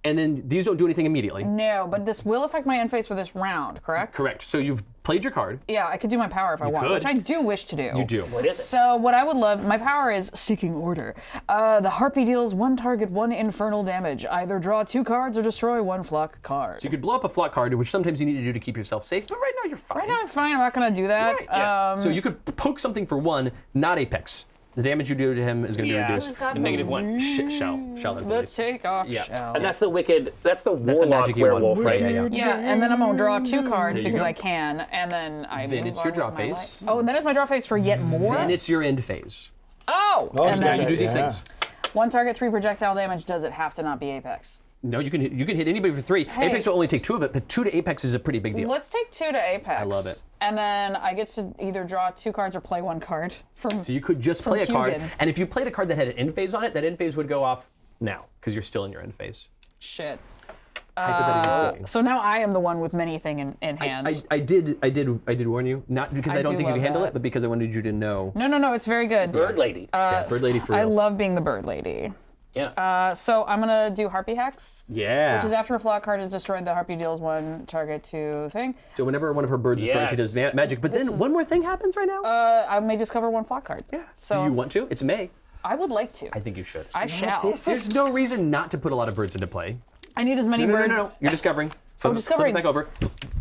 and then these don't do anything immediately. No, but this will affect my end phase for this round, correct? Correct. So you've played your card. Yeah, I could do my power if I want, could. which I do wish to do. You do. What is it? So what I would love, my power is Seeking Order. The Harpy deals 1 target 1 infernal damage. Either draw 2 cards or destroy 1 flock card. So you could blow up a flock card, which sometimes you need to do to keep yourself safe, but right now you're fine. Right now I'm fine, I'm not gonna do that. Right, yeah. So you could poke something for 1, not Apex. The damage you do to him is going to be reduced. Who's got the -1. Shell. Let's take off Yeah. Shell. And that's the wicked. That's the the warlock magic year one. werewolf, right? Yeah. Yeah, and then I'm gonna draw 2 cards There you because go. I can, and then I Then move it's your on draw with my phase. life. Oh, and then it's my draw phase for yet more? And it's your end phase. Oh! Oh, and Now then you do these Yeah. things. 1 target 3 projectile damage. Does it have to not be Apex? No, you can hit anybody for 3. Hey. Apex will only take 2 of it, but 2 to Apex is a pretty big deal. Let's take 2 to Apex. I love it. And then I get to either draw 2 cards or play 1 card from. So you could just play a card, Hugin. and if you played a card that had an end phase on it, that end phase would go off now because you're still in your end phase. Shit. Hypothetically speaking. So now I am the one with many thing in hand. I did warn you, not because I don't do think you love can handle that. it, but because I wanted you to know. No, it's very good. Bird lady. Yeah, Bird Lady for I reals. love being the bird lady. yeah. So I'm gonna do Harpy Hex. Yeah. Which is after a flock card is destroyed, the Harpy deals 1 target to thing. So whenever one of her birds is destroyed, she does Yes. magic. But then one more thing happens right now. I may discover 1 flock card. Yeah. So Do you want to? It's May. I would like to. I think you should. I shall. There's no reason not to put a lot of birds into play. I need as many No, birds. no. You're discovering. Flip it discovering. back over.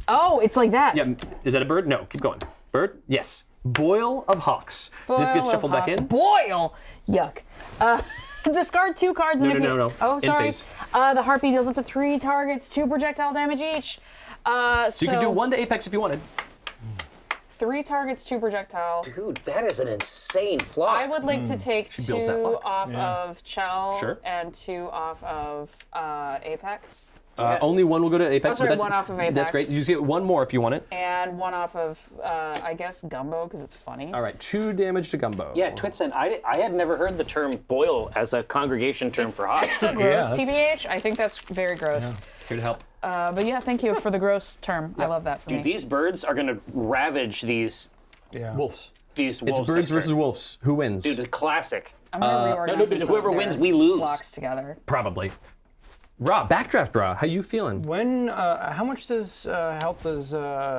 Oh, it's like that. Yeah. Is that a bird? No. Keep going. Bird? Yes. Boil of Hawks. This gets shuffled back in. Boil. Yuck. Discard 2 cards. and if you... No. Oh, End sorry. phase. The Harpy deals up to 3 targets, 2 projectile damage each. So you could do 1 to Apex if you wanted. 3 targets, 2 projectile. Dude, that is an insane flop. I would like to take builds that 2 block. off of Chell Sure. and 2 off of Apex. Only 1 will go to Apex. sorry, but that's, 1 off of That's Apex. great. You get 1 more if you want it. And 1 off of, I guess, Gumbo, because it's funny. All right. 2 damage to Gumbo. Yeah, Twitson, I had never heard the term boil as a congregation term for hawks. Extra gross, that's- TBH. I think that's very gross. Here to help. But yeah, thank you for the gross term. I love that for me. Dude, these birds are gonna ravage these Yeah. Wolves. wolves. It's birds next turn. versus wolves. Who wins? Dude, a classic. I'm gonna reorganize no, some whoever of wins, their we lose. Flocks together. Probably. Raw. Backdraft draw. How you feeling? When? How much does health does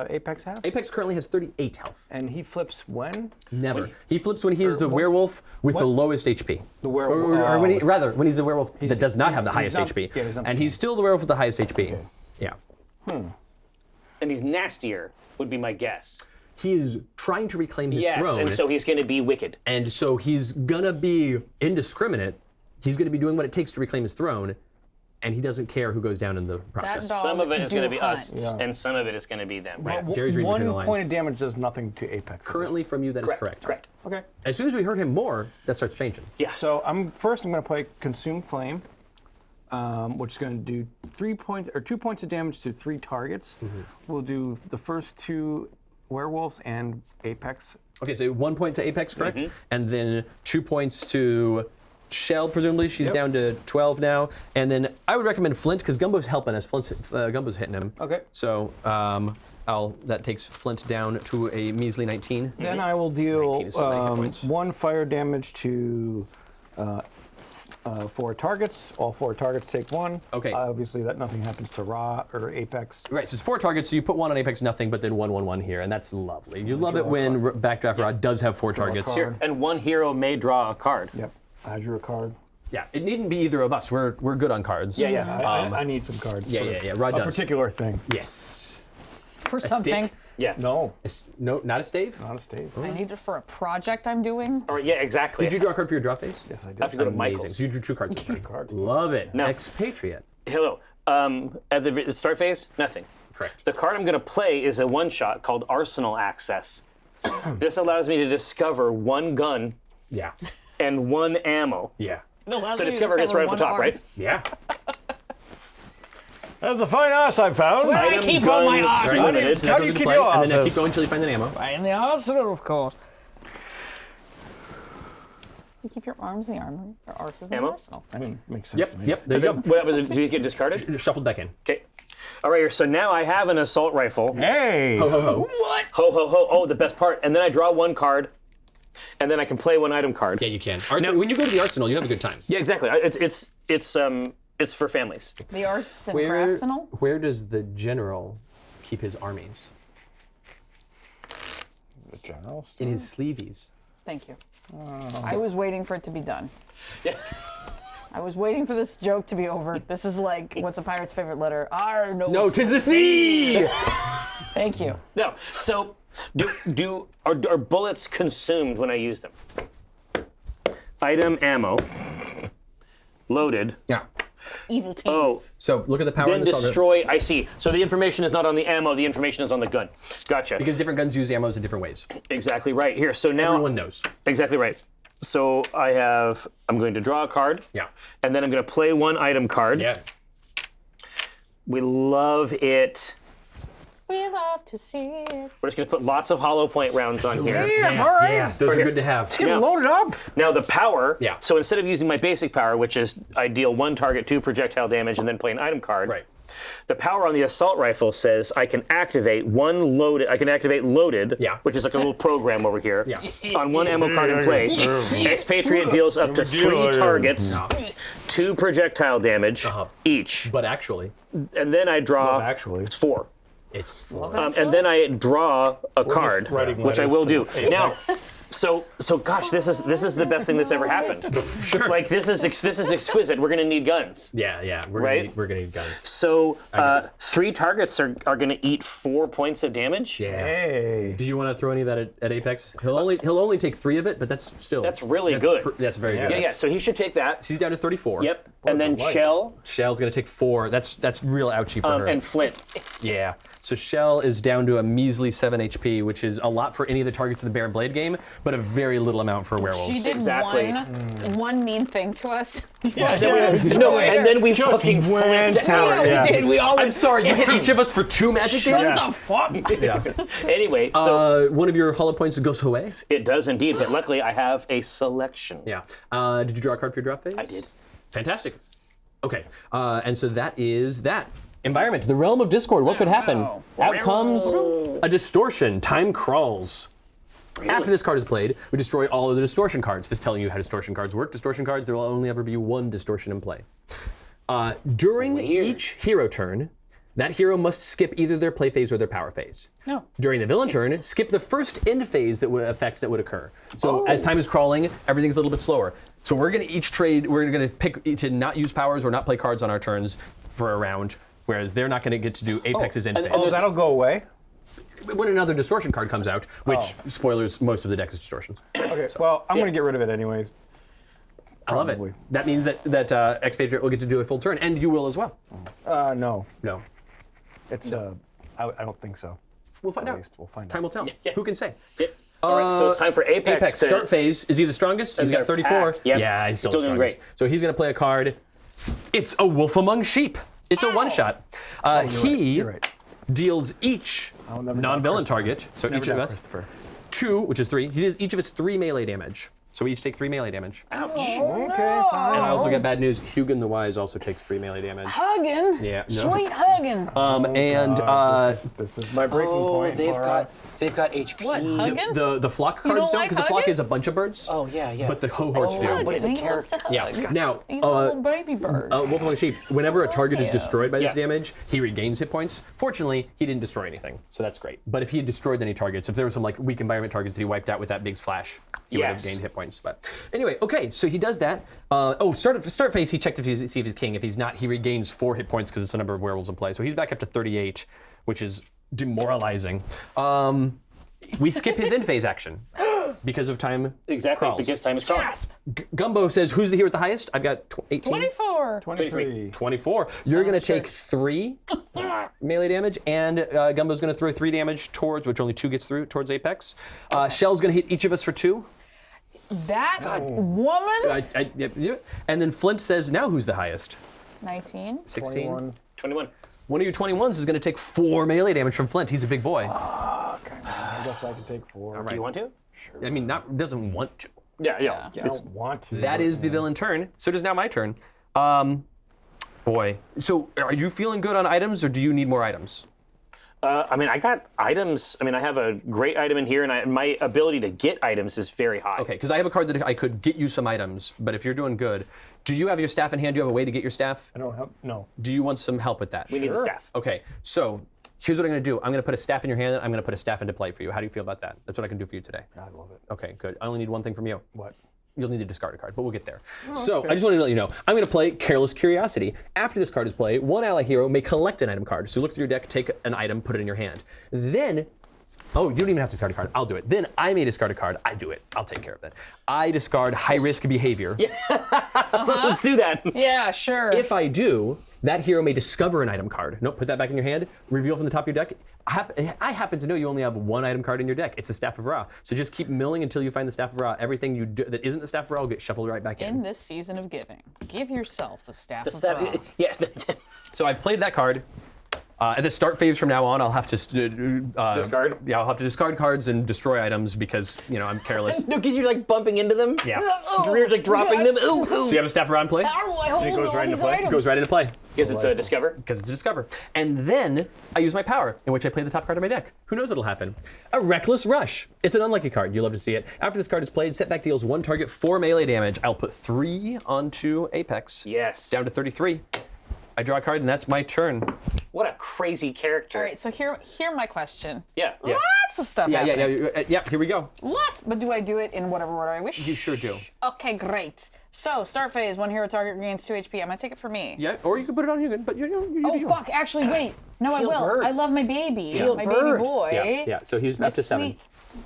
Apex have? Apex currently has 38 health. And he flips when? Never. He flips when he is the werewolf with the lowest HP. The werewolf. Or when rather, when he's the werewolf that does not have the highest not- HP. yeah, he's not- And he's still the werewolf with the highest HP. Yeah. And he's nastier, would be my guess. He is trying to reclaim his Yes, throne. and so he's gonna be wicked. And so he's gonna be indiscriminate. He's gonna be doing what it takes to reclaim his throne, and he doesn't care who goes down in the process. dog Some of it is do gonna be hunt. us, and some of it is gonna be them. Right. Jerry's reading between the One lines. point of damage does nothing to Apex. Currently from you, that is correct. Correct. Okay. As soon as we heard him more, that starts changing. Yeah. So I'm going to play Consume Flame, which is going to do 2 points of damage to 3 targets. We'll do the first 2 werewolves and Apex. Okay, so 1 point to Apex, correct? And then 2 points to Shell, presumably. She's Yep. down to 12 now. And then I would recommend Flint, because Gumbo's helping us. Gumbo's hitting him. Okay. So that takes Flint down to a measly 19. Then I will deal 19 is so many hit points. 1 fire damage to 4 targets. All 4 targets take 1. Okay. Obviously, that nothing happens to Ra or Apex. Right, so it's 4 targets, so you put 1 on Apex, nothing, but then 1 here, and that's lovely. You love it draw a when Backdraft Rod does have 4 targets. card. And one hero may draw a card. Yep. I drew a card. Yeah, it needn't be either of us. We're good on cards. Yeah. I need some cards. Yeah, for yeah, yeah. Rod a does. particular thing. Yes. For something. stick? Yeah. No, No, not a stave? not a stave. I need it for a project I'm doing. Or yeah, exactly. Did you draw a card for your draw phase? Yes, I did. I have to go to Amazing. Michael's. So you drew 2 cards. cards. Love it. No. Expatriate. Hello. At the start phase, nothing. Correct. The card I'm going to play is a one-shot called Arsenal Access. This allows me to discover 1 gun Yeah. and 1 ammo. Yeah. So discover gets right off the top, right? Yeah. That's a fine ass I found. Where I Item keep all my gun, arse. very limited. So that How do goes you in keep play, your and then arses? keep going until you find an ammo. In the arsenal, of course. You keep your arms in the armor, your arses in the Ammo? arsenal. I mean, makes sense Yep, to me. yep, there you go. What happens if these get discarded? Just shuffled back in. Okay. All right, so now I have an assault rifle. Hey! Ho, ho, ho. What? Ho, ho, ho. Oh, the best part. And then I draw 1 card, and then I can play 1 item card. Yeah, you can. When you go to the arsenal, you have a good time. Yeah, exactly. It's It's for families. The arts and Where, craftsarsenal? where does the general keep his armies? The general In his sleeveys. Thank you. I was waiting for it to be done. Yeah. I was waiting for this joke to be over. This is like, what's a pirate's favorite letter? R, no. No, it's- 'tis the sea! Thank you. No. So, are bullets consumed when I use them? Item ammo. Loaded. Yeah. Evil teens. Oh, So look at the power then of this. destroy. I see. So the information is not on the ammo. The information is on the gun. Gotcha. Because different guns use ammos in different ways. Exactly right. Here. So now. Everyone knows. Exactly right. So I'm going to draw a card. Yeah. And then I'm going to play one item card. Yeah. We love it. We love to see it. We're just going to put lots of hollow point rounds on here. Yeah, all right. Yeah, those are good to have. Now- Load it up. Now the power. Yeah. So instead of using my basic power, which is I deal 1 target, 2 projectile damage, and then play an item card. Right. The power on the assault rifle says I can activate loaded. Yeah. Which is like a little program over here. Yeah. On 1 ammo card in play. Expatriate deals up to 3 targets, 2 projectile damage each, But actually, and then I draw. Actually. It's 4. it's And then I draw a card, writing which I letters will to do. Now, so gosh, this is the best thing that's ever happened. sure. Like this is exquisite. We're gonna need guns. Yeah. We're Right? gonna need guns. So 3 targets are gonna eat 4 points of damage. Yeah. Hey. Do you want to throw any of that at Apex? He'll only take 3 of it, but that's still really good. That's very good. Yeah. So he should take that. She's down to 34. Yep. And then Shell Shell's gonna take 4. That's real ouchy for her. and Flint. Yeah. So Shell is down to a measly 7 HP, which is a lot for any of the targets in the Bear and Blade game, but a very little amount for werewolves. She did Exactly. one mean thing to us. No, and then we fucking went flipped for out. it. Yeah, we did. We all I'm sorry, you hit each of us for 2 magic damage? What the fuck? Yeah. Anyway, so One of your hollow points goes away. it does indeed, but luckily I have a selection. Yeah. Did you draw a card for your drop phase? I did. Fantastic. Okay. And so that is that. Environment, the realm of discord. What could happen? no. Out comes a distortion. Time crawls. After this card is played, we destroy all of the distortion cards. This is telling you how distortion cards work. Distortion cards, there will only ever be 1 distortion in play. During each hero turn, that hero must skip either their play phase or their power phase. No. During the villain turn, skip the first end phase that would occur. So as time is crawling, everything's a little bit slower. So we're going to pick to not use powers or not play cards on our turns for a round, whereas they're not going to get to do Apex's end phase. Oh, that'll go away. When another distortion card comes out, which, spoilers, most of the deck is distortions. Okay. Well, I'm gonna get rid of it anyways. I love it. Probably. That means that Expatriate will get to do a full turn, and you will as well. No. No. It's I don't think so. We'll find At out. least we'll find Time out. will tell. Yeah. Who can say? Yep. All right, so it's time for Apex. Apex to, start phase. Is he the strongest? He's got got a 34. pack. Yep. Yeah, he's still Still the doing strongest. great. So he's going to play a card. It's a wolf among sheep. It's a one-shot. He You're right. deals each I'll never non-villain doubt target, so Never each of doubt us, Christopher. 2, which is 3. He does each of us 3 melee damage. So we each take 3 melee damage. Ouch. Okay. Fine. And I also get bad news. Hugin the Wise also takes 3 melee damage. Hugging. Yeah, no. Sweet hugging. This is my breaking point. Laura. They've got HP. What, hugging? The flock cards don't don't, like because the flock Huggin? is a bunch of birds. Oh yeah. But the cohorts do. Hugging. but it's a He loves to character. hug. Yeah. Now, He's a little baby bird. Wolf Among Sheep, whenever a target is Yeah. destroyed by this Yeah. damage, he regains hit points. Fortunately, he didn't destroy anything, so that's great. But if he had destroyed any targets, if there were some like weak environment targets that he wiped out with that big slash, he would have Yes. gained hit points. But anyway, okay, so he does that. Start phase, he checked if see if he's king. If he's not, he regains 4 hit points because it's the number of werewolves in play. So he's back up to 38, which is demoralizing. We skip his end phase action because of time. Exactly, crawls. because time is crawling. Gumbo says, "Who's the hero with the highest?" I've got 18. 24. 23. 24. You're going to of take church. 3 melee damage, and Gumbo's going to throw 3 damage towards, which only 2 gets through, towards Apex. Shell's going to hit each of us for 2. That woman. Yep. And then Flint says, now who's the highest? 19. 16. 21. 21. One of your 21s is going to take 4 melee damage from Flint. He's a big boy. I guess I can take 4. Do you want to? I mean, doesn't want to. Yeah. I don't want to. That is the villain turn. So does now my turn. Boy. So are you feeling good on items, or do you need more items? I mean, I got items. I mean, I have a great item in here, and my ability to get items is very high. Okay, because I have a card that I could get you some items, but if you're doing good, Do you have your staff in hand? Do you have a way to get your staff? I don't have, no. Do you want some help with that? We need the staff. Okay, so here's what I'm going to do. I'm going to put a staff in your hand, and I'm going to put a staff into play for you. How do you feel about that? That's what I can do for you today. I love it. Okay, good. I only need one thing from you. What? You'll need to discard a card, but we'll get there. So I just wanted to let you know, I'm going to play Careless Curiosity. After this card is played, one ally hero may collect an item card. So look through your deck, take an item, put it in your hand. Then, oh, you don't even have to discard a card. I'll do it. Then I may discard a card. I do it. I'll take care of it. I discard high risk behavior. So let's do that. Yeah, sure. If I do, that hero may discover an item card. Nope, put that back in your hand, reveal from the top of your deck. I happen to know you only have one item card in your deck. It's the Staff of Ra. So just keep milling until you find the Staff of Ra. Everything you do that isn't the Staff of Ra will get shuffled right back in. in this season of giving, give yourself the staff of Staff- Ra. yeah. So I've played that card. At the start phase from now on, I'll have to Discard? Yeah, I'll have to discard cards and destroy items because I'm careless. No, because you're like bumping into them. Yeah. You're like dropping them. Ooh, ooh. So you have a Staff of Ra in play? How do I hold goes all right into these play. items? Goes right into play. Because it's a discover. Because it's a discover. And then I use my power, in which I play the top card of my deck. Who knows what'll happen? A Reckless Rush. It's an unlucky card. You'll love to see it. After this card is played, setback deals one target 4 melee damage. I'll put 3 onto Apex. Yes. Down to 33. I draw a card, and that's my turn. What a crazy character. All right, so here my question. Yeah. Lots of stuff happening. Yeah, here we go. Lots, but do I do it in whatever order I wish? You sure do. Okay, great. So, start phase, one hero target gains 2 HP. I'm gonna take it for me. Yeah, or you can put it on Hugan, but you Oh, fuck, actually, wait. No, I Heal will. bird. I love my baby. Heal my bird. baby boy. Yeah, so he's My up to 7. sweet-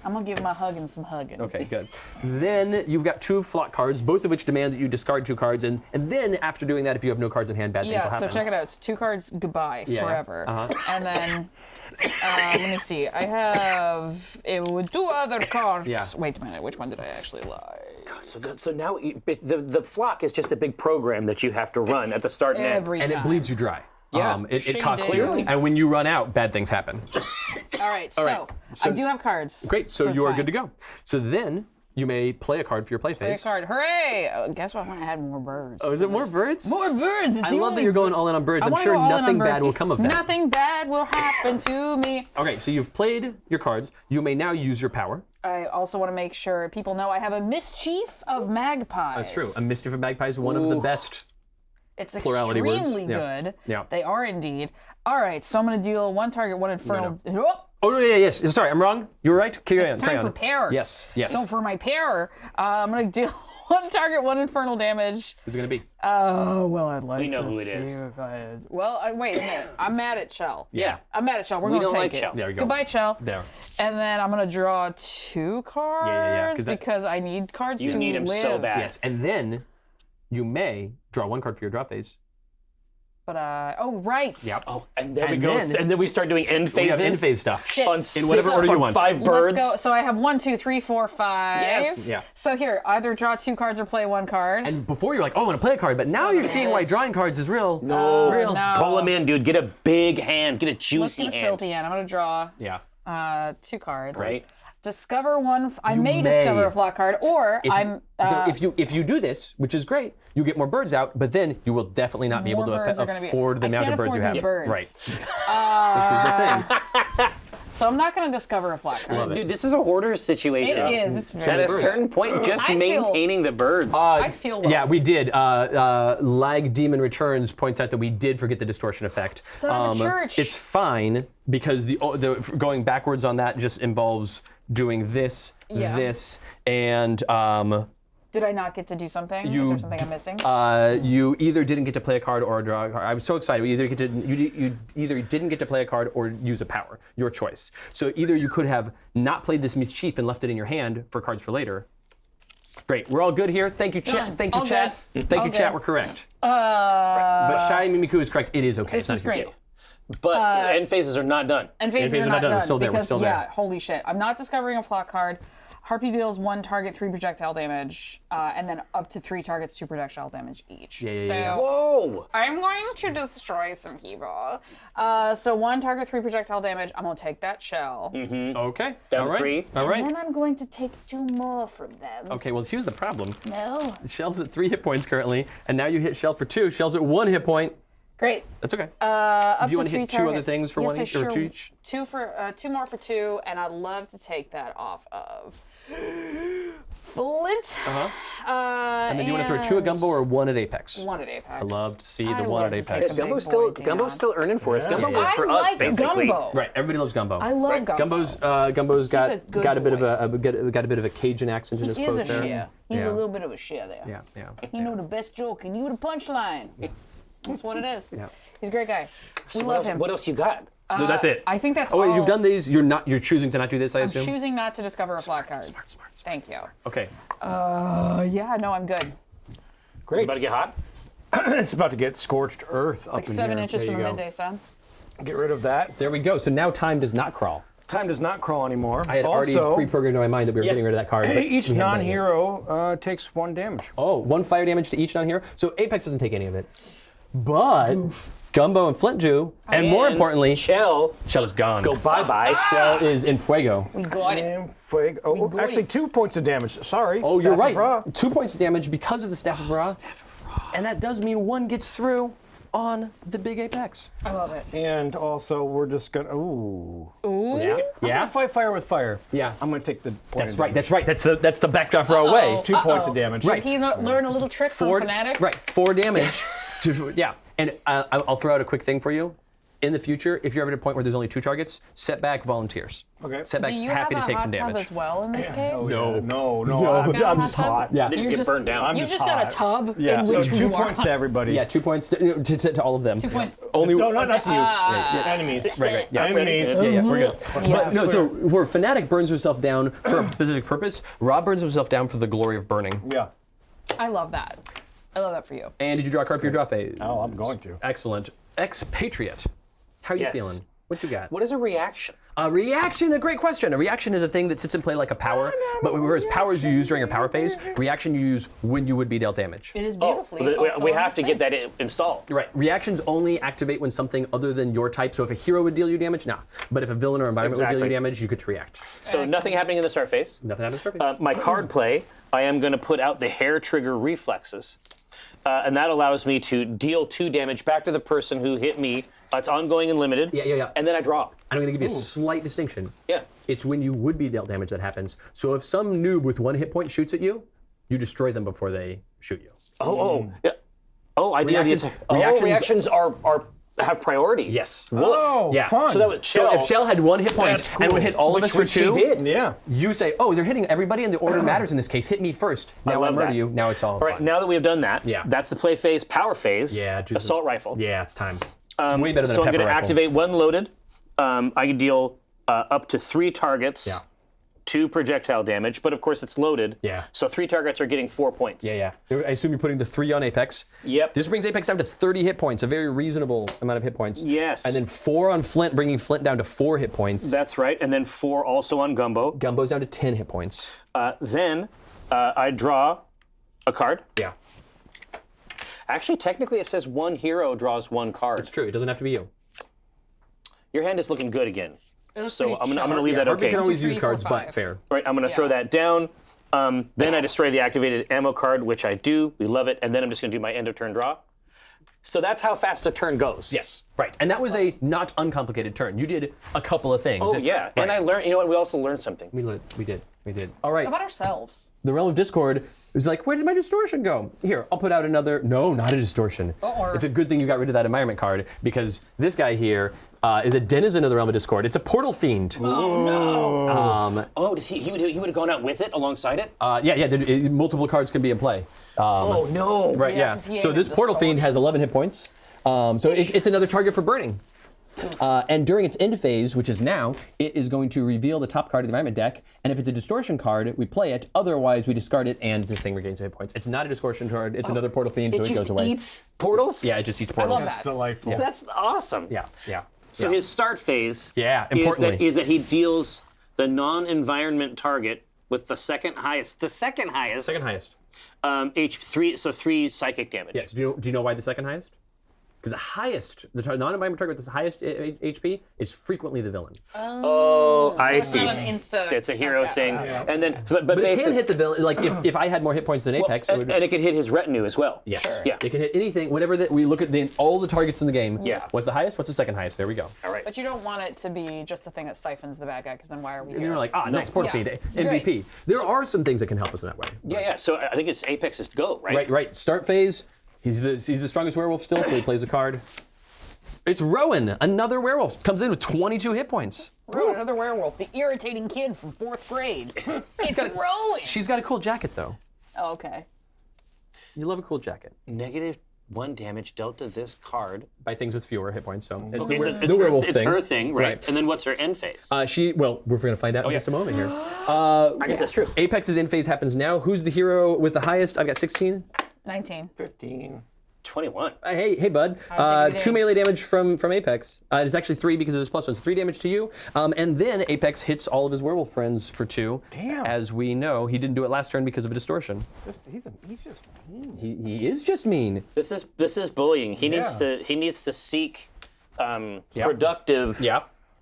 I'm gonna give him a hug and some hugging. Okay, good. Then you've got 2 flock cards, both of which demand that you discard 2 cards, and then after doing that, if you have no cards in hand, bad things will Yeah, happen. so check it out. It's 2 cards goodbye Yeah, yeah. forever. Uh-huh. And then, let me see. I have 2 other cards. Yeah. Wait a minute. Which one did I actually like? So now the flock is just a big program that you have to run at the start and end. Every And time. it bleeds you dry. Yeah. It costs you. Clearly. And when you run out, bad things happen. All right, so, right, so- I do have cards. Great, so it's you are fine. good to go. So then you may play a card for your play Play a phase. card. Hooray! Oh, guess what? I want to add more birds. Oh, is it more birds? More birds! It's I the love only that you're going all in on birds. I I'm wanna sure go all in on nothing birds. bad will come of that. Nothing bad will happen to me. Okay, so you've played your cards. You may now use your power. I also want to make sure people know I have a mischief of magpies. That's true. A Mischief of Magpies, one of the best. It's plurality words. extremely Yeah. good. Yeah. They are indeed. All right, so I'm going to deal 1 target, 1 infernal. Oh, Oh, no, yes. Sorry, I'm wrong. You were right. Carry it's on. time carry for on. pairs. Yes. So for my pair, I'm going to deal 1 target, 1 infernal damage. Who's it going to be? Oh, well, I'd like We know to who it see is. if I... Well, wait a minute. I'm mad at Chell. Yeah. I'm mad at Chell. We're We going to don't take like it. Chell. There we go. Goodbye, Chell. There. And then I'm going to draw 2 cards yeah, 'cause that- because I need cards You to need 'em live. so bad. Yes, and then you may draw 1 card for your draw phase. But, oh, right. Yep. Oh, and then we And go, then- and then we start doing end We phases. have end phase stuff. Shit. On In whatever order you on want. 5 birds. Let's go. So I have 1, 2, 3, 4, 5. Yes. Yeah. So here, either draw 2 cards or play 1 card. And before you're like, oh, I want to play a card, but now you're seeing why drawing cards is real. No. no. Pull them in, dude. Get a big hand. Get a Let's juicy get a hand. filthy hand. I'm going to draw Yeah. 2 cards. Right. Discover 1. I may may. discover a flock card, or So if you do this, which is great, you get more birds out, but then you will definitely not be able More to birds are gonna be- afford the I amount can't of birds you afford have. these birds. Right. This is the thing. So I'm not going to discover a flock card. Love it. Dude, this is a hoarder situation. It is. It's At very a certain point, just I feel- maintaining the birds. I feel well. Yeah, we did. Lag Demon Returns points out that we did forget the distortion effect. Son of a church. It's fine because the going backwards on that just involves doing this, Yeah. this, and Did I not get to do something? You- Is there something I'm missing? you either didn't get to play a card or draw a card. I was so excited. You either didn't get to play a card or use a power. Your choice. So either you could have not played this Mischief and left it in your hand for cards for later. Great. We're all good here. Thank you, chat. Done. Thank you, All chat. good. Thank All you, chat. good. We're correct. But Shai Mimiku is correct. It is okay. This It's not is a huge great. deal. But end phases are not done. And phases phases are are not not done. done. We're still there. We're Because, still there. yeah, holy shit. I'm not discovering a flock card. Harpy deals 1 target, 3 projectile damage, and then up to 3 targets, 2 projectile damage each. yeah. So Whoa! I'm going to destroy some people. So 1 target, 3 projectile damage. I'm gonna take that shell. Okay. Down all to right. 3. All right. And then I'm going to take 2 more from them. Okay, well, here's the problem. No. Shell's at 3 hit points currently, and now you hit Shell for 2. Shell's at 1 hit point. Great. That's okay. Up Do you to wanna 3 hit 2 other targets. things for yes, one I each, or sure 2 each? 2 more for 2, and I'd love to take that off of Flint. And then do you want to throw 2 at Gumbo or 1 at Apex? 1 at Apex. I love to see the I 1 love at to see Apex. the Gumbo's big still boy Gumbo's Dion. still earning for us. Gumbo works I for us like basically. Gumbo. Right, everybody loves Gumbo. I love Gumbo. Gumbo's got a good got a bit of boy. got a bit of a Cajun accent in his He is a quote there. share. He's Yeah. a little bit of a share there. Yeah. You know the best joke and you the punchline. That's what it is. Yeah. He's a great guy. We What love else- him. What else you got? No, that's it. I think that's Oh wait, all. you've done these. You're choosing to not do this. I I'm assume. choosing not to discover a flat card. Smart. Thank you. Okay. Yeah, no, I'm good. It's Great. about to get hot. It's about to get scorched earth up Like in 7 here. inches There from you the go. midday sun. Get rid of that. There we go. So now time does not crawl. Time does not crawl anymore. I had already also, pre-programmed in my mind that we were getting rid of that card. but each we hadn't done it yet. non-hero takes 1 damage. Oh, 1 fire damage to each non-hero. So Apex doesn't take any of it. But Gumbo and Flint do. And more importantly, Shell, Shell is gone. go bye-bye. Shell is in fuego. We got it. And Fuego. Oh, got actually it. 2 points of damage. Sorry. Oh, you're Staff of Ra. right. 2 points of damage because of the Staff of Ra. And that does mean 1 gets through on the big Apex. I love it. And also, we're just gonna. Ooh. Ooh. Yeah. I'm Yeah. gonna fight fire with fire. Yeah. I'm gonna take the. Point That's of right. damage. That's right. That's the backdraft for our way. 2 points of damage. Right. Did he learn a little trick from Fnatic? Right. 4 damage. Yeah. And I'll throw out a quick thing for you. In the future, if you're ever at a point where there's only 2 targets, setback volunteers. Okay. Do Setback's you happy have to a take some hot tub damage. as well in this case? No. No. I'm Got a just hot tub? hot. Yeah. They just You get burned down. I'm You just just got a hot. tub Yeah. in So which 2 you are points to everybody. Yeah, 2 points to all of them. 2 points. Only No, not to you. Ah. Enemies. Right. Yeah. Enemies. Yeah, we're good. Yeah. But no, so where Fnatic burns himself down for a specific purpose, Rob burns himself down for the glory of burning. Yeah. I love that. I love that for you. And did you draw a card for your draw phase? Oh, I'm going to. Excellent. Expatriate. How are you Yes. feeling? What you got? What is a reaction? A reaction, a great question. A reaction is a thing that sits in play like a power, but whereas powers you use during a power phase, reaction you use when you would be dealt damage. It is beautifully. We also have to get understand. that installed. Right. Reactions only activate when something other than your type. So if a hero would deal you damage, nah. But if a villain or environment would deal Exactly. you damage, you get to react. So nothing happening in the start phase. Nothing happens perfect. My card play, I am going to put out the hair trigger reflexes. And that allows me to deal 2 damage back to the person who hit me. It's ongoing and limited. Yeah. And then I draw. I'm going to give you a slight distinction. Yeah. It's when you would be dealt damage that happens. So if some noob with 1 hit point shoots at you, you destroy them before they shoot you. Yeah. Oh, I did. Reactions- Reactions have priority. Yes. Oh, Yeah. fun. So that was So if Shell had 1 hit point That's and would hit all of us for which she 2, did. Yeah. you say, oh, they're hitting everybody and the order matters in this case. Hit me first. Now I love murder that. you. Now it's all All right, fun. now that we have done that, Yeah. that's the play phase, power phase, Yeah, choose assault rifle. Yeah, it's time. It's way better than So a I'm pepper going to rifle. activate 1 loaded. I can deal up to 3 targets, Yeah. 2 projectile damage, but of course it's loaded. Yeah. So 3 targets are getting 4 points. Yeah. I assume you're putting the 3 on Apex. Yep. This brings Apex down to 30 hit points, a very reasonable amount of hit points. Yes. And then 4 on Flint, bringing Flint down to 4 hit points. That's right. And then 4 also on Gumbo. Gumbo's down to 10 hit points. Then I draw a card. Yeah. Actually, technically it says 1 hero draws 1 card. It's true. It doesn't have to be you. Your hand is looking good again. It was So pretty I'm gonna sharp. leave that We okay. can always 2, 3, use cards, 4, but 5. fair. Right, I'm going to throw Yeah. that down. Then I destroy the activated ammo card, which I do. We love it. And then I'm just going to do my end of turn draw. So that's how fast a turn goes. Yes. Right. And that was a not uncomplicated turn. You did a couple of things. Oh, yeah. And I learned, you know what? We also learned something. We did. All right. How about ourselves? The realm of Discord is like, where did my distortion go? Here, I'll put out another. No, not a distortion. Uh-oh. It's a good thing you got rid of that environment card because this guy here is a denizen of the realm of Discord. It's a portal fiend. Oh no! Oh, does he would have gone out with it alongside it? Multiple cards can be in play. Oh, no. Right, Yeah, yeah. 'cause he So hated this the portal Star fiend Wars. has 11 hit points. It's another target for burning. And during its end phase, which is now, it is going to reveal the top card of the environment deck. And if it's a distortion card, we play it. Otherwise, we discard it, and this thing regains hit points. It's not a distortion card. It's another portal fiend, so it It goes just away. eats portals? Yeah, it just eats I portals. love that. Delightful. That's awesome. Yeah. So his start phase Yeah, is importantly. that he deals the non-environment target with the second highest Second highest. H3, so 3 psychic damage. Yes. Do you know why the second highest? Because the highest, the non-environment target with the highest HP is frequently the villain. Oh, I it's see. not an insta. It's a hero thing, and then but But it can basically, hit the villain. Like if I had more hit points than Apex, it would. and it could hit his retinue as well. Yes. Yeah. It can hit anything. Whatever that we look at all the targets in the game. Yeah. What's the highest? What's the second highest? There we go. All right. But you don't want it to be just a thing that siphons the bad guy, because then why are we And here? you're like, nice port Yeah. feed, MVP. There are some things that can help us in that way. Yeah. So I think it's Apex's go, right? Right. Start phase. He's the strongest werewolf still, so he plays a card. It's Rowan, another werewolf, comes in with 22 hit points. Rowan, another werewolf, the irritating kid from 4th grade. It's Rowan. She's got a cool jacket though. Oh, okay. You love a cool jacket. -1 damage dealt to this card. By things with fewer hit points, so it's Okay, the, so the it's werewolf her, thing. It's her thing, right? Right. And then what's her end phase? We're going to find out in just a moment here. I guess that's true. Apex's end phase happens now. Who's the hero with the highest? I've got 16. 19. 15. 21. Hey, bud. diggity 2 melee damage from Apex. It's actually 3 because of his plus one. It's 3 damage to you. And then Apex hits all of his werewolf friends for 2. Damn. As we know, he didn't do it last turn because of a distortion. He's just mean. He is just mean. This is bullying. He needs to seek productive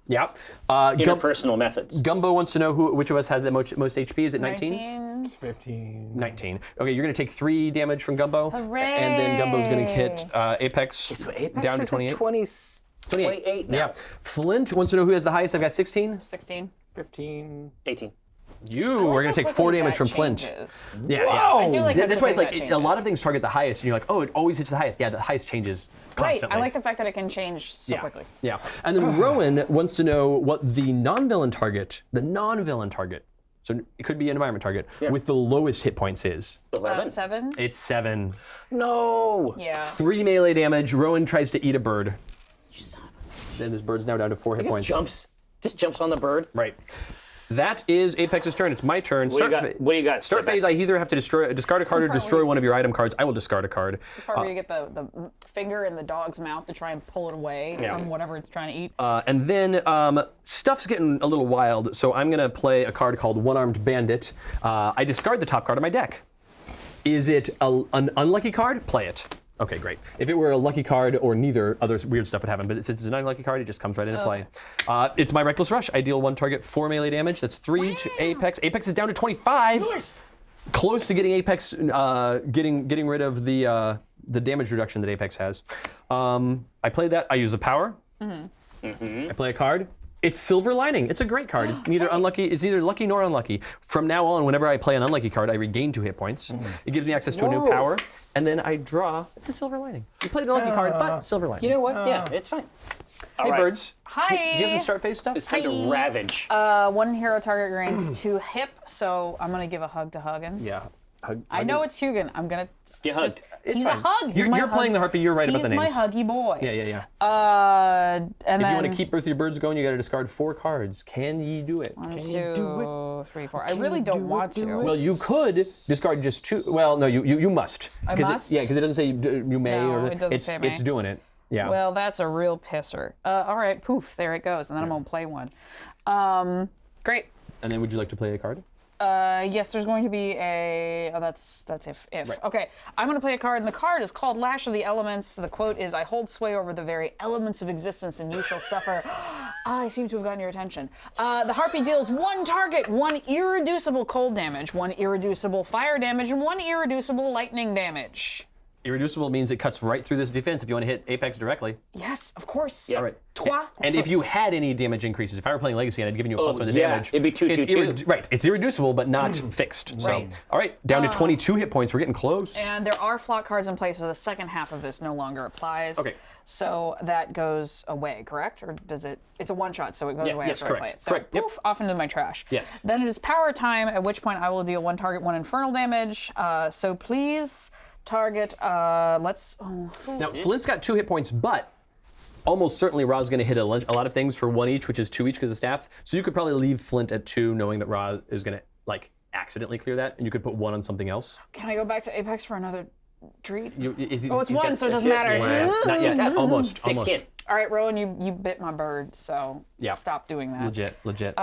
Yep. interpersonal methods. Gumbo wants to know which of us has the most HP. Is it 19? 19. 15. 19. Okay, you're going to take 3 damage from Gumbo. Hooray! And then Gumbo's going to hit Apex, So Apex down to is 28. at 28 now. Yeah. Flint wants to know who has the highest. I've got 16. 16. 15. 18. We're going to take 4 damage from Flint. Yeah, I do like how That's why it's quickly like that a lot changes. of things target the highest, and you're like, oh, it always hits the highest. Yeah, the highest changes Right. constantly. I like the fact that it can change so quickly. Yeah. And then Rowan wants to know what the non-villain target, so it could be an environment target, with the lowest hit points is. 11. 7. It's 7. No. Yeah. 3 melee damage. Rowan tries to eat a bird. Then this bird's now down to 4 hit points. Just jumps on the bird. Right. That is Apex's turn. It's my turn. What do you got? Start phase, I either have to discard a card or destroy one of your item cards. I will discard a card. The part where you get the finger in the dog's mouth to try and pull it away from whatever it's trying to eat. And then stuff's getting a little wild, so I'm going to play a card called One-Armed Bandit. I discard the top card of my deck. Is it an unlucky card? Play it. Okay, great. If it were a lucky card or neither, other weird stuff would happen. But since it's an unlucky card, it just comes right into play. It's my Reckless Rush. I deal 1 target 4 melee damage. That's 3 to Apex. Apex is down to 25. Nice. Close to getting Apex, getting rid of the damage reduction that Apex has. I play that. I use the power. I play a card. It's Silver Lining. It's a great card. It's neither unlucky. It's neither lucky nor unlucky. From now on, whenever I play an unlucky card, I regain 2 hit points. It gives me access to a new power, and then I draw. It's a Silver Lining. You played an unlucky card, but Silver Lining. You know what? Yeah, it's fine. Hey, birds. Hi. Do you have some start phase stuff? It's time to ravage. 1 hero target gains 2 hip, so I'm gonna give a hug to Hugin. Yeah. I know it's Hugin. I'm gonna Get hugged. He's fine. a hug. He's You're playing the harpy. You're right about the names. He's my huggy boy. Yeah. And If then you want to keep both your birds going, you got to discard 4 cards. Can you do it? 1, 2, 3, 4. I really don't want to. Well, you could discard just 2. Well, no, you must. I must? Because it doesn't say you may. No, or it doesn't say may. It's doing it. Yeah. Well, that's a real pisser. All right, poof, there it goes, and then I'm gonna play one. Great. And then would you like to play a card? Yes, there's going to be a. Oh, that's if. Right. Okay, I'm going to play a card, and the card is called Lash of the Elements. The quote is, "I hold sway over the very elements of existence, and you shall suffer." I seem to have gotten your attention. The harpy deals 1 target, 1 irreducible cold damage, 1 irreducible fire damage, and 1 irreducible lightning damage. Irreducible means it cuts right through this defense if you want to hit Apex directly. Yes, of course. Yeah. All right. Trois. And if you had any damage increases, if I were playing Legacy and I'd given you a plus 1 to damage, it'd be 2, it's 2, 2. Right. It's irreducible, but not fixed. So, Right. all right, down to 22 hit points. We're getting close. And there are flock cards in place, so the second half of this no longer applies. Okay. So that goes away, correct? Or does it? It's a one-shot, so it goes away yes, after I play correct. it. So Correct, yep. poof, off into my trash. Yes. Then it is power time, at which point I will deal 1 target, 1 infernal damage. So please target. Let's. Oh. Now, Flint's got 2 hit points, but almost certainly Ra's going to hit a lot of things for 1 each, which is 2 each because of staff. So you could probably leave Flint at 2, knowing that Ra is going to accidentally clear that, and you could put 1 on something else. Can I go back to Apex for another treat? It's 1, so it doesn't matter. Not yet. Almost. Thick skin. All right, Rowan, you bit my bird, so Yeah. stop doing that. Legit.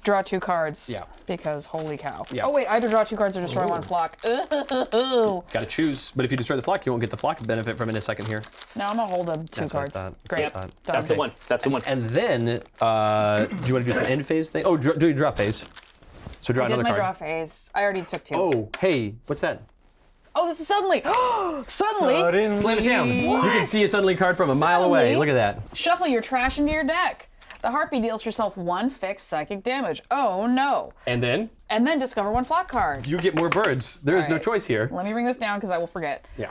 Draw 2 cards. Yeah. Because holy cow. Yeah. Oh wait, either draw 2 cards or destroy 1 flock. Ooh. Got to choose. But if you destroy the flock, you won't get the flock benefit from it in a second here. No, I'm gonna hold the 2 That's what I cards. thought. Great. That's what I thought. Done. That's the one. That's the one. And then, do you want to do some end phase thing? Oh, do your draw phase. So draw I did another my card. draw phase. I already took 2. Oh, hey, what's that? Oh, this is suddenly. Suddenly. Slam it down. You can see a suddenly card from a mile away. Suddenly? Look at that. Shuffle your trash into your deck. The Harpy deals yourself 1 fixed psychic damage. Oh no. And then And then discover 1 flock card. you get more birds. There is no Alright. choice here. Let me bring this down because I will forget. Yeah.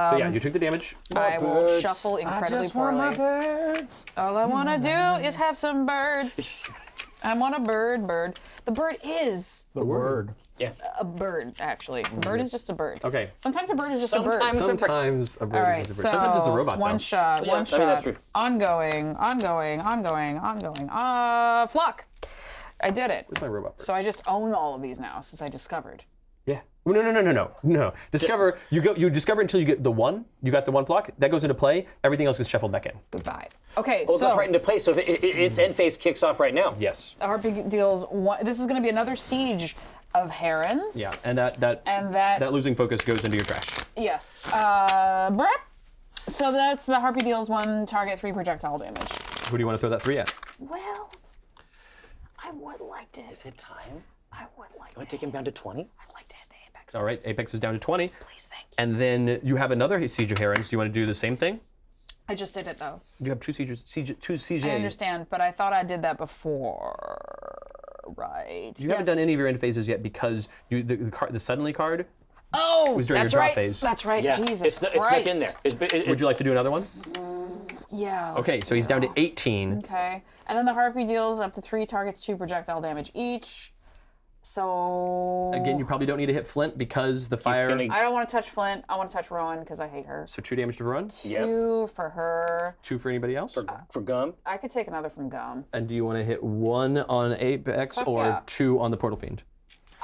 So yeah, you took the damage. I will birds. shuffle I incredibly just want my poorly. birds. All I want to do is have some birds. I want a bird. The bird is The word. Yeah. a bird, actually. The bird is just a bird. Okay. Sometimes a bird is just a bird. Sometimes a bird. Sometimes a bird All right, is a so bird. Sometimes it's a robot. one though. shot, Yeah, one I shot. mean, that's true. Ongoing. Flock. I did it. Where's my robot bird? So I just own all of these now since I discovered. Yeah. Well, no. Discover. You discover until you get the 1. You got the 1 flock. That goes into play. Everything else gets shuffled back in. Goodbye. Okay, Well, it so goes right into place. So if its end phase kicks off right now. Yes. the Harpy deals 1. This is going to be another siege of herons. Yeah. And that losing focus goes into your trash. Yes. So that's the Harpy deals 1 target 3 projectile damage. Who do you want to throw that 3 at? Well, I would like to. Is it time? I would like You want to take him down to 20? I'd like to hit the apex. All right. Apex is down to 20. Please, thank you. And then you have another siege of herons. Do you want to do the same thing? I just did it though. You have two CJs. I understand, but I thought I did that before. Right. You haven't done any of your end phases yet because the suddenly card. Oh, was during that's your draw right. phase. That's right. Yeah. Jesus it's Christ. snuck in there. Would you like to do another one? Yeah. let's Okay, do so he's down to that. 18. Okay, and then the Harpy deals up to 3 targets 2 projectile damage each. So Again, you probably don't need to hit Flint because the fire. gonna- I don't want to touch Flint. I want to touch Rowan because I hate her. So 2 damage to run. Yep. 2 for her. 2 for anybody else. For gum. I could take another from Gum. And do you want to hit 1 on Apex Fuck or yeah. 2 on the Portal Fiend?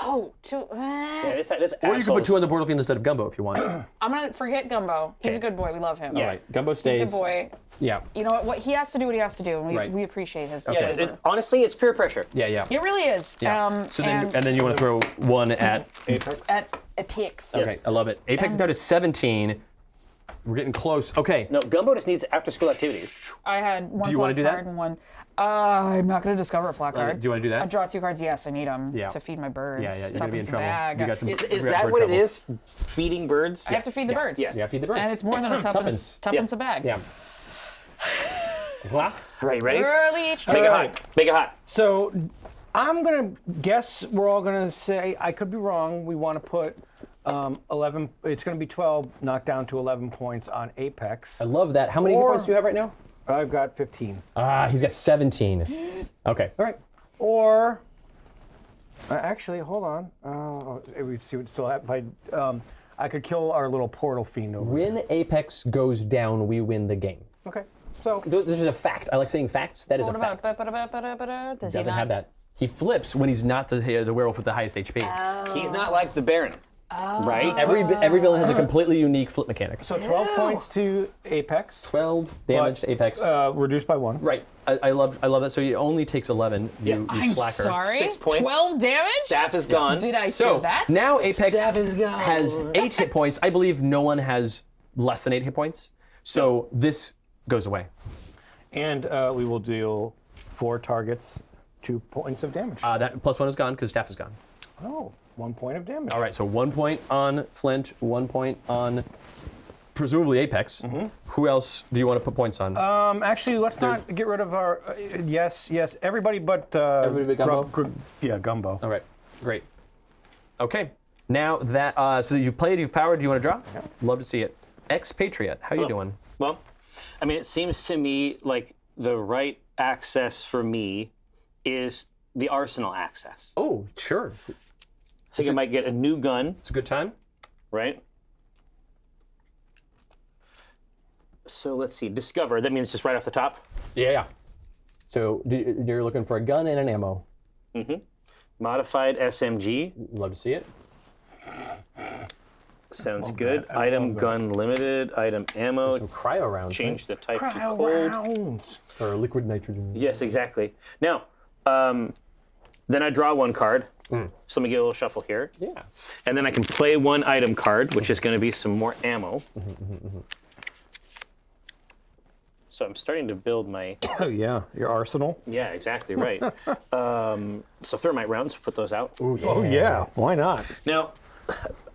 Oh, 2. Yeah, this Or you can put 2 on the Portal Fiend instead of Gumbo if you want. All I'm gonna forget Gumbo. He's a Okay. good boy. We love him. Yeah. right, Gumbo He's a stays. good boy. Yeah. You know what he has to do what he has to do, and we, Right. we appreciate his Okay. labor. Honestly, it's peer pressure. Yeah. It really is. Yeah. So then, and then you want to throw 1 at. Apex. at Apex. Okay, I love it. Apex is down to 17. We're getting close. Okay. No, Gumbo just needs after-school activities. I had 1 you wanna flock do that? card and 1. I'm not gonna discover a flock card. Do you want to do that? I draw 2 cards. Yes, I need them Yeah. to feed my birds. Yeah, you're gonna be in Tuppence a trouble. bag. You got some. Is we got that bird what it troubles. is? Feeding birds? I have to feed the birds. Yeah. Yeah, feed the birds. And it's more than a tuppence. Tuppence a bag. Yeah. Well, All right, ready? Early each Make it Alright. hot. Make it hot. So I'm gonna guess we're all gonna say I could be wrong. We want to put 11. It's gonna be 12, knocked down to 11 points on Apex. I love that. How many hit Or- points do you have right now? I've got 15. He's got 17. Okay. All right. Or actually, hold on. We see what still happen. If I could kill our little portal fiend over. When Apex goes down, we win the game. Okay. So This is a fact. I like saying facts. That is a What fact. about? Does he Doesn't not? have that. He flips when he's not the werewolf with the highest HP. He's not like the Baron. Right? Every villain has a completely unique flip mechanic. so 12 points to Apex. 12 damage to Apex. Reduced by 1. Right. I love that. So he only takes 11. You I'm slacker. sorry. 6 points. 12 damage. Staff is gone. Did I So hear that? now Apex Staff is gone. has 8 hit points. I believe no one has less than 8 hit points. So this goes away. And we will deal 4 targets, 2 points of damage. That +1 is gone because staff is gone. Oh, 1 point of damage. All right, so 1 point on Flint, 1 point on presumably Apex. Who else do you want to put points on? Actually, let's not get rid of our. Yes, everybody but. Everybody but Gumbo? Yeah, Gumbo. All right, great. Okay, now that so you've played, you've powered. Do you want to draw? Yeah. Love to see it. Expatriate, how you doing? Well, I mean, it seems to me like the right access for me is the arsenal access. Oh, sure. I think I might get a new gun, It's a good time. right? So let's see, discover. That means just right off the top. Yeah. So you're looking for a gun and an ammo. Modified SMG. Love to see it. Sounds good. Item gun limited. Item ammo. Some cryo rounds. Change the type to Cryo cold. rounds. Right? Or liquid nitrogen. Yes, exactly. Now, then I draw one card. So let me get a little shuffle here. Yeah. And then I can play one item card, which is going to be some more ammo. So I'm starting to build my... Oh, yeah. Your arsenal. Yeah, exactly right. So thermite rounds, put those out. Oh, yeah. Why not? Now,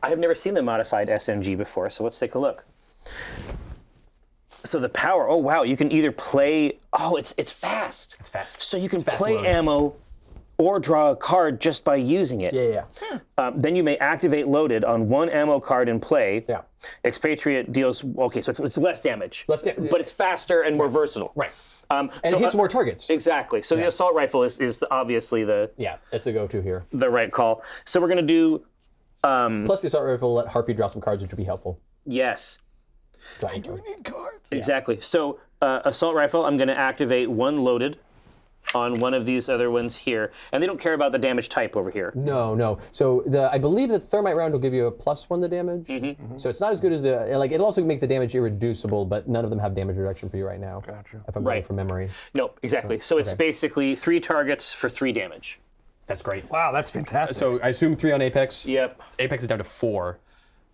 I have never seen the modified SMG before, so let's take a look. So the power, oh wow, you can either play, it's fast. It's fast. So you can fast play load. ammo or draw a card just by using it. Yeah. Then you may activate loaded on one ammo card in play. Yeah. Expatriate deals, okay, so it's less damage. But it's faster and more versatile. Right. And And it hits more targets. Exactly. So the assault rifle is obviously the Yeah, that's the go-to here. right call. So we're going to do, Plus the assault rifle let Harpy draw some cards, which would be helpful. yes. Draw a card. Need cards. Exactly. So assault rifle, I'm going to activate one loaded on one of these other ones here, and they don't care about the damage type over here. No. So I believe the thermite round will give you a +1 to damage. So it's not as good as it'll also make the damage irreducible, but none of them have damage reduction for you right now. Gotcha. If I'm going Right. from memory. No, exactly. So it's okay. basically 3 targets for 3 damage. That's great. Wow, that's fantastic. So I assume 3 on Apex. Yep. Apex is down to 4.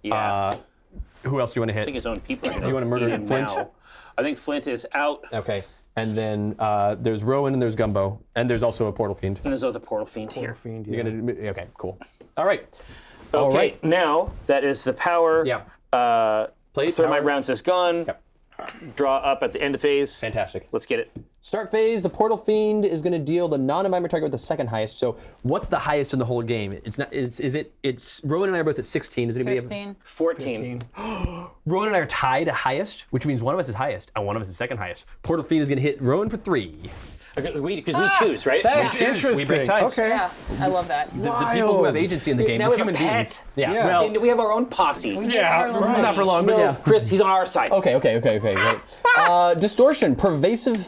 Yeah. Who else do you want to I think hit? his own people are You wanna murder eat him Flint? now. I think Flint is out, Okay. And then there's Rowan and there's Gumbo. And there's also a Portal Fiend. and there's other Portal Fiend here. Fiend, You're gonna okay, cool. All right. Okay, All right. now that is the power. Yeah. Play Thermite power. rounds is gone. Yep. Draw up at the end of phase. Fantastic. Let's get it. Start phase, the Portal Fiend is going to deal the non-environment target with the second highest. So what's the highest in the whole game? It's Rowan and I are both at 16. Is anybody 15. 14. Rowan and I are tied at highest, which means one of us is highest and one of us is second highest. Portal Fiend is going to hit Rowan for 3. Because we choose, right? That's choose, we interesting. break ties. Okay. Yeah, I love that. The people who have agency in the game, Now the we have human a pet. beings. Yeah. Yeah. Well, See, we have our own posse. not for long, but yeah. Chris, he's on our side. Okay, great. Distortion, pervasive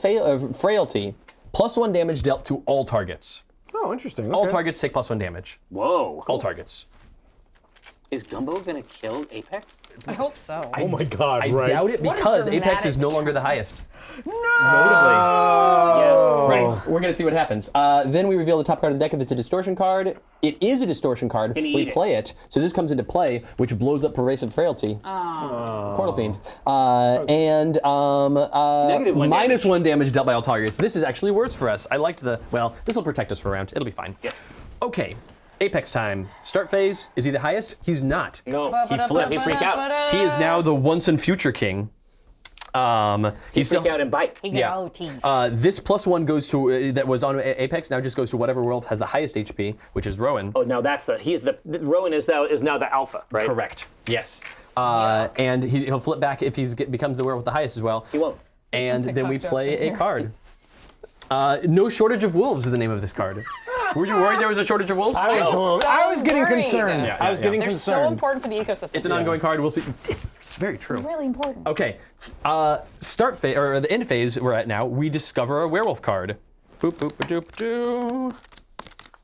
frailty, +1 damage dealt to all targets. Oh, interesting. All Okay. targets take +1 damage. Whoa. All targets. Is Gumbo gonna kill Apex? I hope so. Oh my God! I right. doubt it What a because Apex is dramatic no longer the highest. Notably. Yeah, right. We're gonna see what happens. Then we reveal the top card of the deck if it's a distortion card. It is a distortion card. Can you We eat it? play it, so this comes into play, which blows up pervasive frailty. Portal Fiend. And Negative 1 minus damage. 1 damage dealt by all targets. This is actually worse for us. I liked this will protect us for a round. It'll be fine. Yeah. Okay. Apex time. Start phase. Is he the highest? He's not. No, he flipped. He freak out. He is now the once and future king. He's Freak still out and bite. Yeah. This +1 goes to that was on Apex now just goes to whatever werewolf has the highest HP, which is Rowan. Oh, now that's Rowan is now the alpha, right? Correct. Yes. And he'll flip back if he becomes the werewolf with the highest as well. He won't. And Some then we TikTok play jokes in a here. card. No shortage of wolves is the name of this card. Were you worried there was a shortage of wolves? I was getting worried. concerned. Yeah, I was getting They're concerned. so important for the ecosystem. It's an ongoing card. We'll see. It's very true. really important. Okay, start phase or the end phase we're at now. We discover a werewolf card. Boop boop doop doo.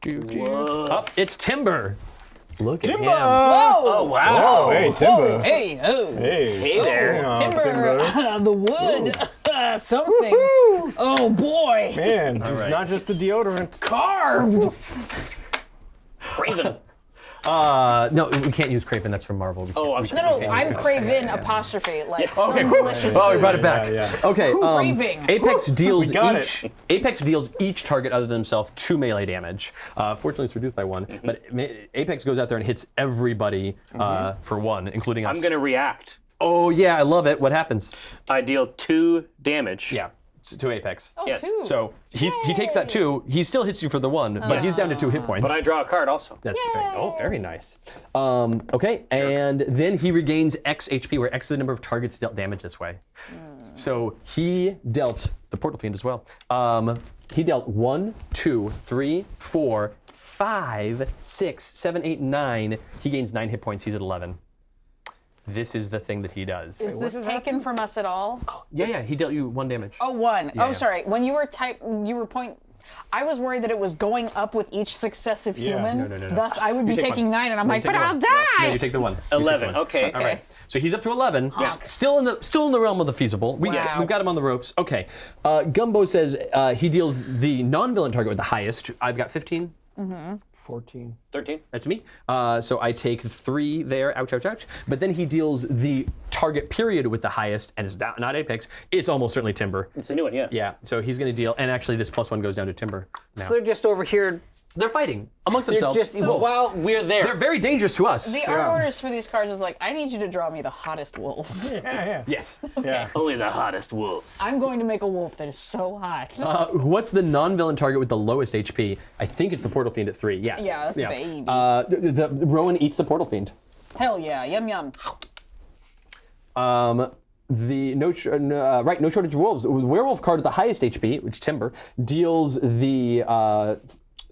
Doo doo. Oh, it's Timber. Look at him. Whoa! Oh wow. Oh, hey, Timber. Hey, oh. Hey there. Oh, Timber, the wood, something. Oh boy, Man, it's not just the deodorant. carved. Craven. No, we can't use Craven. That's from Marvel. Oh, I'm sorry. No, I'm craving apostrophe like Okay. some delicious Oh, we food. brought it back. Yeah. Okay. Craving. Apex deals We got Apex deals each target other than himself 2 melee damage. Fortunately, it's reduced by 1. But Apex goes out there and hits everybody for 1, including us. I'm gonna react. Oh yeah, I love it. What happens? I deal 2 damage. Yeah, to Apex. Oh, Yes. two. So he takes that 2. He still hits you for the 1, but he's down to 2 hit points. But I draw a card also. That's very nice. Okay, and then he regains X HP, where X is the number of targets dealt damage this way. So he dealt the Portal Fiend as well. He dealt 1, 2, 3, 4, 5, 6, 7, 8, 9. He gains 9 hit points. He's at 11. This is the thing that he does. Is this taken from us at all? Yeah, he dealt you 1 damage. Oh, one. Yeah. Oh, sorry. When you were I was worried that it was going up with each successive human. No. Thus, I would be take taking one. 9, and I'm No, like, you take but the I'll one. die. No, you take the 1. 11. Okay. All right. So he's up to 11. Still in the realm of the feasible. We've got him on the ropes. Okay. Gumbo says he deals the non-villain target with the highest. I've got 15. 14. 13. That's me. So I take 3 there. Ouch, ouch, ouch. But then he deals the target period with the highest, and it's not Apex. It's almost certainly Timber. It's a new one, yeah. Yeah. So he's going to deal, and actually this +1 goes down to Timber. Now. So they're just over here. They're fighting amongst They're themselves. just while we're there. They're very dangerous to us. The art orders for these cards is like, I need you to draw me the hottest wolves. Yes. Yeah. Only the hottest wolves. I'm going to make a wolf that is so hot. What's the non-villain target with the lowest HP? I think it's the Portal Fiend at 3. Yeah. Yeah, that's a baby. The Rowan eats the Portal Fiend. Hell yeah, yum yum. No shortage of wolves. The werewolf card at the highest HP, which Timber, deals the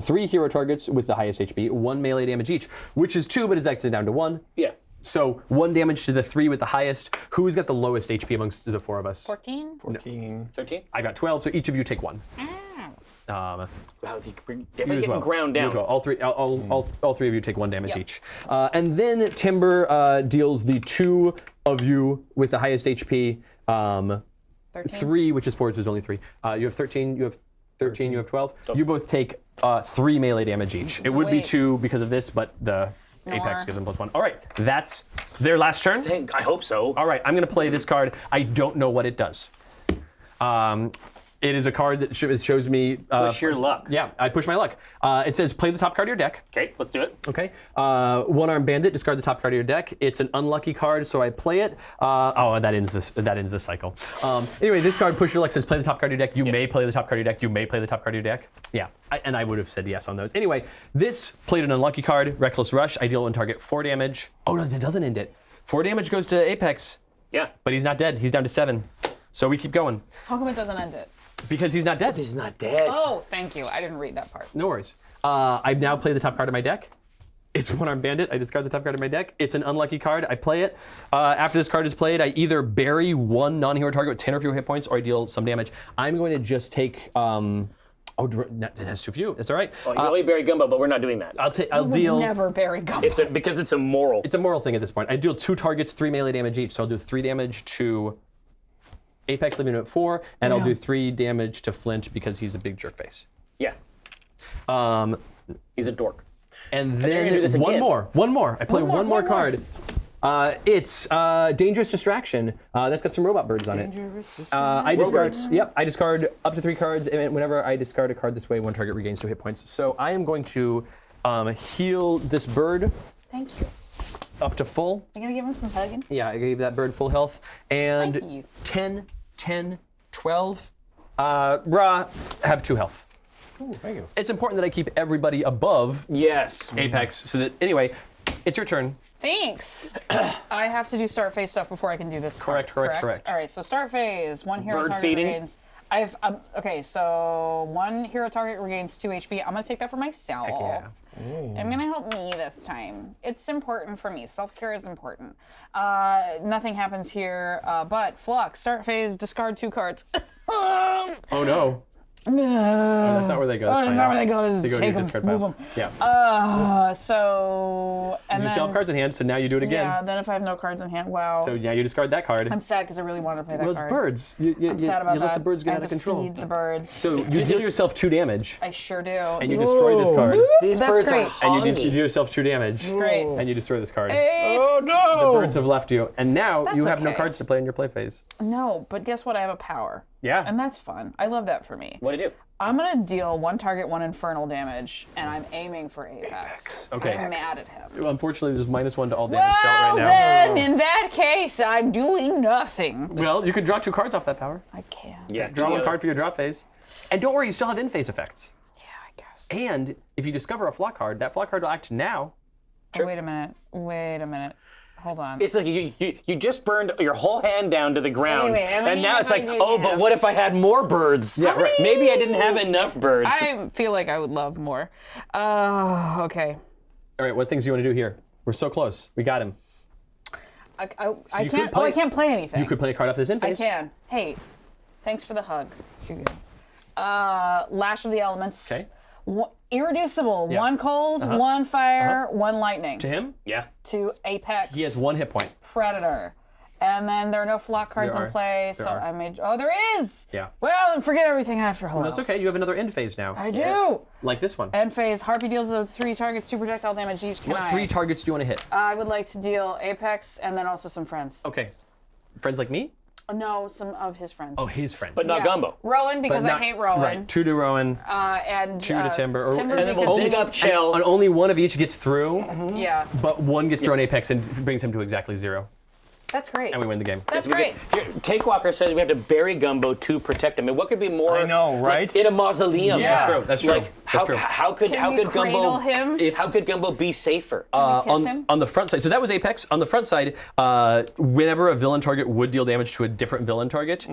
3 hero targets with the highest HP, 1 melee damage each, which is 2, but it's actually down to 1. Yeah. So 1 damage to the 3 with the highest. Who's got the lowest HP amongst the 4 of us? 14? 14. 13. I got 12, so each of you take 1. Wow, we're You definitely as getting well. ground You down. as well. All 3 of you take 1 damage Yep. each. And then Timber deals the 2 of you with the highest HP. 13? 3, which is 4, so there's only 3. You have 13, you have 13, you have 12. You both take 3 melee damage each. It would be Wait. 2 because of this, but the Apex Nor. gives them +1. All right, that's their last turn. I hope so. All right, I'm going to play this card. I don't know what it does. It is a card that shows me... Push your luck. Yeah, I push my luck. It says play the top card of your deck. Okay, let's do it. Okay. One-armed bandit. Discard the top card of your deck. It's an unlucky card, so I play it. That ends this cycle. Anyway, this card, push your luck, says play the top card of your deck. You may play the top card of your deck. You may play the top card of your deck. Yeah, and I would have said yes on those. Anyway, this played an unlucky card, Reckless Rush. I deal on target 4 damage. Oh no, it doesn't end it. 4 damage goes to Apex, Yeah. but he's not dead. He's down to 7. So we keep going How come it doesn't end it? because he's not dead. He's not dead. Oh, thank you. I didn't read that part. No worries. I now play the top card of my deck. It's one-armed bandit. I discard the top card of my deck. It's an unlucky card. I play it. After this card is played, I either bury 1 non-hero target with 10 or fewer hit points, or I deal some damage. I'm going to just take. That's too few. That's all right. Well, you only bury Gumbo, but we're not doing that. I'll deal. Never bury gum. Because it's immoral. It's a moral thing at this point. I deal 2 targets, 3 melee damage each. So I'll do 3 damage to Apex, leaving him at 4, and I'll do 3 damage to Flint because he's a big jerk face. Yeah. He's a dork. And you're gonna do this then again. one more. I play one more card. It's Dangerous Distraction. That's got some robot birds on it. I discard. Yep, I discard up to 3 cards, and whenever I discard a card this way, 1 target regains 2 hit points. So I am going to heal this bird Thank you. up to full. You gonna give him some hugging? Yeah, I gave that bird full health. And Thank you. 10, 12. Ra, have 2 health. Ooh, thank you. It's important that I keep everybody above Yes. Apex, so that anyway, it's your turn. Thanks. I have to do start phase stuff before I can do this. Correct. All right, so start phase. 1 hero Bird target feeding? regains. Okay, so 1 hero target regains 2 HP. I'm gonna take that for myself. Heck yeah. I'm gonna help me this time. It's important for me. Self-care is important. Nothing happens here, but Flux, start phase, discard 2 cards. Oh no. Oh, that's not where they go. That's not where they go. Is They go to take your them, discard move pile. them. Yeah. And You then, still have cards in hand, so now you do it again. Yeah, then if I have no cards in hand, wow. So now you discard that card. I'm sad because I really wanted to play that Those card. birds. I'm sad about you that. let the birds get I out have of to control. feed the birds. So you deal yourself 2 damage, I sure do. and you destroy this card. These That's birds great. are And you hungry. do yourself 2 damage, Great. and you destroy this card. Oh The no! birds have left you, and now you That's have no okay. cards to play in your play phase. No, but guess what? I have a power. Yeah. And that's fun. I love that for me. What do you do? I'm gonna deal 1 target, 1 infernal damage, and I'm aiming for Apex. Okay. I'm mad at him. Unfortunately, there's -1 to all damage dealt Well, right now. then, in that case, I'm doing nothing. Well, you could draw 2 cards off that power. I can't. Yeah. Draw 1 card for your drop phase. And don't worry, you still have in-phase effects. Yeah, I guess. And if you discover a flaw card, that flaw card will act now. Oh, wait a minute. Hold on. It's like you just burned your whole hand down to the ground, Wait, how and many now it's like, do you oh, but have? what if I had more birds? Yeah, right. Maybe I didn't have enough birds. I feel like I would love more. Okay. All right, what things do you want to do here? We're so close. We got him. I you can't. could play- I can't play anything. You could play a card off this I in-phase. can. Hey, thanks for the hug. You're good. Lash of the Elements. Okay. Irreducible. Yeah. One cold, one fire, one lightning. To him, Yeah. To Apex. he has 1 hit point. Predator. And then there are no flock cards There in are. play, There so are. I made. Oh, there is! Yeah. Well, then forget everything after hello. That's okay. You have another end phase now. I do! Like this one. End phase. Harpy deals 3 targets, 2 projectile damage each. Can What I? 3 targets do you want to hit? I would like to deal Apex and then also some friends. Okay. Friends like me? No, some of his friends. Oh, his friends. But not Yeah. Gumbo. Rowan, because But I not- hate Rowan. Right. 2 to Rowan, And 2 to Timber. Timber And then because we'll he dig up needs- Shell. And only one of each gets through, Yeah, but one gets through on Apex and brings him to exactly 0. that's great. And we win the game. That's great. Take Walker says we have to bury Gumbo to protect him. I mean, what could be more? I know, like, right? in a mausoleum. Yeah. True, that's true. Like, That's true. how could Can we Gumbo? cradle him? How could Gumbo be safer? Kiss him? On the front side, so that was Apex. On the front side, whenever a villain target would deal damage to a different villain target,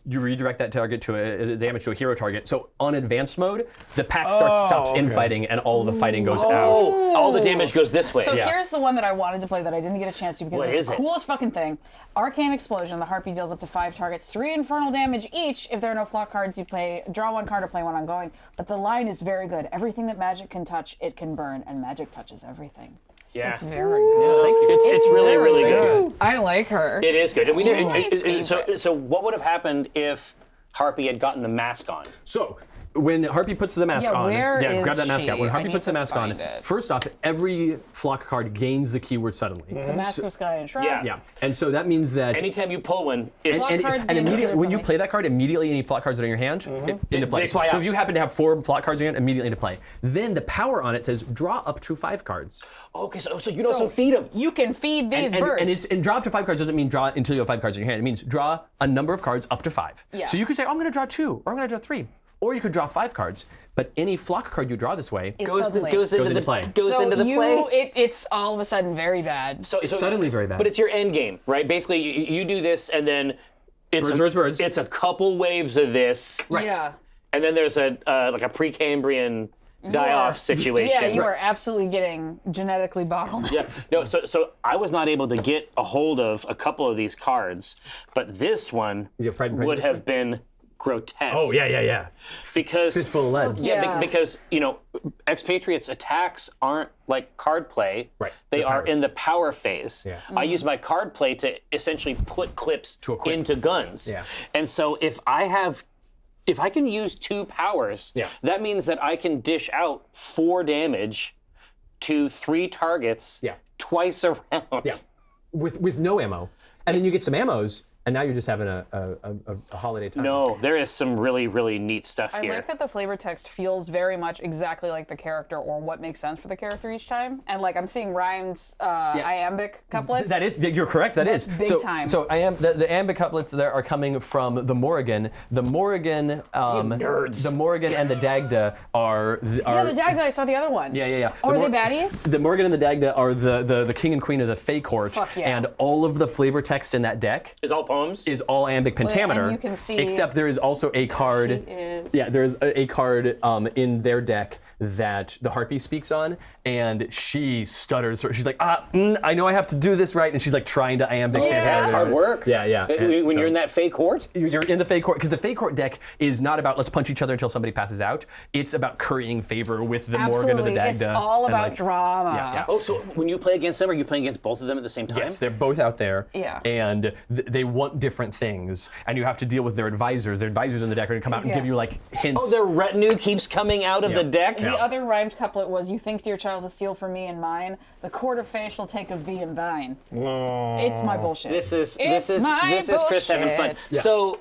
you redirect that target to a damage to a hero target. So on advanced mode, the pack stops okay. infighting and all of the fighting goes out. Oh, all the damage goes this way. So Yeah. here's the one that I wanted to play that I didn't get a chance to because What it's is the it? coolest fucking thing. Arcane Explosion. The Harpy deals up to 5 targets, 3 infernal damage each. If there are no flock cards, you draw 1 card or play 1 ongoing. But the line is very good. Everything that magic can touch, it can burn, and magic touches everything. Yeah. It's very good. Thank you. It's really, really good. I like her. It is good. And we She's my so favorite. what would have happened if Harpy had gotten the mask on? So when Harpy puts the mask Yeah, on, where is grab that mask she? out. When I Harpy need puts the to mask on, find it. first off, every flock card gains the keyword suddenly. The Mask of Sky and Shroud. Yeah. Yeah, and so that means that. Anytime you pull one, it's Flock cards gain immediately keyword when you suddenly. play that card, immediately any flock cards that are in your hand into play. They fly So out. if you happen to have 4 flock cards in your hand, immediately into play. Then the power on it says draw up to 5 cards. okay. So you can also feed them. You can feed these And, birds. and draw up to 5 cards doesn't mean draw until you have 5 cards in your hand. It means draw a number of cards up to 5. Yeah. So you could say, oh, I'm going to draw 2, or I'm going to draw 3, or you could draw 5 cards. But any flock card you draw this way Is Goes suddenly. into play. Goes so into the you, play. it's all of a sudden very bad. So suddenly very bad. But it's your end game, right? Basically, you do this, and then it's Birds. it's a couple waves of this, Yeah. and then there's a like a Precambrian die-off situation. Yeah, you are absolutely getting genetically bottlenecked. Yeah. No, so I was not able to get a hold of a couple of these cards, but this one You have Pride and would Prejudice? have been grotesque. Oh, yeah. Because Fistful of lead. Yeah, Yeah. because expatriates' attacks aren't like card play. Right. They They're are powers. in the power phase. Yeah. I use my card play to essentially put clips equip. into guns. Yeah. And so if I can use 2 powers, Yeah. that means that I can dish out 4 damage to 3 targets Yeah. twice around. Yeah. With no ammo. And then you get some ammos, and now you're just having a holiday time. No, there is some really, really neat stuff I here. like that the flavor text feels very much exactly like the character or what makes sense for the character each time. And like I'm seeing rhymed iambic couplets. That is, you're correct. That's big so, time. So the iambic couplets there are coming from the Morrigan. The Morrigan, nerds. the Morrigan and the Dagda are. Yeah, the Dagda, I saw the other one. Yeah. Oh, The are they Mor- baddies? The Morrigan and the Dagda are the king and queen of the Fey court. Fuck yeah. And all of the flavor text in that deck Is all poems? is all iambic pentameter. and you can see- except there is also a card. is- Yeah, there's a card in their deck that the Harpy speaks on, and she stutters. She's like, I know I have to do this right, and she's like trying to iambic. Yeah. pentameter. That's hard work. Yeah. When So- you're in that fake court? you're in the Fey court, because the Fey court deck is not about let's punch each other until somebody passes out. It's about currying favor with the Morgan or the Absolutely. Dagda. It's all and, about like, drama. Yeah. Oh, so when you play against them, are you playing against both of them at the same time? Yes, they're both out there. Yeah. And they want different things, and you have to deal with their advisors. Their advisors in the deck are going to come out and Yeah. give you like hints. Oh, their retinue keeps coming out of Yeah. the deck? The other rhymed couplet was, "You think dear child to steal from me and mine, the court of fate shall take of thee and thine." It's my bullshit. This is my Chris having fun. bullshit. So,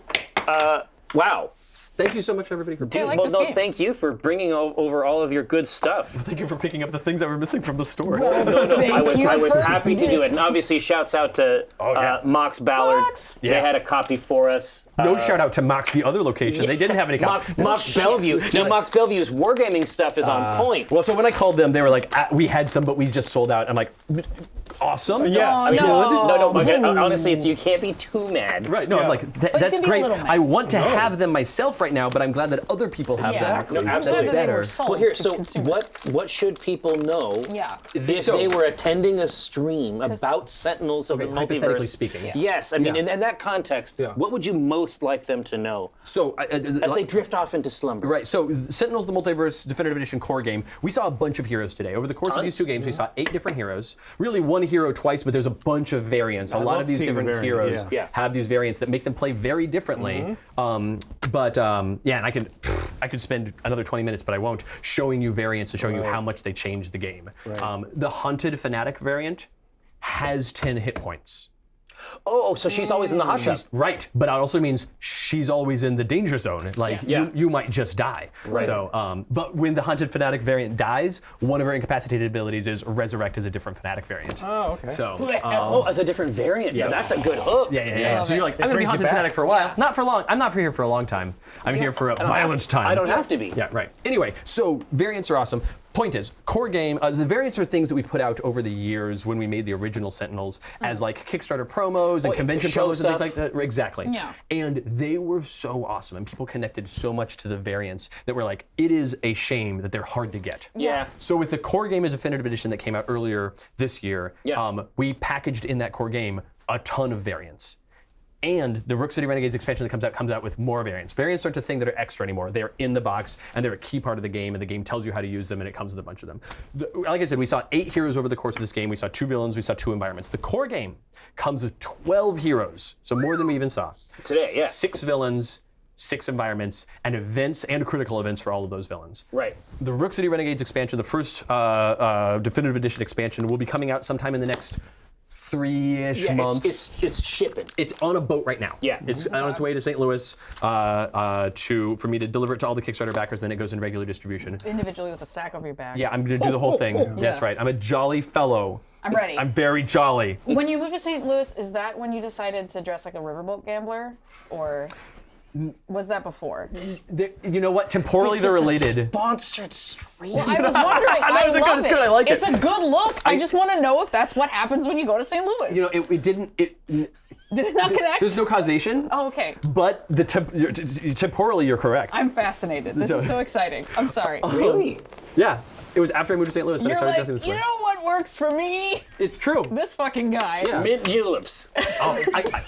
wow. Thank you so much, everybody, for being like Well, this no, game. thank you for bringing over all of your good stuff. Thank you for picking up the things that were missing from the store. I was happy to do it. And obviously, shouts out to yeah. Mox Ballard. Mox. They Yeah. had a copy for us. No shout out to Mox, the other location. They didn't have any copies. Mox Bellevue. Now, Mox Bellevue's wargaming stuff is on point. Well, so when I called them, they were like, we had some, but we just sold out. I'm like, awesome. Yeah. Oh, I mean, no. Okay, honestly, you can't be too mad. Right, no, I'm like, you that's can be a great. little mad. I want to have them myself right now, but I'm glad that other people have Yeah. them. No, I'm absolutely. glad that they better. were sold Well, here, to so consumers. what should people know Yeah. if So- they were attending a stream about Sentinels of the hypothetically Multiverse? speaking. Yeah. Yes, I mean, Yeah. in that context, Yeah. what would you most most like them to know So as they drift off into slumber? Right, so Sentinels: The Multiverse Definitive Edition core game, we saw a bunch of heroes today. Over the course of these two games, we saw 8 different heroes. Really one hero twice, but there's a bunch of variants. A lot of these different heroes have these variants that make them play very differently. And I could spend another 20 minutes, but I won't, showing you variants and showing you how much they changed the game. The Hunted Fanatic variant has 10 hit points. Oh, so she's always in the hot shot. Right, but it also means she's always in the danger zone. Like you might just die. Right. So, but when the Hunted Fanatic variant dies, one of her incapacitated abilities is Resurrect as a different Fanatic variant. Oh, okay. So, As a different variant. Yeah, that's a good hook. yeah. So you're like, I'm gonna be brings you Hunted back. Fanatic for a while. Not for long. I'm not here for a long time. I'm here for a violent time. I don't have to be. Yeah, right. Anyway, so variants are awesome. Point is, core game, the variants are things that we put out over the years when we made the original Sentinels as like Kickstarter promos and convention show promos and things stuff. like that. Exactly. Yeah. And they were so awesome, and people connected so much to the variants that we're like, it is a shame that they're hard to get. Yeah. So with the core game as definitive edition that came out earlier this year, we packaged in that core game a ton of variants. And the Rook City Renegades expansion that comes out with more variants. Variants aren't a thing that are extra anymore. They're in the box, and they're a key part of the game, and the game tells you how to use them, and it comes with a bunch of them. Like I said, we saw 8 heroes over the course of this game. We saw 2 villains. We saw 2 environments. The core game comes with 12 heroes, so more than we even saw. Today, yeah. 6 villains, 6 environments, and events and critical events for all of those villains. Right. The Rook City Renegades expansion, the first definitive edition expansion, will be coming out sometime in the next 3-ish months. It's shipping. It's on a boat right now. Yeah. It's on its way to St. Louis for me to deliver it to all the Kickstarter backers. Then it goes in regular distribution. Individually with a sack over your back. Yeah, I'm going to do the whole thing. That's right. I'm a jolly fellow. I'm ready. I'm very jolly. When you moved to St. Louis, is that when you decided to dress like a riverboat gambler? Or was that before? You know what? Temporally, they're related. Sponsored stream. I was wondering. I it's love good, it's good, I like It's it. a good look. I just want to know if that's what happens when you go to St. Louis. You know, it didn't. Did it not connect? There's no causation. Oh, okay. But temporally, you're correct. I'm fascinated. This is so exciting. I'm sorry. Really? Yeah. It was after I moved to St. Louis that I You're started like, dressing this you way. know what works for me? It's true. This fucking guy. Yeah. Mint juleps. Oh,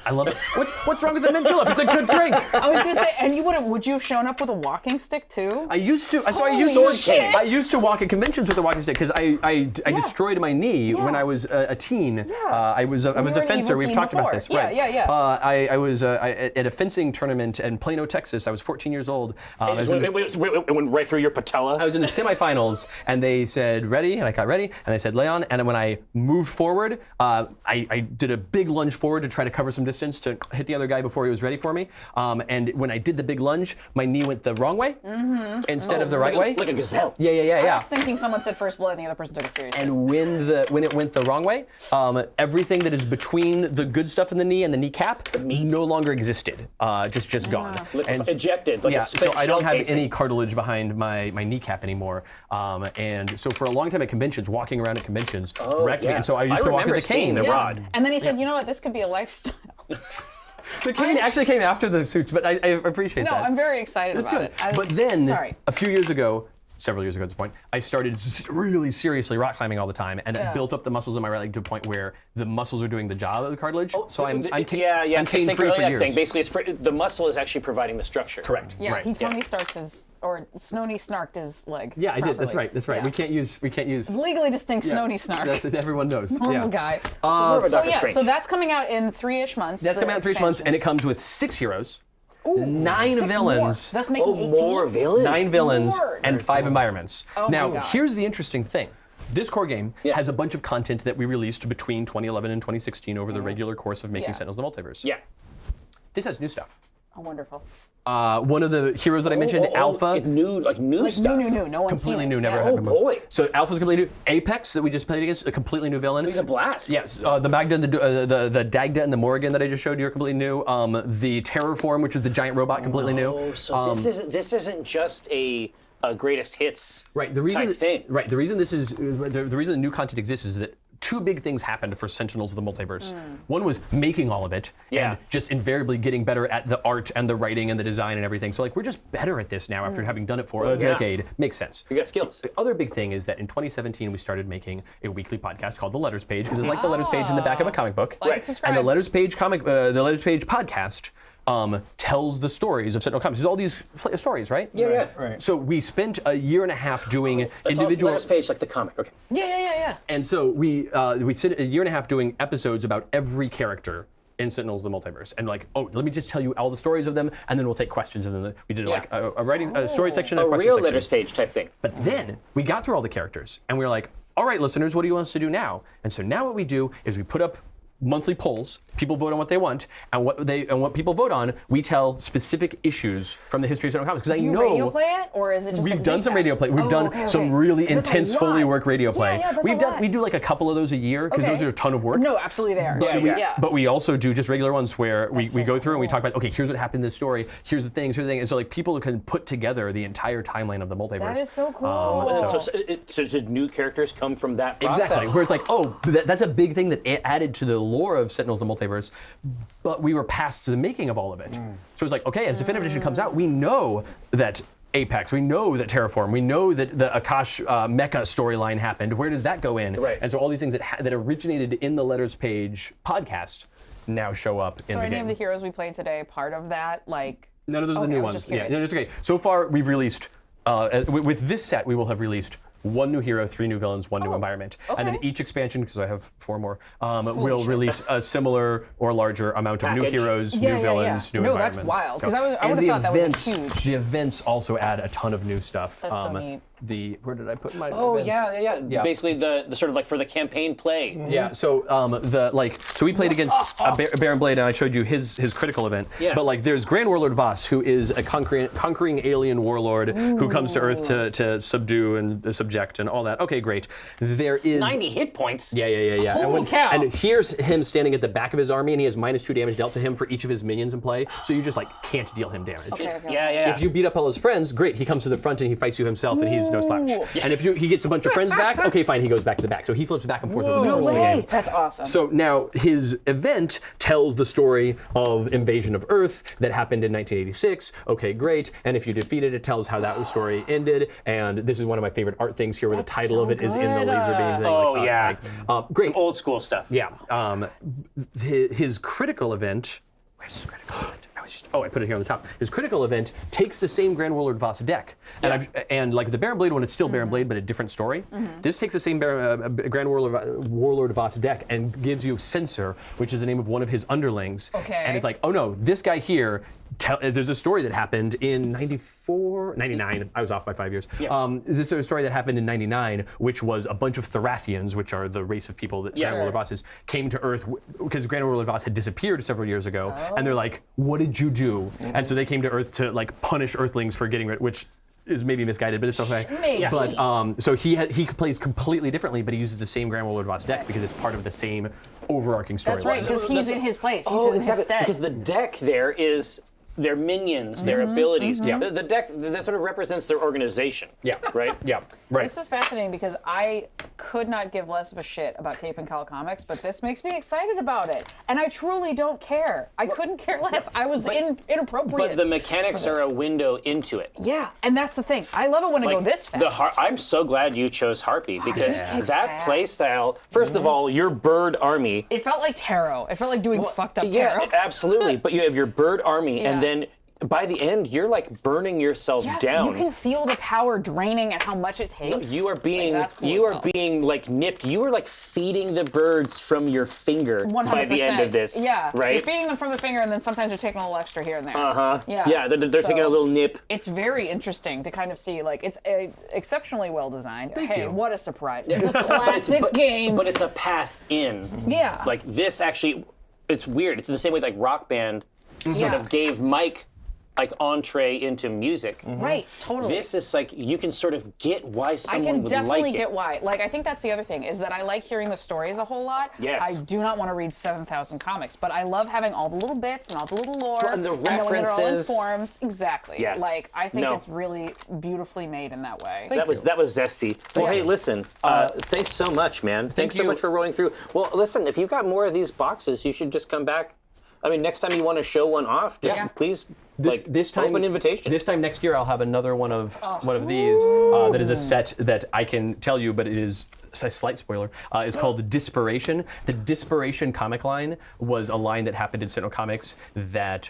I love it. What's wrong with the mint julep? It's a good drink. I was gonna say, and would you have shown up with a walking stick too? I used to. Holy shit. I used to walk at conventions with a walking stick because I destroyed my knee when I was a teen. I was a were an fence. evil We've teen talked about before. this. Yeah, right. yeah. I was at a fencing tournament in Plano, Texas. I was 14 years old. I It went right through your patella. was in the semifinals, and they said ready, and I got ready, and I said lay on, and then when I moved forward, I did a big lunge forward to try to cover some distance to hit the other guy before he was ready for me. And when I did the big lunge, my knee went the wrong way instead of the right way. Like a gazelle. I was thinking someone said first blood and the other person took it seriously. And when it went the wrong way, everything that is between the good stuff in the knee and the kneecap no longer existed. Just gone. Ejected. Like a So spent I don't shell have casing. any cartilage behind my kneecap anymore. And so for a long time at conventions, walking around at conventions wrecked me. yeah. And so I used to walk with remember a seeing cane. the rod. And then he said, you know what, this could be a lifestyle. The cane actually came after the suits, but I appreciate No, that. I'm very excited It's about good. it. But then, sorry. a few years ago, several years ago at this point, I started really seriously rock climbing all the time, and it built up the muscles in my right leg to a point where the muscles are doing the job of the cartilage. So I'm it's cane the free for years. thing. Basically, the muscle is actually providing the structure. Correct. Yeah, Right. he Tony starts his, or Snowny snarked his leg. Yeah, I did. That's properly. right. That's right. Yeah. We can't use. Legally distinct Yeah. Snowny snark. That's everyone knows. Normal yeah. guy. More of a So Doctor yeah, Strange. so that's coming out in 3-ish months. That's coming out in 3 months, and it comes with 6 heroes, 9 6 villains. More. That's making 18. More villains. 9 villains Lord. and 5 environments. Oh my now, God. here's the interesting thing. This core game has a bunch of content that we released between 2011 and 2016 over the regular course of making Sentinels: The Multiverse. Yeah. This has new stuff. Oh, wonderful. One of the heroes that I mentioned, Alpha, New stuff. New. No one's completely seen new, it. never Yeah. had Oh before. boy. So Alpha's completely new. Apex that we just played against, a completely new villain. He's a blast. Yes, the Magda and the Dagda and the Morrigan that I just showed you are completely new. The Terror Form, which is the giant robot, completely new. Oh, so this isn't just a greatest hits Right. The reason type thing. Right. The reason the reason new content exists is that 2 big things happened for Sentinels of the Multiverse. One was making all of it, and just invariably getting better at the art and the writing and the design and everything. So like we're just better at this now after having done it for a decade. Makes sense. You got skills. The other big thing is that in 2017 we started making a weekly podcast called The Letters Page, because it's like the letters page in the back of a comic book. Like and subscribe. And the Letters Page podcast tells the stories of Sentinel Comics. There's all these stories, right? Yeah. Right. So we spent a year and a half doing It's individual. letters page like the comic. Okay. Yeah. And so we spent a year and a half doing episodes about every character in Sentinels: The Multiverse, and like, let me just tell you all the stories of them, and then we'll take questions, and then we did like a story section, and A a question real section. letters page type thing. But then we got through all the characters, and we were like, all right, listeners, what do you want us to do now? And so now what we do is we put up monthly polls. People vote on what they want, and what people vote on, we tell specific issues from the history of Sentinel Comics. Because I Do you know radio play it, or is it just we've like done some recap? radio play. We've done Okay. some really 'Cause that's a intense Foley lot. work radio play. Yeah, that's a lot. We do like a couple of those a year because those are a ton of work. No, absolutely there. Yeah. But we also do just regular ones where we so go through and we cool. talk about, okay, here's what happened in this story, here's the things, and so like people can put together the entire timeline of the multiverse. That is so cool. So did new characters come from that process? Exactly. Where it's like, that's a big thing that added to the lore of Sentinels: The Multiverse, but we were past the making of all of it. So it's like, okay, as Definitive Edition comes out, we know that Apex, we know that Terraform, we know that the Akash Mecha storyline happened. Where does that go in? Right. And so all these things that originated in the Letters Page podcast now show up in So the any game. of the heroes we played today, part of that, like. None of those are the Okay, new I was ones. just Yeah, curious. no, it's okay. So far, we've released, with this set, we will have released 1 new hero, 3 new villains, 1 new environment. And then okay. each expansion, because I have 4 more, will release a similar or larger amount of new Package. heroes, Yeah. new villains, new No, environments. that's wild, 'cause So- I would and have the thought that was events, huge. The events also add a ton of new stuff. That's so neat. Where did I put my Oh events? yeah. Basically the sort of like for the campaign play. Yeah, so so we played against Baron Blade, and I showed you his critical event. Yeah. But like, there's Grand Warlord Voss, who is a conquering alien warlord who comes to Earth to subdue and subject and all that. Okay, great. There is 90 hit points. Yeah. Holy cow. And here's him standing at the back of his army, and he has -2 damage dealt to him for each of his minions in play. So you just like can't deal him damage. Okay. Yeah. If you beat up all his friends, great. He comes to the front and he fights you himself, and he's no slouch. Ooh. And if he gets a bunch of friends back, okay, fine, he goes back to the back. So he flips back and forth. over the No course of the way. game. That's awesome. So now his event tells the story of invasion of Earth that happened in 1986. Okay, great. And if you defeat it, it tells how that story ended. And this is one of my favorite art things here, where That's the title so of it is in the good. laser beam thing. Oh, yeah. Great. Some old school stuff. Yeah. His critical event. Where's his critical event? I put it here on the top. His critical event takes the same Grand Warlord Voss deck, and like the Baron Blade one, it's still Baron Blade, but a different story. This takes the same Grand Warlord Voss deck and gives you Censor, which is the name of one of his underlings. Okay. And it's like, oh no, this guy here. There's a story that happened in 99. I was off by 5 years. Yeah. This is a story that happened in 99, which was a bunch of Therathians, which are the race of people that Grand Warlord Voss is, came to Earth because Grand Warlord Voss had disappeared several years ago, and they're like, "What did you do?" And so they came to Earth to like punish Earthlings for getting rid, which is maybe misguided, but it's okay. Maybe. But so he plays completely differently, but he uses the same Grand Warlord Voss deck because it's part of the same overarching story. That's right, because he's in his place. He's in his stead. Because the deck there is their minions, their abilities. The deck that sort of represents their organization. Yeah. Right? Yeah. Right. This is fascinating because I could not give less of a shit about Cape and Cal Comics, but this makes me excited about it. And I truly don't care. I couldn't care less. I was inappropriate. But the mechanics are a window into it. Yeah, and that's the thing. I love it when it go this fast. I'm so glad you chose Harpy because kicks that ass. play style, first of all, your bird army. It felt like tarot. It felt like doing fucked up Yeah, tarot. absolutely. But you have your bird army, Yeah. and then by the end, you're like burning yourself Yeah, down. You can feel the power draining and how much it takes. You are being Like, that's cool as hell. being like nipped. You are like feeding the birds from your finger 100%. by the end of this. Yeah, right. You're feeding them from the finger, and then sometimes you're taking a little extra here and there. Yeah, Yeah, they're taking a So, little nip. It's very interesting to kind of see, like, it's exceptionally well designed. Hey, you. what a surprise! It's a classic game. But it's a path in. Yeah. Like this actually, it's weird. It's the same way like Rock Band sort Yeah. of gave Mike like entree into music. Right, totally. This is like you can sort of get why I someone can would definitely like it. get why. Like, I think that's the other thing, is that I like hearing the stories a whole lot. Yes. I do not want to read 7,000 comics, but I love having all the little bits and all the little lore. Well, and the knowing that they're all in references. forms. Exactly. Yeah. Like, I think No. it's really beautifully made in that way. That was zesty. Well, hey, listen. Thanks so much, man. Thanks so you. much for rolling through. Well, listen. If you've got more of these boxes, you should just come back I mean, next time you want to show one off, just please This time, open invitation. This time next year, I'll have another one of these that is a set that I can tell you, but it is a slight spoiler. It's called Disparation. The Disparation comic line was a line that happened in Sentinel Comics that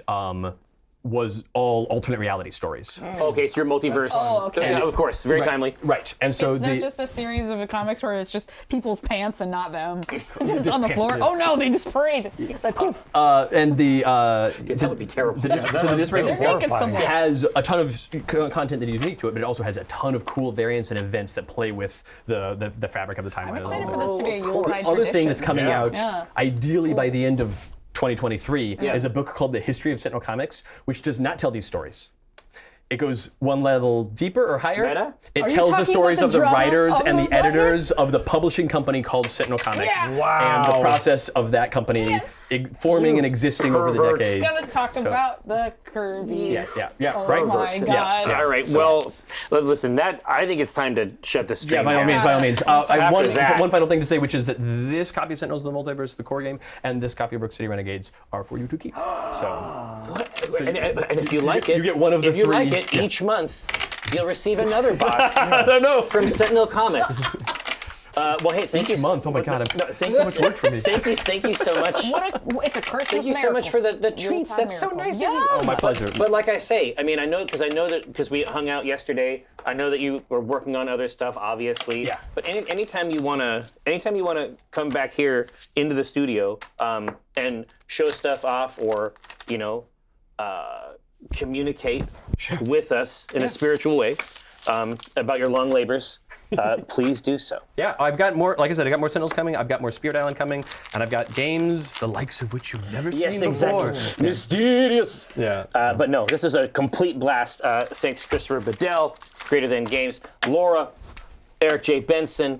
was all alternate reality stories. Okay, so your multiverse. Oh, okay. Yeah, of course, very timely. Right, and so It's not just a series of comics where it's just people's pants and not them, just on the floor. yeah. Oh no, they just sprayed. Like, poof. and the That would be terrible. so the Disparation They're naked somewhere. has a ton of content that is unique to it, but it also has a ton of cool variants and events that play with the fabric of the timeline. I'm excited for this to be a Yuletide The tradition. other thing that's coming out, Yeah. ideally by the end of 2023, is a book called The History of Sentinel Comics, which does not tell these stories. It goes one level deeper or higher. Meta? It Are you tells the talking stories about of the the drama writers of and the the editors of the publishing company called Sentinel Comics. Yeah. And the process of that company Yes. forming and existing over the pervert. decades. Gonna talk about the Kirby's. Yeah, Oh right. my god. Yeah. All right. Well, listen. I think it's time to shut this stream. Yeah, by all means, by all means. I have After one final thing to say, which is that this copy of Sentinels of the Multiverse, the core game, and this copy of Brook City Renegades are for you to keep. And if you like it, you get one of the if you three. like it, each month you'll receive another box I don't know. from Sentinel Comics. Well, hey, thank you. Each month, oh my God, thank so much work for me. Thank you so much. It's a Christmas Thank you so much for the treats. That's so nice of you. Oh, my pleasure. But like I say, I mean, I know because we hung out yesterday. I know that you were working on other stuff, obviously. Yeah. But anytime you wanna come back here into the studio and show stuff off, or communicate with us in a spiritual way about your long labors, please do so. Yeah, I've got more. Like I said, I got more Sentinels coming. I've got more Spirit Island coming, and I've got games the likes of which you've never seen before. Mysterious. Yeah. But no, this was a complete blast. Thanks, Christopher Badell, Greater Than Games, Laura, Eric J. Benson,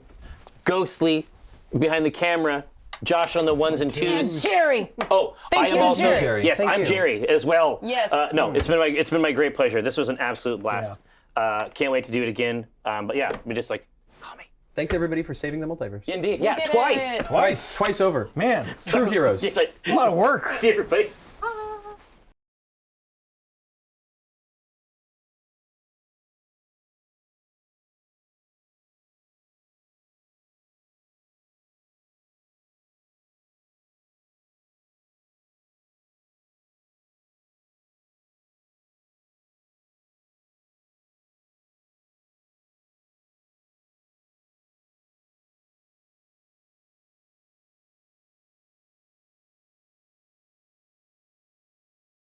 Ghostly, behind the camera, Josh on the ones and twos. Jerry. Oh, Thank I am you, also Jerry. Yes, Thank I'm you. Jerry as well. Yes. No, it's been my great pleasure. This was an absolute blast. Can't wait to do it again. But yeah, we just call me. Thanks everybody for saving the multiverse. Indeed. Yeah, did twice. it. Twice over. Man, True heroes. It's like, a lot of work. see everybody.